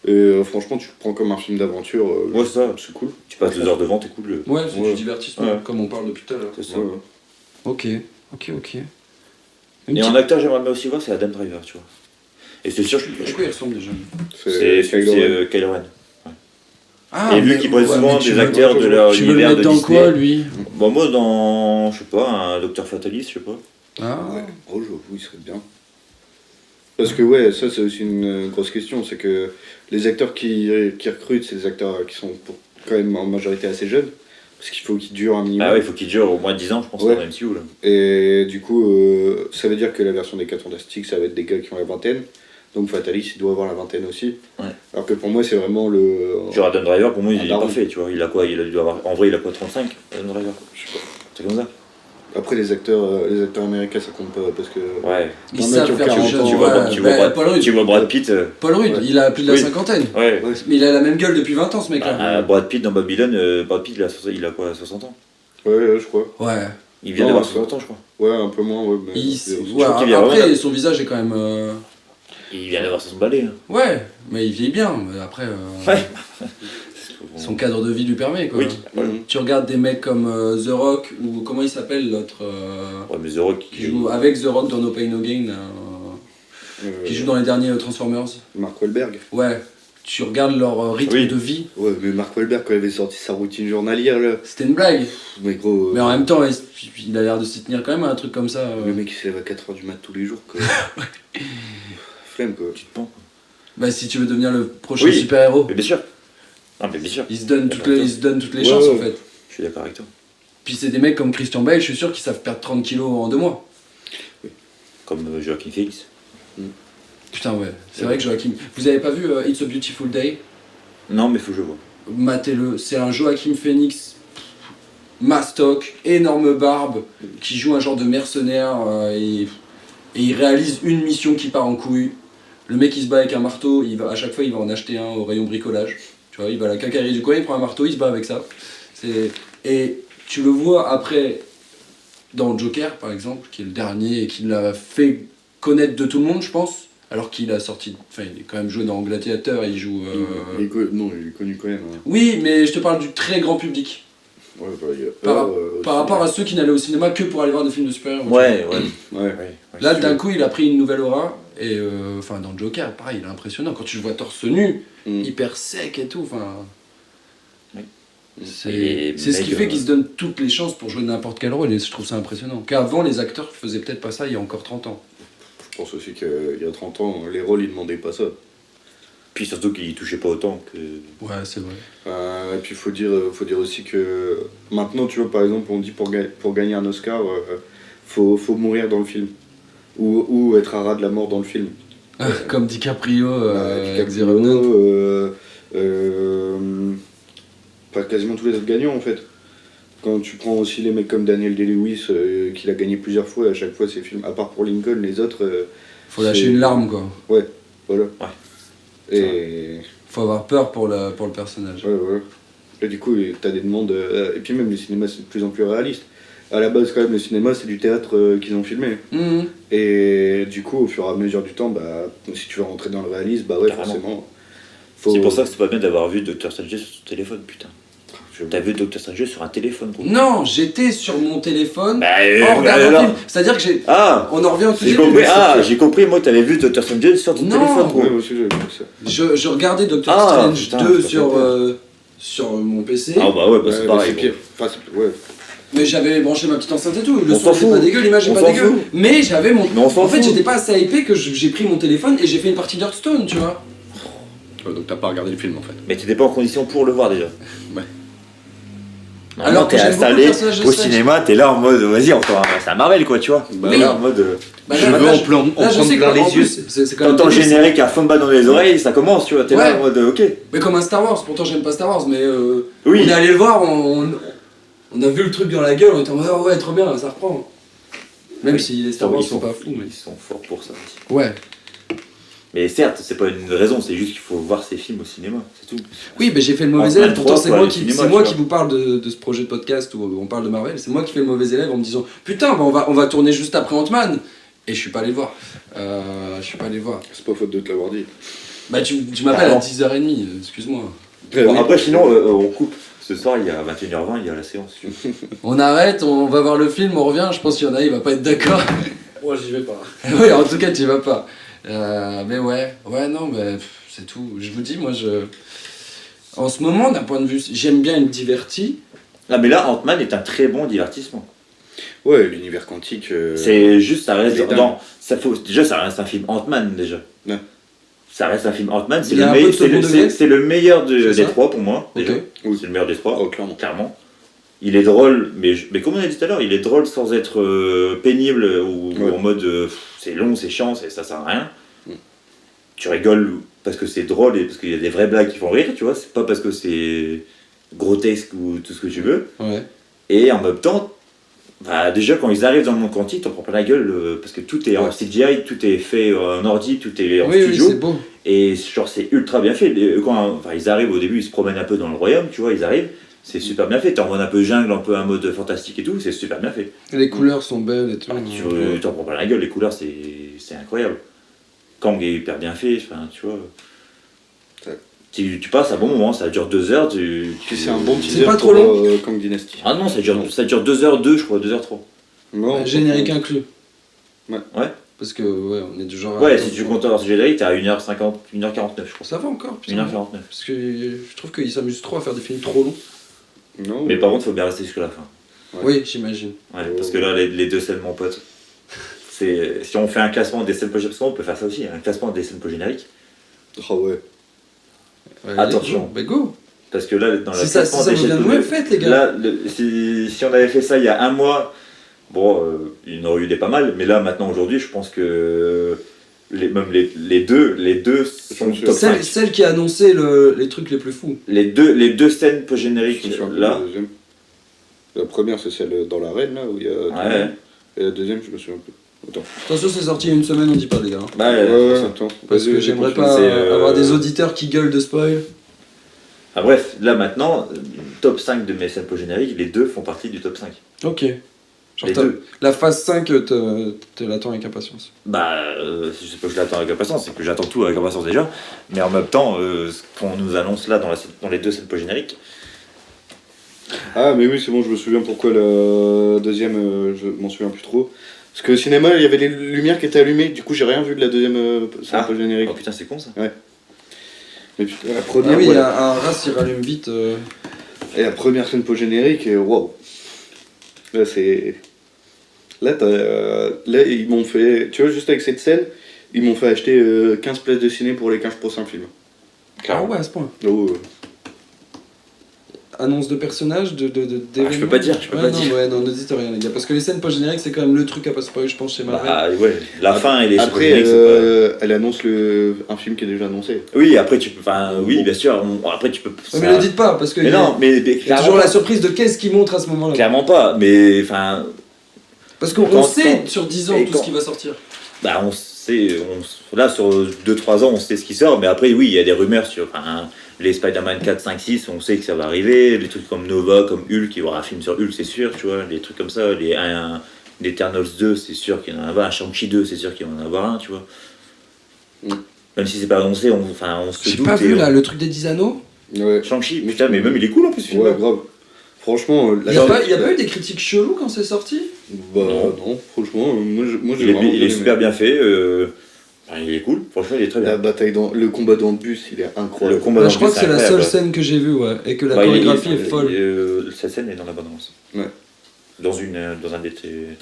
Et franchement, tu le prends comme un film d'aventure. Ouais, c'est ça. C'est cool. Tu passes 2 heures devant, t'écoutes le. Ouais, c'est Ouais. du divertissement, Ouais. comme on parle depuis tout à l'heure. C'est ça. Ouais. Ok. Et en acteur, j'aimerais bien aussi voir, c'est Adam Driver, tu vois. Et c'est sûr, Je crois qu'il ressemble déjà. c'est Kylo Ren. Kylo Ren. Ah, Et vu mais- qu'il prend souvent mais tu des veux- acteurs de leur Tu veux le univers mettre de dans Disney. quoi lui? Bon, moi, dans, je sais pas, un Docteur Fataliste, je sais pas. Ah. Ouais, oh, j'avoue, il serait bien. Parce que ouais, ça c'est aussi une grosse question, c'est que les acteurs qui recrutent, c'est des acteurs qui sont quand même en majorité assez jeunes, parce qu'il faut qu'ils durent un minimum. Ah ouais, il faut qu'il dure au moins 10 ans, je pense, Ouais. dans MCU, là. Et du coup, ça veut dire que la version des 4 Fantastiques, ça va être des gars qui ont la vingtaine, donc Fatalis, il doit avoir la vingtaine aussi. Ouais. Alors que pour moi, c'est vraiment le... Genre Adam Driver, pour moi, il Un est daron. parfait, tu vois. Il a quoi? Il a dû avoir. En vrai, il a quoi, 35, Adam Driver? Je sais pas. C'est comme ça? Après, les acteurs américains, ça compte pas, parce que... Ouais. Ils Un mec savent qui a faire 40 du jeune. ans, Tu vois, Ouais, tu vois bah, Brad, Paul Rudd. tu vois Brad Pitt. Paul Rudd, Ouais. il a plus de la Oui. cinquantaine. Ouais. Ouais, Mais il a la même gueule depuis 20 ans ce mec-là. Brad Pitt dans Babylone, Brad Pitt, il a quoi, 60 ans? ouais, je crois. Ouais. Il vient Non, d'avoir ouais. 60 ans, je crois. Ouais, un peu moins, ouais. Mais Il- c'est aussi- ouais, crois qu'il vient après, vraiment- son visage est quand même. Il vient d'avoir 60 balais. Hein. Ouais, mais il vieillit bien. Mais après. Ouais. Son cadre de vie lui permet, quoi. Oui, voilà. Tu regardes des mecs comme The Rock, ou comment il s'appelle l'autre Ouais, mais The Rock, qui joue avec The Rock dans No Pain No Gain, qui joue dans les derniers Transformers. Mark Wahlberg. Ouais, tu regardes leur rythme Oui. de vie, Ouais, mais Mark Wahlberg, quand il avait sorti sa routine journalière, là. c'était une blague. Mais gros. Mais en même temps, il a l'air de s'y tenir quand même à un truc comme ça. Le mec, il se lève à 4h du mat tous les jours, quoi. Flemme, quoi. tu te penses. Bah, si tu veux devenir le prochain Oui. super-héros, Mais bien sûr. Non, mais bien sûr. il se donne toutes les Ouais, chances ouais. en fait. Je suis d'accord avec toi. Puis c'est des mecs comme Christian Bale, je suis sûr qu'ils savent perdre 30 kilos en 2 mois. Comme Joaquin Phoenix. Putain, ouais, c'est vrai que Joachim. Vous avez pas vu It's a Beautiful Day? Non, mais faut que je vois. Matez-le, c'est un Joaquin Phoenix, mastoc, énorme barbe, qui joue un genre de mercenaire et il réalise une mission qui part en couille. Le mec il se bat avec un marteau, à chaque fois il va en acheter un au rayon bricolage. Tu vois, il va à la quincaillerie du coin, il prend un marteau, il se bat avec ça. Et tu le vois après dans Joker par exemple, qui est le dernier et qui l'a fait connaître de tout le monde, je pense. Alors qu'il a sorti, enfin il est quand même joué dans Gladiator, il joue. Non, il est connu quand même. Hein. Oui, mais je te parle du très grand public. Ouais, bah, il y a Par rapport à ceux qui n'allaient au cinéma que pour aller voir des films de super-héros. Ouais, ouais. Ouais. Là, d'un coup, il a pris une nouvelle aura. Et enfin, dans Joker, pareil, il est impressionnant. Quand tu le vois torse nu, hyper sec et tout. Enfin, Oui. c'est ce qui fait qu'il se donne toutes les chances pour jouer n'importe quel rôle. Et je trouve ça impressionnant. Qu'avant, les acteurs faisaient peut-être pas ça il y a encore 30 ans. Je pense aussi qu'il y a 30 ans, les rôles, ils demandaient pas ça. Puis surtout qu'il touchait pas autant que. Ouais, c'est vrai. Et puis faut dire aussi que maintenant, tu vois, par exemple, on dit pour gagner un Oscar, faut mourir dans le film. Ou être un rat de la mort dans le film. Comme DiCaprio avec The Revenant. DiCaprio, pas quasiment tous les autres gagnants en fait. Quand tu prends aussi les mecs comme Daniel Day-Lewis, qu'il a gagné plusieurs fois, à chaque fois ses films, à part pour Lincoln, les autres. Faut lâcher une larme, quoi. Ouais, voilà. Ouais. Et. Faut avoir peur pour le personnage. Ouais, voilà. Et du coup, t'as des demandes. Et puis même, le cinéma, c'est de plus en plus réaliste. À la base, quand même, le cinéma, c'est du théâtre qu'ils ont filmé. Mhm. Et du coup, au fur et à mesure du temps, bah, si tu veux rentrer dans le réalisme, bah ouais, Carrément. forcément. C'est pour ça que c'est pas bien d'avoir vu Dr. Strange sur ton téléphone, putain. T'as vu Dr. Strange sur un téléphone, gros. Non, j'étais sur mon téléphone. Bah, en regardant alors. le film. C'est-à-dire que j'ai. Ah, On en revient au tout j'ai début, compris. mais Ah, c'est que j'ai compris. Moi, t'avais vu Dr. Strange sur ton Non. téléphone, gros. Ouais, moi aussi, j'avais vu ça. je regardais Doctor Ah, Strange putain, 2 ça sur mon PC, Ah bah ouais, bah c'est Ouais, pareil. c'est pire. gros. Enfin, ouais. mais j'avais branché ma petite enceinte et tout. Le On son s'en était fout. pas dégueu, l'image est On pas s'en dégueu. fout. Mais j'avais mon. Mais on s'en En fait, fout. j'étais pas assez hypé que j'ai pris mon téléphone et j'ai fait une partie d'Hearthstone, tu vois. Donc t'as pas regardé le film en fait. Mais t'étais pas en condition pour le voir déjà. Ouais. Normalement, Alors que t'es j'aime beaucoup installé le personnage de au Strange. cinéma, t'es là en mode vas-y, encore c'est un Marvel quoi, tu vois. Bah, T'es là en mode. Bah, Je là, veux là, en je- prendre Là, je sais plein qu'en les yeux. plus, c'est quand même. T'entends le débile, générique à fond de bas dans les oreilles, ça commence, tu vois. T'es là Ouais. en mode ok. Mais comme un Star Wars, pourtant j'aime pas Star Wars, mais Oui. on est allé le voir, on a vu le truc dans la gueule, on était en mode oh ouais, trop bien, ça reprend. Même Oui. si les Star Wars sont pas fous, mais. Ils sont forts pour ça aussi. Ouais. Mais certes, c'est pas une raison, c'est juste qu'il faut voir ces films au cinéma, c'est tout. Oui, mais j'ai fait le mauvais Ant-Man élève, pourtant 3, c'est faut moi aller au qui, cinéma, c'est tu moi vois. qui vous parle de ce projet de podcast où on parle de Marvel, c'est moi qui fais le mauvais élève en me disant putain, bah on va tourner juste après Ant-Man. Et je suis pas allé le voir. Je suis pas allé le voir. C'est pas faute de te l'avoir dit. Bah tu m'appelles à Pardon. 10h30, excuse-moi. Bon, après, sinon, on coupe. Ce soir, il y a 21h20, il y a la séance. On arrête, on va voir le film, on revient, je pense qu'il y en a, il va pas être d'accord. Moi j'y vais pas. Oui, en tout cas, tu y vas pas. Mais ouais, non, mais c'est tout. Je vous dis, moi, en ce moment, d'un point de vue, j'aime bien être diverti. Ah, mais là, Ant-Man est un très bon divertissement. Ouais, l'univers quantique. C'est juste, ça reste il est dingue. déjà, ça reste un film Ant-Man, déjà. Ouais. Ça reste un film Ant-Man, c'est Il y a le, un peu de c'est le- second degré. c'est le meilleur C'est des ça trois pour moi, déjà. Ok. Oui. C'est le meilleur des trois, Oh, clairement. clairement. Il est drôle, mais comme on a dit tout à l'heure, il est drôle sans être pénible ou Ouais. en mode c'est long, c'est chiant, ça sert à rien. Mm. Tu rigoles parce que c'est drôle et parce qu'il y a des vraies blagues qui font rire, tu vois, c'est pas parce que c'est grotesque ou tout ce que tu veux. Ouais. Et en même temps, bah, déjà quand ils arrivent dans le monde quantique, t'en prends plein la gueule parce que tout est en Ouais. CGI, tout est fait en ordi, tout est en Oui, studio. c'est beau. Et genre c'est ultra bien fait. Enfin, ils arrivent au début, ils se promènent un peu dans le royaume, tu vois, ils arrivent, c'est super bien fait. T'es en mode un peu jungle, un peu un mode fantastique et tout, c'est super bien fait. Les couleurs sont belles et tout. Ah, tu t'en prends pas la gueule, les couleurs c'est incroyable. Kang est hyper bien fait, enfin, tu vois. Tu passes un bon moment, ça dure 2 heures. Puis c'est un bon teaser pas trop pour long. Kang Dynasty. Ah non, ça dure 2h02, je crois, 2h03. Non, Générique inclus. Ouais. Parce que, ouais, on est du genre. Ouais, si tu comptes dans ce générique, t'es à 1h50, 1h49, je crois. Ça va encore, putain. 1h49. Parce que je trouve qu'ils s'amusent trop à faire des films trop longs. Non, Mais par contre, faut bien rester jusqu'à la fin. Ouais. Oui, j'imagine. Ouais, parce que là, les 2 scènes, mon pote, si on fait un classement des scènes post-génériques, on peut faire ça aussi, un classement des scènes post-génériques. Ah ouais. Ouais, Attention. Bah go. Parce que là, dans le Si ça classement vous des vient de scènes loin, post-génériques, faites les gars. là, si on avait fait ça il y a un mois, bon, il y en aurait eu des pas mal, mais là, maintenant, aujourd'hui, je pense que les deux sont top 5. Celle qui a annoncé les trucs les plus fous. Les deux scènes post-génériques, Je me souviens plus là, de la deuxième. La première, c'est celle dans l'arène, là, où il y a. ouais, Et la deuxième, je me souviens plus. Attends. Attention, c'est sorti il y a une semaine, on dit pas les gars. bah, Attends. Parce que Vas-y, j'aimerais continue. pas C'est, avoir des auditeurs qui gueulent de spoil. ah, bref, là, maintenant, top 5 de mes scènes post-génériques, les deux font partie du top 5. Ok. Genre Les t'as- deux. la phase 5 te l'attends avec impatience. Bah, je sais pas que je l'attends avec impatience, c'est que j'attends tout avec impatience déjà. Mais en même temps, ce qu'on nous annonce là dans les deux scènes post-génériques, Ah, mais oui, c'est bon, je me souviens pourquoi la deuxième, je m'en souviens plus trop. Parce que au cinéma, il y avait les lumières qui étaient allumées, du coup, j'ai rien vu de la deuxième scène Ah. générique. oh putain, c'est con ça. Mais putain, la Ah première, oui, il y voilà. a un race qui rallume vite. Et la première scène post-générique, waouh. Là, c'est. Là, là, ils m'ont fait. Tu vois, juste avec cette scène, ils m'ont fait acheter 15 places de ciné pour les 15 prochains films. Ah ouais, à ce point. Oh, Annonce de personnages, d'événements. je peux pas dire, je peux Ouais, pas non, dire. Ouais, non, ne dites rien les gars. Parce que les scènes post-génériques, c'est quand même le truc à pas spoiler, je pense, chez Marvel. Bah ouais, la fin et les scènes après, post-génériques, c'est elle annonce un film qui est déjà annoncé. pas. Oui, après tu peux. Enfin, oui, bien sûr. Après tu peux. Ouais, mais le dites pas, parce que Mais il y a- non, mais il y a clairement toujours la pas. surprise de qu'est-ce qu'ils montrent à ce moment-là. Clairement pas. Mais enfin, Parce qu'on Quand- sait quand- sur 10 ans et tout quand- ce qui va sortir. bah on sait. Là sur 2-3 ans, on sait ce qui sort. Mais après, oui, il y a des rumeurs sur. Enfin, les Spider-Man 4, 5, 6, on sait que ça va arriver. Les trucs comme Nova, comme Hulk, il y aura un film sur Hulk, c'est sûr, tu vois. Les trucs comme ça. Les Eternals 2, c'est sûr qu'il y en a un. Shang-Chi 2, c'est sûr qu'il y en a un, tu vois. Mm. Même si c'est pas annoncé, on se J'ai doute. pas et vu on- là le truc des 10 anneaux. Ouais, Shang-Chi, putain, mais même il est cool en plus, ce film. ouais, grave. Franchement, Il y a pas eu des critiques cheloues quand c'est sorti. Bah, Non. non, franchement, moi j'ai Il est, vraiment il est bien super aimé. bien fait. Enfin, il est cool, franchement, il est très bien. La bataille le combat dans le bus, il est incroyable. Le combat Bah, dans je le crois bus, que c'est la incroyable. seule scène que j'ai vue, ouais. Et que la Bah, chorégraphie est folle. Cette scène est dans la bande-annonce. Ouais. Dans un des.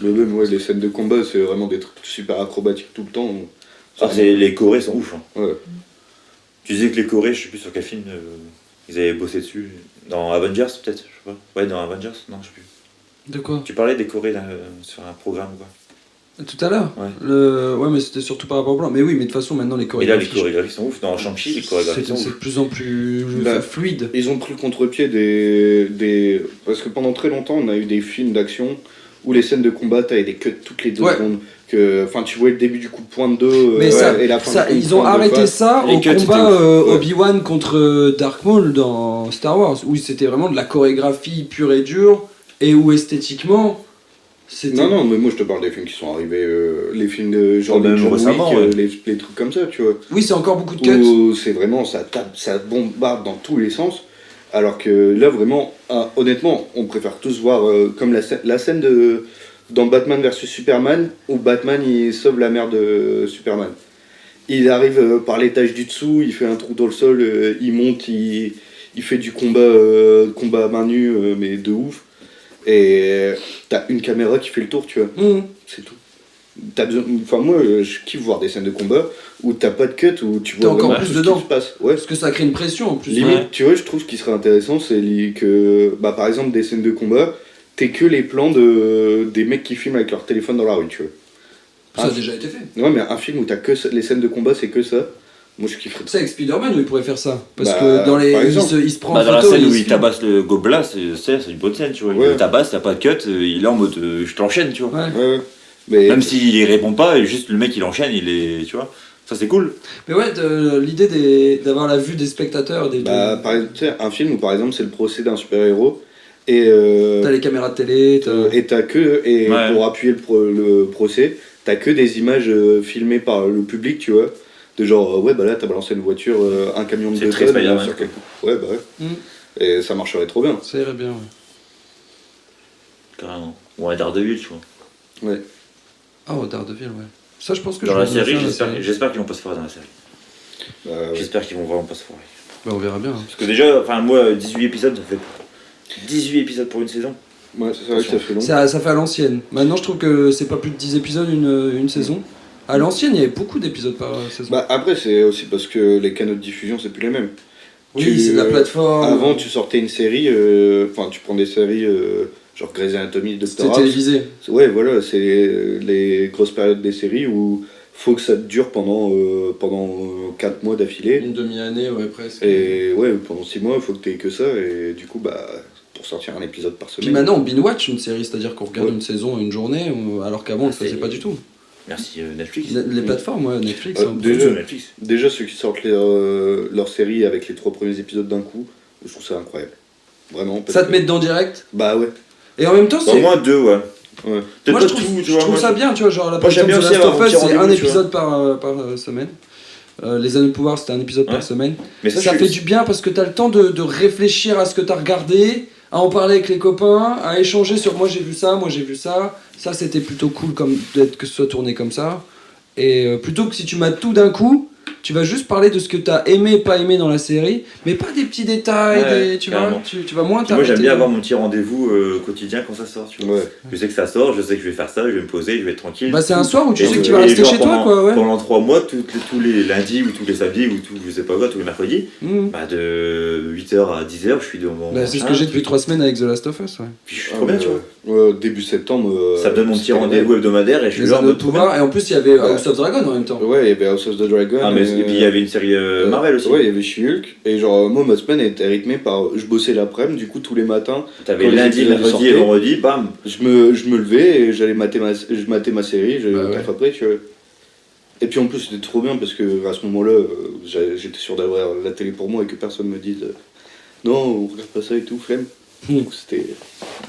Mais même, ouais, les scènes de combat, c'est vraiment des trucs super acrobatiques tout le temps. Ah, les Corées sont ouf. Hein. Ouais. Tu disais que les Corées, je sais plus sur quel film ils avaient bossé dessus. Dans Avengers, peut-être, je sais pas. Ouais, dans Avengers, non, je sais plus. De quoi? Tu parlais des Corées là, sur un programme ou quoi. Tout à l'heure. Ouais. Ouais, mais c'était surtout par rapport au plan. Mais oui, mais de toute façon, maintenant les Et là, chorégraphies. les chorégraphies sont ouf. Dans Shang-Chi, les chorégraphies C'est sont c'est ouf. de plus en plus Bah, fluide. Ils ont pris le contre-pied des. Parce que pendant très longtemps, on a eu des films d'action où les scènes de combat, t'avais des cuts toutes les 2 Ouais. secondes. Enfin, tu vois le début du coup de poing de 2 Mais ça, et la fin ça du coup de ils ont poing de arrêté face. ça Les au cuts, c'était combat ouf. Ouais. Obi-Wan contre Dark Maul dans Star Wars, où c'était vraiment de la chorégraphie pure et dure, et où esthétiquement, c'était... Non, non, mais moi je te parle des films qui sont arrivés, les films de genre Même les John Wick, récemment, ouais. les trucs comme ça, tu vois. Oui, c'est encore beaucoup de cuts. Où c'est vraiment, ça tape, ça bombarde dans tous les sens. Alors que là, vraiment, honnêtement, on préfère tous voir comme la scène dans Batman vs Superman, où Batman il sauve la mère de Superman. Il arrive par l'étage du dessous, il fait un trou dans le sol, il monte, il fait du combat à main nue, mais de ouf. Et t'as une caméra qui fait le tour, tu vois. Mmh. C'est tout. Enfin, moi, je kiffe voir des scènes de combat où t'as pas de cut, où tu T'es vois encore vraiment plus tout ce dedans. qui se passe. Ouais. Parce que ça crée une pression en plus. Limite, Ouais. tu vois, je trouve ce qui serait intéressant, c'est que, bah, par exemple, des scènes de combat, t'es que les plans des mecs qui filment avec leur téléphone dans la rue, tu vois. Ça a déjà été fait. Ouais, mais un film où t'as que les scènes de combat, c'est que ça. Moi, je kifferais. Tu sais, avec Spider-Man, où il pourrait faire ça. Parce Bah, que dans les... par exemple. il se prend Bah, en dans la photo, scène où se il filme. tabasse le gobelin, c'est une bonne scène, tu vois. Il Ouais. le tabasse, t'as pas de cut, il est en mode je t'enchaîne, tu vois. Ouais. Ouais, ouais. Mais Même s'il répond pas, juste le mec il enchaîne, il est. Tu vois. Ça c'est cool. Mais ouais, l'idée d'avoir la vue des spectateurs, bah, par exemple, tu sais, un film où, par exemple, c'est le procès d'un super-héros, et t'as les caméras de télé, t'as que, Ouais. pour appuyer le procès, t'as que des images filmées par le public, tu vois. De genre, ouais, bah là, t'as balancé une voiture, un camion de C'est 2 très tonnes Spider-Man, sur quoi. quelqu'un. Ouais, bah ouais. Et ça marcherait trop bien. Ça irait bien, ouais. Carrément. Ouais, Daredevil, tu vois. Ouais. Oh, Daredevil, ouais. Ça, je pense que Dans je la vais bien série, faire, la j'espère série. j'espère qu'ils vont pas se foirer dans la série. Bah, ouais. J'espère qu'ils vont vraiment pas se foirer. Bah, on verra bien. Hein. Parce que déjà, enfin moi, 18 épisodes, ça fait 18 épisodes pour une saison. Ouais, c'est vrai que ça fait long. Ça fait à l'ancienne. Maintenant, je trouve que c'est pas plus de 10 épisodes une saison. À l'ancienne, il y avait beaucoup d'épisodes par saison. Bah, après, c'est aussi parce que les canaux de diffusion, c'est plus les mêmes. oui, c'est de la plateforme. Avant, tu sortais une série, enfin, tu prends des séries genre Grey's Anatomy, Doctor C'était House. télévisé. Ouais, voilà, c'est les grosses périodes des séries où faut que ça te dure pendant 4 mois d'affilée. Une demi-année, ouais, presque. Et ouais, pendant 6 mois, il faut que tu aies que ça. Et du coup, bah, pour sortir un épisode par Puis semaine. maintenant, on binge-watch une série, c'est-à-dire qu'on regarde Ouais. une saison, une journée, alors qu'avant, on le faisait C'est- pas du tout. Merci Netflix. Les plateformes, ouais, Netflix. hein. Déjà- Surtout Netflix. Déjà, ceux qui sortent leur série avec les 3 premiers épisodes d'un coup, je trouve ça incroyable. Vraiment. parce Ça te que- met dedans direct. Bah ouais. Et en même temps, Au c'est. moins 2, ouais. Ouais. Peut-être Moi, pas je trouve, tout, tu je vois. trouve moi, ça bien, tu vois. Genre, la Moi, j'aime bien The aussi Last avoir of un Us, petit c'est un rendez-vous, tu vois. épisode par semaine. Les Anneaux de Pouvoir, c'était un épisode par Ouais. semaine. Mais Ça je suis- fait du bien parce que t'as le temps de réfléchir à ce que t'as regardé, à en parler avec les copains, à échanger sur moi j'ai vu ça, moi j'ai vu ça. Ça, c'était plutôt cool comme d'être que ce soit tourné comme ça. Et plutôt que si tu mates tout d'un coup, tu vas juste parler de ce que t'as aimé, pas aimé dans la série, mais pas des petits détails, Ouais, tu vois. carrément. Tu vas moins Puis moi j'aime t'arrêter. bien avoir mon petit rendez-vous quotidien quand ça sort, tu vois. Ouais. Je sais que ça sort, je sais que je vais faire ça, je vais me poser, je vais être tranquille. Bah, c'est un soir où tu Et- sais que tu vas et rester genre chez toi, pendant- quoi, ouais. Pendant 3 mois, tous les lundis ou tous les samedis ou tout, je sais pas quoi, tous les mercredis, Mmh. bah de 8h à 10h, je suis dans mon. Bah, c'est ce que machin, j'ai depuis 3 semaines avec The Last of Us, ouais. Puis je suis trop bien, tu vois. Ouais, début septembre. Ça me donne mon petit c'était rendez-vous hebdomadaire et je suis Les là en Anneaux de mode trop bien. Pouvoir, et en plus il y avait Ouais. House of Dragon en même temps. Ouais, il y avait House of the Dragon. Ah, mais, et puis il y avait une série Marvel aussi. Ouais, il y avait She-Hulk. Et genre, moi, ma semaine était rythmée par. Je bossais l'après-midi, du coup, tous les matins, T'avais Quand les lundi, épisodes mercredi et sortaient. vendredi, bam. je me levais et j'allais mater ma série, j'allais Bah au ouais. taf après, tu vois. Et puis en plus, c'était trop bien parce que à ce moment-là, j'étais sûr d'avoir la télé pour moi et que personne me dise non, on regarde pas ça et tout, flemme. Donc c'était.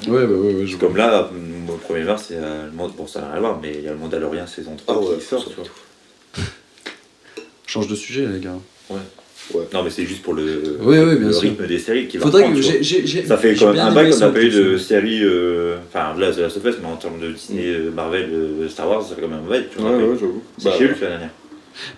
Ouais, je Comme là, mon 1er mars, c'est bon, ça n'a rien à voir, mais il y a le Mandalorian saison 3 Ah ouais, qui sort, ça, tu vois. Change de sujet, les gars. Non, mais c'est juste pour le, Oui, oui, bien le sûr. rythme des séries qui va Faudrait prendre, que tu vois. Ça fait j'ai quand même bien un bail aimé qu'on n'a son pas eu truc, de ça. série. Enfin, là, c'est la Us, mais en termes de Disney, Marvel, Star Wars, ça fait quand même un bail, tu vois. Ouais, j'avoue. C'est chez lui la dernière.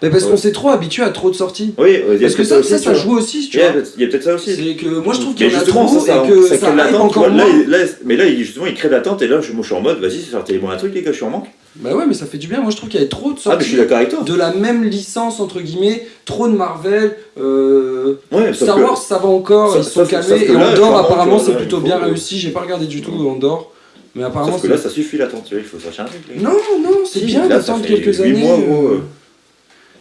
Mais parce Ouais. qu'on s'est trop habitué à trop de sorties. Oui, il y a Parce que peut-être ça, aussi, tu ça vois. joue aussi, tu Il y a vois. il y a peut-être ça aussi. C'est que moi je trouve Mais qu'il y en a justement, trop ça et que crée ça de hype l'attente. encore Là, moins. mais là, justement, il crée de l'attente et là, moi, je suis en mode, vas-y, sortez-moi un truc, les gars, je suis en manque. Bah ouais, mais ça fait du bien. Moi je trouve qu'il y avait trop de Ah, mais je sorties suis d'accord avec toi. de la même licence, entre guillemets, trop de Marvel. Ouais, sauf Star que- Wars, ça va encore, ils se sont sauf que calmés. Et là, Andorre, clairement, apparemment, tu vois, c'est là, plutôt il faut- bien réussi. J'ai pas regardé du tout Andorre. Mais apparemment, Sauf que c'est. là, ça suffit l'attente, tu vois, il faut sortir un truc. les gars. Non, non, c'est Si, bien là, ça d'attendre fait quelques 8 années. mois, gros.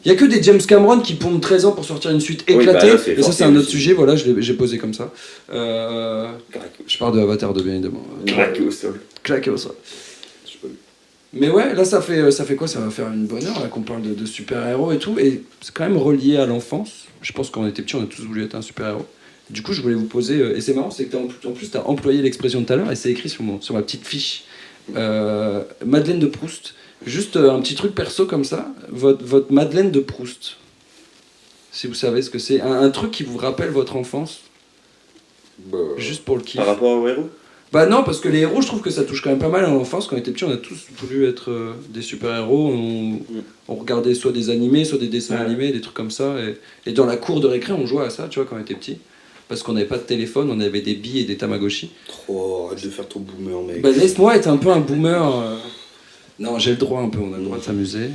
Il y a que des James Cameron qui pondent 13 ans pour sortir une suite Oui, bah éclatée. là, c'est et ça, forcé c'est un autre aussi. sujet. Voilà, j'ai posé comme ça. Je parle de Avatar 2, bien évidemment. Craqué au sol. Claqué au sol. Je sais pas. Mais ouais, là, ça fait quoi? Ça va faire une bonne heure là qu'on parle de super-héros et tout. Et c'est quand même relié à l'enfance. Je pense qu'on était petits, on a tous voulu être un super-héros. Du coup, je voulais vous poser. Et c'est marrant, c'est que en plus, tu as employé l'expression tout à l'heure et c'est écrit sur ma petite fiche. Madeleine de Proust. Juste un petit truc perso comme ça. Votre Madeleine de Proust. Si vous savez ce que c'est. Un truc qui vous rappelle votre enfance. Bah, Juste pour le kiff. Par rapport au héros. Bah non, parce que les héros, je trouve que ça touche quand même pas mal à l'enfance. Quand on était petits, on a tous voulu être des super-héros. On regardait soit des animés, soit des dessins Ouais. animés, des trucs comme ça. Et dans la cour de récré, on jouait à ça, tu vois, quand on était petits. Parce qu'on n'avait pas de téléphone, on avait des billes et des Tamagotchi. trop, arrête de faire ton boomer, mec. Bah laisse-moi être un peu un boomer. Non, j'ai le droit un peu, on a le droit de s'amuser.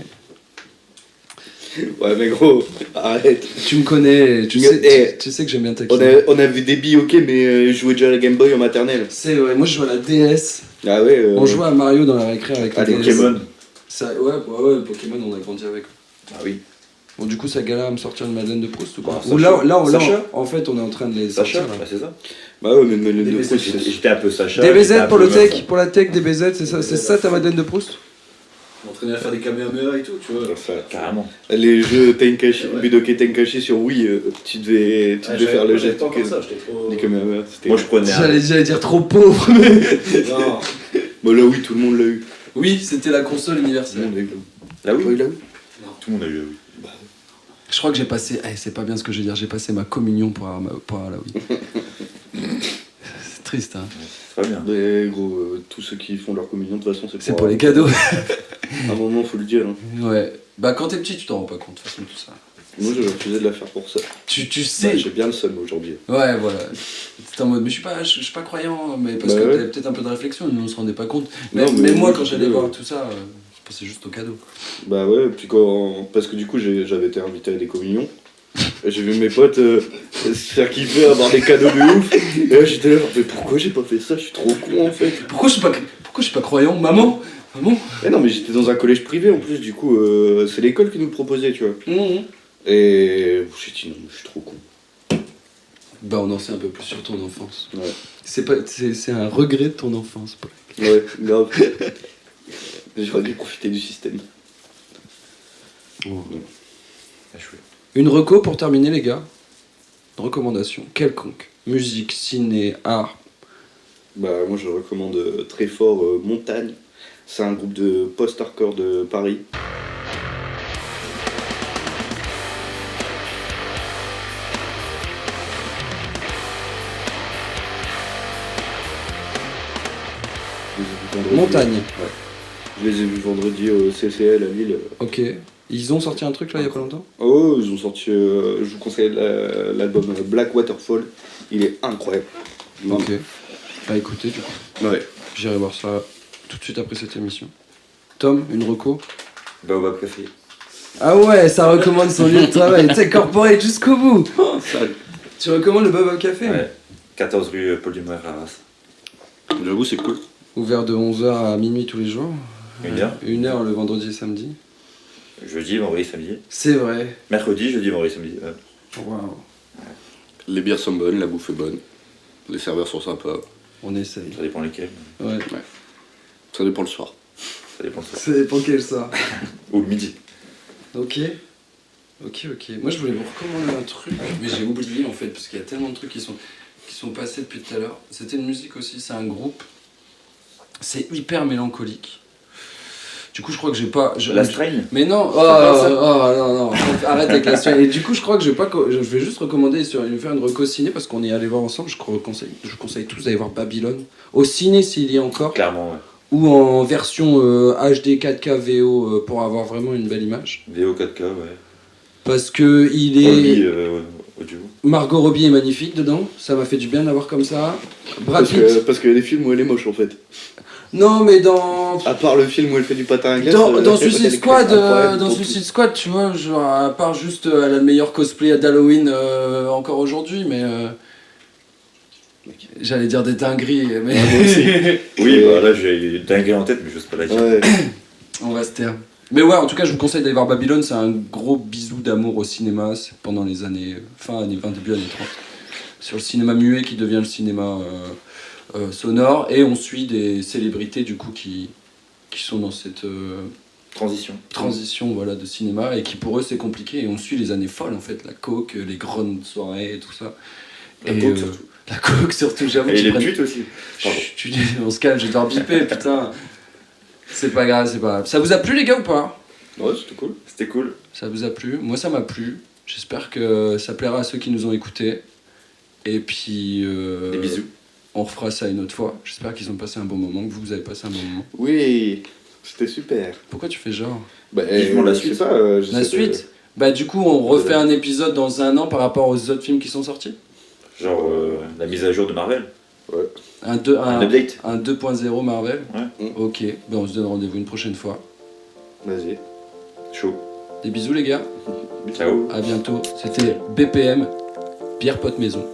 Ouais, mais gros, arrête. Tu me connais, tu sais, Eh, tu sais que j'aime bien On taquiner. a vu des billes, ok, mais je jouais déjà à la Game Boy en maternelle. C'est ouais, moi je jouais à la DS. Ah ouais. On jouait à Mario dans la récré avec la Ah, les DS. Pokémon. Ça, ouais, Pokémon, on a grandi avec. Ah oui. Bon, du coup, ça galère à me sortir une Madeleine de Proust ou quoi? Bah, Ou Sacha. là, Sacha. en fait, on est en train de les Sacha, sortir. bah, c'est ça. Bah ouais, mais Madeleine de DBZ, Proust, J'étais un peu Sacha. j'étais DBZ un pour peu le tech, Vincent. pour la tech, DBZ, c'est ça ta Madeleine de Proust? M'entraîner à faire des kamehameha et tout, tu vois. Carrément. Les jeux Tenkachi, Budokai Tenkachi sur Wii, tu devais faire le jet. Pas comme ça, j'étais trop. Des Kamehameha, c'était. Moi, je prenais un. J'allais dire trop pauvre, mais. Non. Bah là, oui, tout le monde l'a eu. Oui, c'était la console Tout le universelle. monde l'a eu. Là, oui. Ouais, il l'a eu. Tout le monde a eu, oui. Je crois que j'ai passé. C'est pas bien ce que je vais dire, j'ai passé ma communion pour Halloween. C'est triste, hein. C'est pas bien. Mais gros, tous ceux qui font leur communion, de toute façon, C'est pour les cadeaux. À un moment, faut le dire. Hein. Ouais. Bah, quand t'es petit, tu t'en rends pas compte, de toute façon, tout ça. Moi, j'ai refusé de la faire pour ça. Tu Bah, sais. j'ai bien le seum aujourd'hui. Ouais, voilà. C'était en mode, mais je suis pas croyant, mais parce Bah que ouais. t'avais peut-être un peu de réflexion, nous on se rendait pas compte. Mais, Non, mais moi, moi, quand je j'allais sais, voir ouais. tout ça, je pensais juste au cadeau. Bah ouais, puis parce que du coup, j'avais été invité à des communions. Et j'ai vu mes potes se faire kiffer, avoir des cadeaux de ouf. Et là, j'étais là, mais pourquoi j'ai pas fait ça? Je suis trop con en fait. Pourquoi je suis pas croyant, maman? Maman? Mais non, mais j'étais dans un collège privé en plus, du coup, c'est l'école qui nous le proposait, tu vois. Mhm. Et j'ai dit non, je suis trop con. Bah, on en sait un peu plus sur ton enfance. Ouais. C'est un regret de ton enfance, Paul. Ouais, grave. J'aurais dû profiter du système. Échoué. Une reco pour terminer, les gars. Une recommandation quelconque. Musique, ciné, art. Bah, moi je recommande très fort Montagne. C'est un groupe de post-hardcore de Paris. Je les ai vus vendredi. Montagne. Ouais. Je les ai vus vendredi au CCL à Lille. Ok. Ils ont sorti un truc là il y a pas longtemps? Oh, ils ont sorti, je vous conseille l'album Black Waterfall. Il est incroyable. Ok. Bah écoutez, du coup, Ouais. j'irai voir ça tout de suite après cette émission. Tom, une reco? Baobab Café. Ah ouais, ça recommande son lieu de travail. Tu sais, corporate jusqu'au bout. Tu recommandes le Baobab Café? Ouais. 14 rue Paul Dumoulin à Arras. J'avoue, c'est cool. Ouvert de 11h à minuit tous les jours. 1h. 1h le vendredi et samedi. Jeudi, vendredi, samedi. C'est vrai. Mercredi, jeudi, vendredi, samedi. Waouh. Les bières sont bonnes, la bouffe est bonne. Les serveurs sont sympas. On essaye. Ça dépend lesquels. Ouais. Ça dépend le soir. Ça dépend de ça. Ça dépend quel ça. Ou le midi. Ok. Ok. Moi je voulais vous recommander un truc, mais j'ai oublié en fait, parce qu'il y a tellement de trucs qui sont passés depuis tout à l'heure. C'était une musique aussi, c'est un groupe. C'est hyper mélancolique. Du coup je crois que j'ai pas... La Strain. Mais non, pas non, arrête avec la suite. Et du coup je crois que je vais juste recommander, faire une reco ciné, parce qu'on est allé voir ensemble, je conseille tous d'aller voir Babylone. Au ciné s'il y a encore. Clairement, ouais. Ou en version HD 4K VO pour avoir vraiment une belle image. VO 4K, ouais. Parce que il est... Dolby, audio. Margot Robbie est magnifique dedans, ça m'a fait du bien de l'avoir comme ça. Brad Pitt. Parce qu'il y a des films où elle est moche en fait. Non mais dans... À part le film où elle fait du patin à glace. Dans Suicide elle est Squad, incroyable dans pour Suicide Squad, tu vois, genre, à part juste elle a le meilleur cosplay d'Halloween encore aujourd'hui, mais j'allais dire des dingueries, mais Oui, bah là j'ai une dinguerie en tête, mais j'ose pas la tout. dire. Ouais. on va se taire. Mais ouais, en tout cas, je vous conseille d'aller voir Babylone, c'est un gros bisou d'amour au cinéma, c'est pendant les années fin années 20, début années 30. Sur le cinéma muet qui devient le cinéma sonore, et on suit des célébrités du coup qui sont dans cette Transition. transition voilà, de cinéma, et qui pour eux c'est compliqué, et on suit les années folles en fait, la coke, les grandes soirées et tout ça. La Et, coke, surtout. La coke surtout, j'avoue. Et qu'ils les prennent- putes aussi. Pardon. Chut, tu dis, on se calme, je vais devoir biper, putain. C'est pas grave, c'est pas grave. Ça vous a plu les gars ou pas? Ouais, c'était cool. C'était cool. Ça vous a plu? Moi ça m'a plu. J'espère que ça plaira à ceux qui nous ont écoutés. Et puis... Des bisous. On refera ça une autre fois. J'espère qu'ils ont passé un bon moment, que vous avez passé un bon moment. Oui, c'était super. Pourquoi tu fais genre? Bah, Vivement la je suite. sais pas, La j'essaie de- suite? Bah du coup on refait un épisode dans un an par rapport aux autres films qui sont sortis? Genre la mise à jour de Marvel. Un Un update. 2.0 Marvel? Ouais. Ok, ben on se donne rendez-vous une prochaine fois. Vas-y. Chaud. Des bisous les gars, Ciao. à bientôt. C'était BPM, Bière Pote Maison.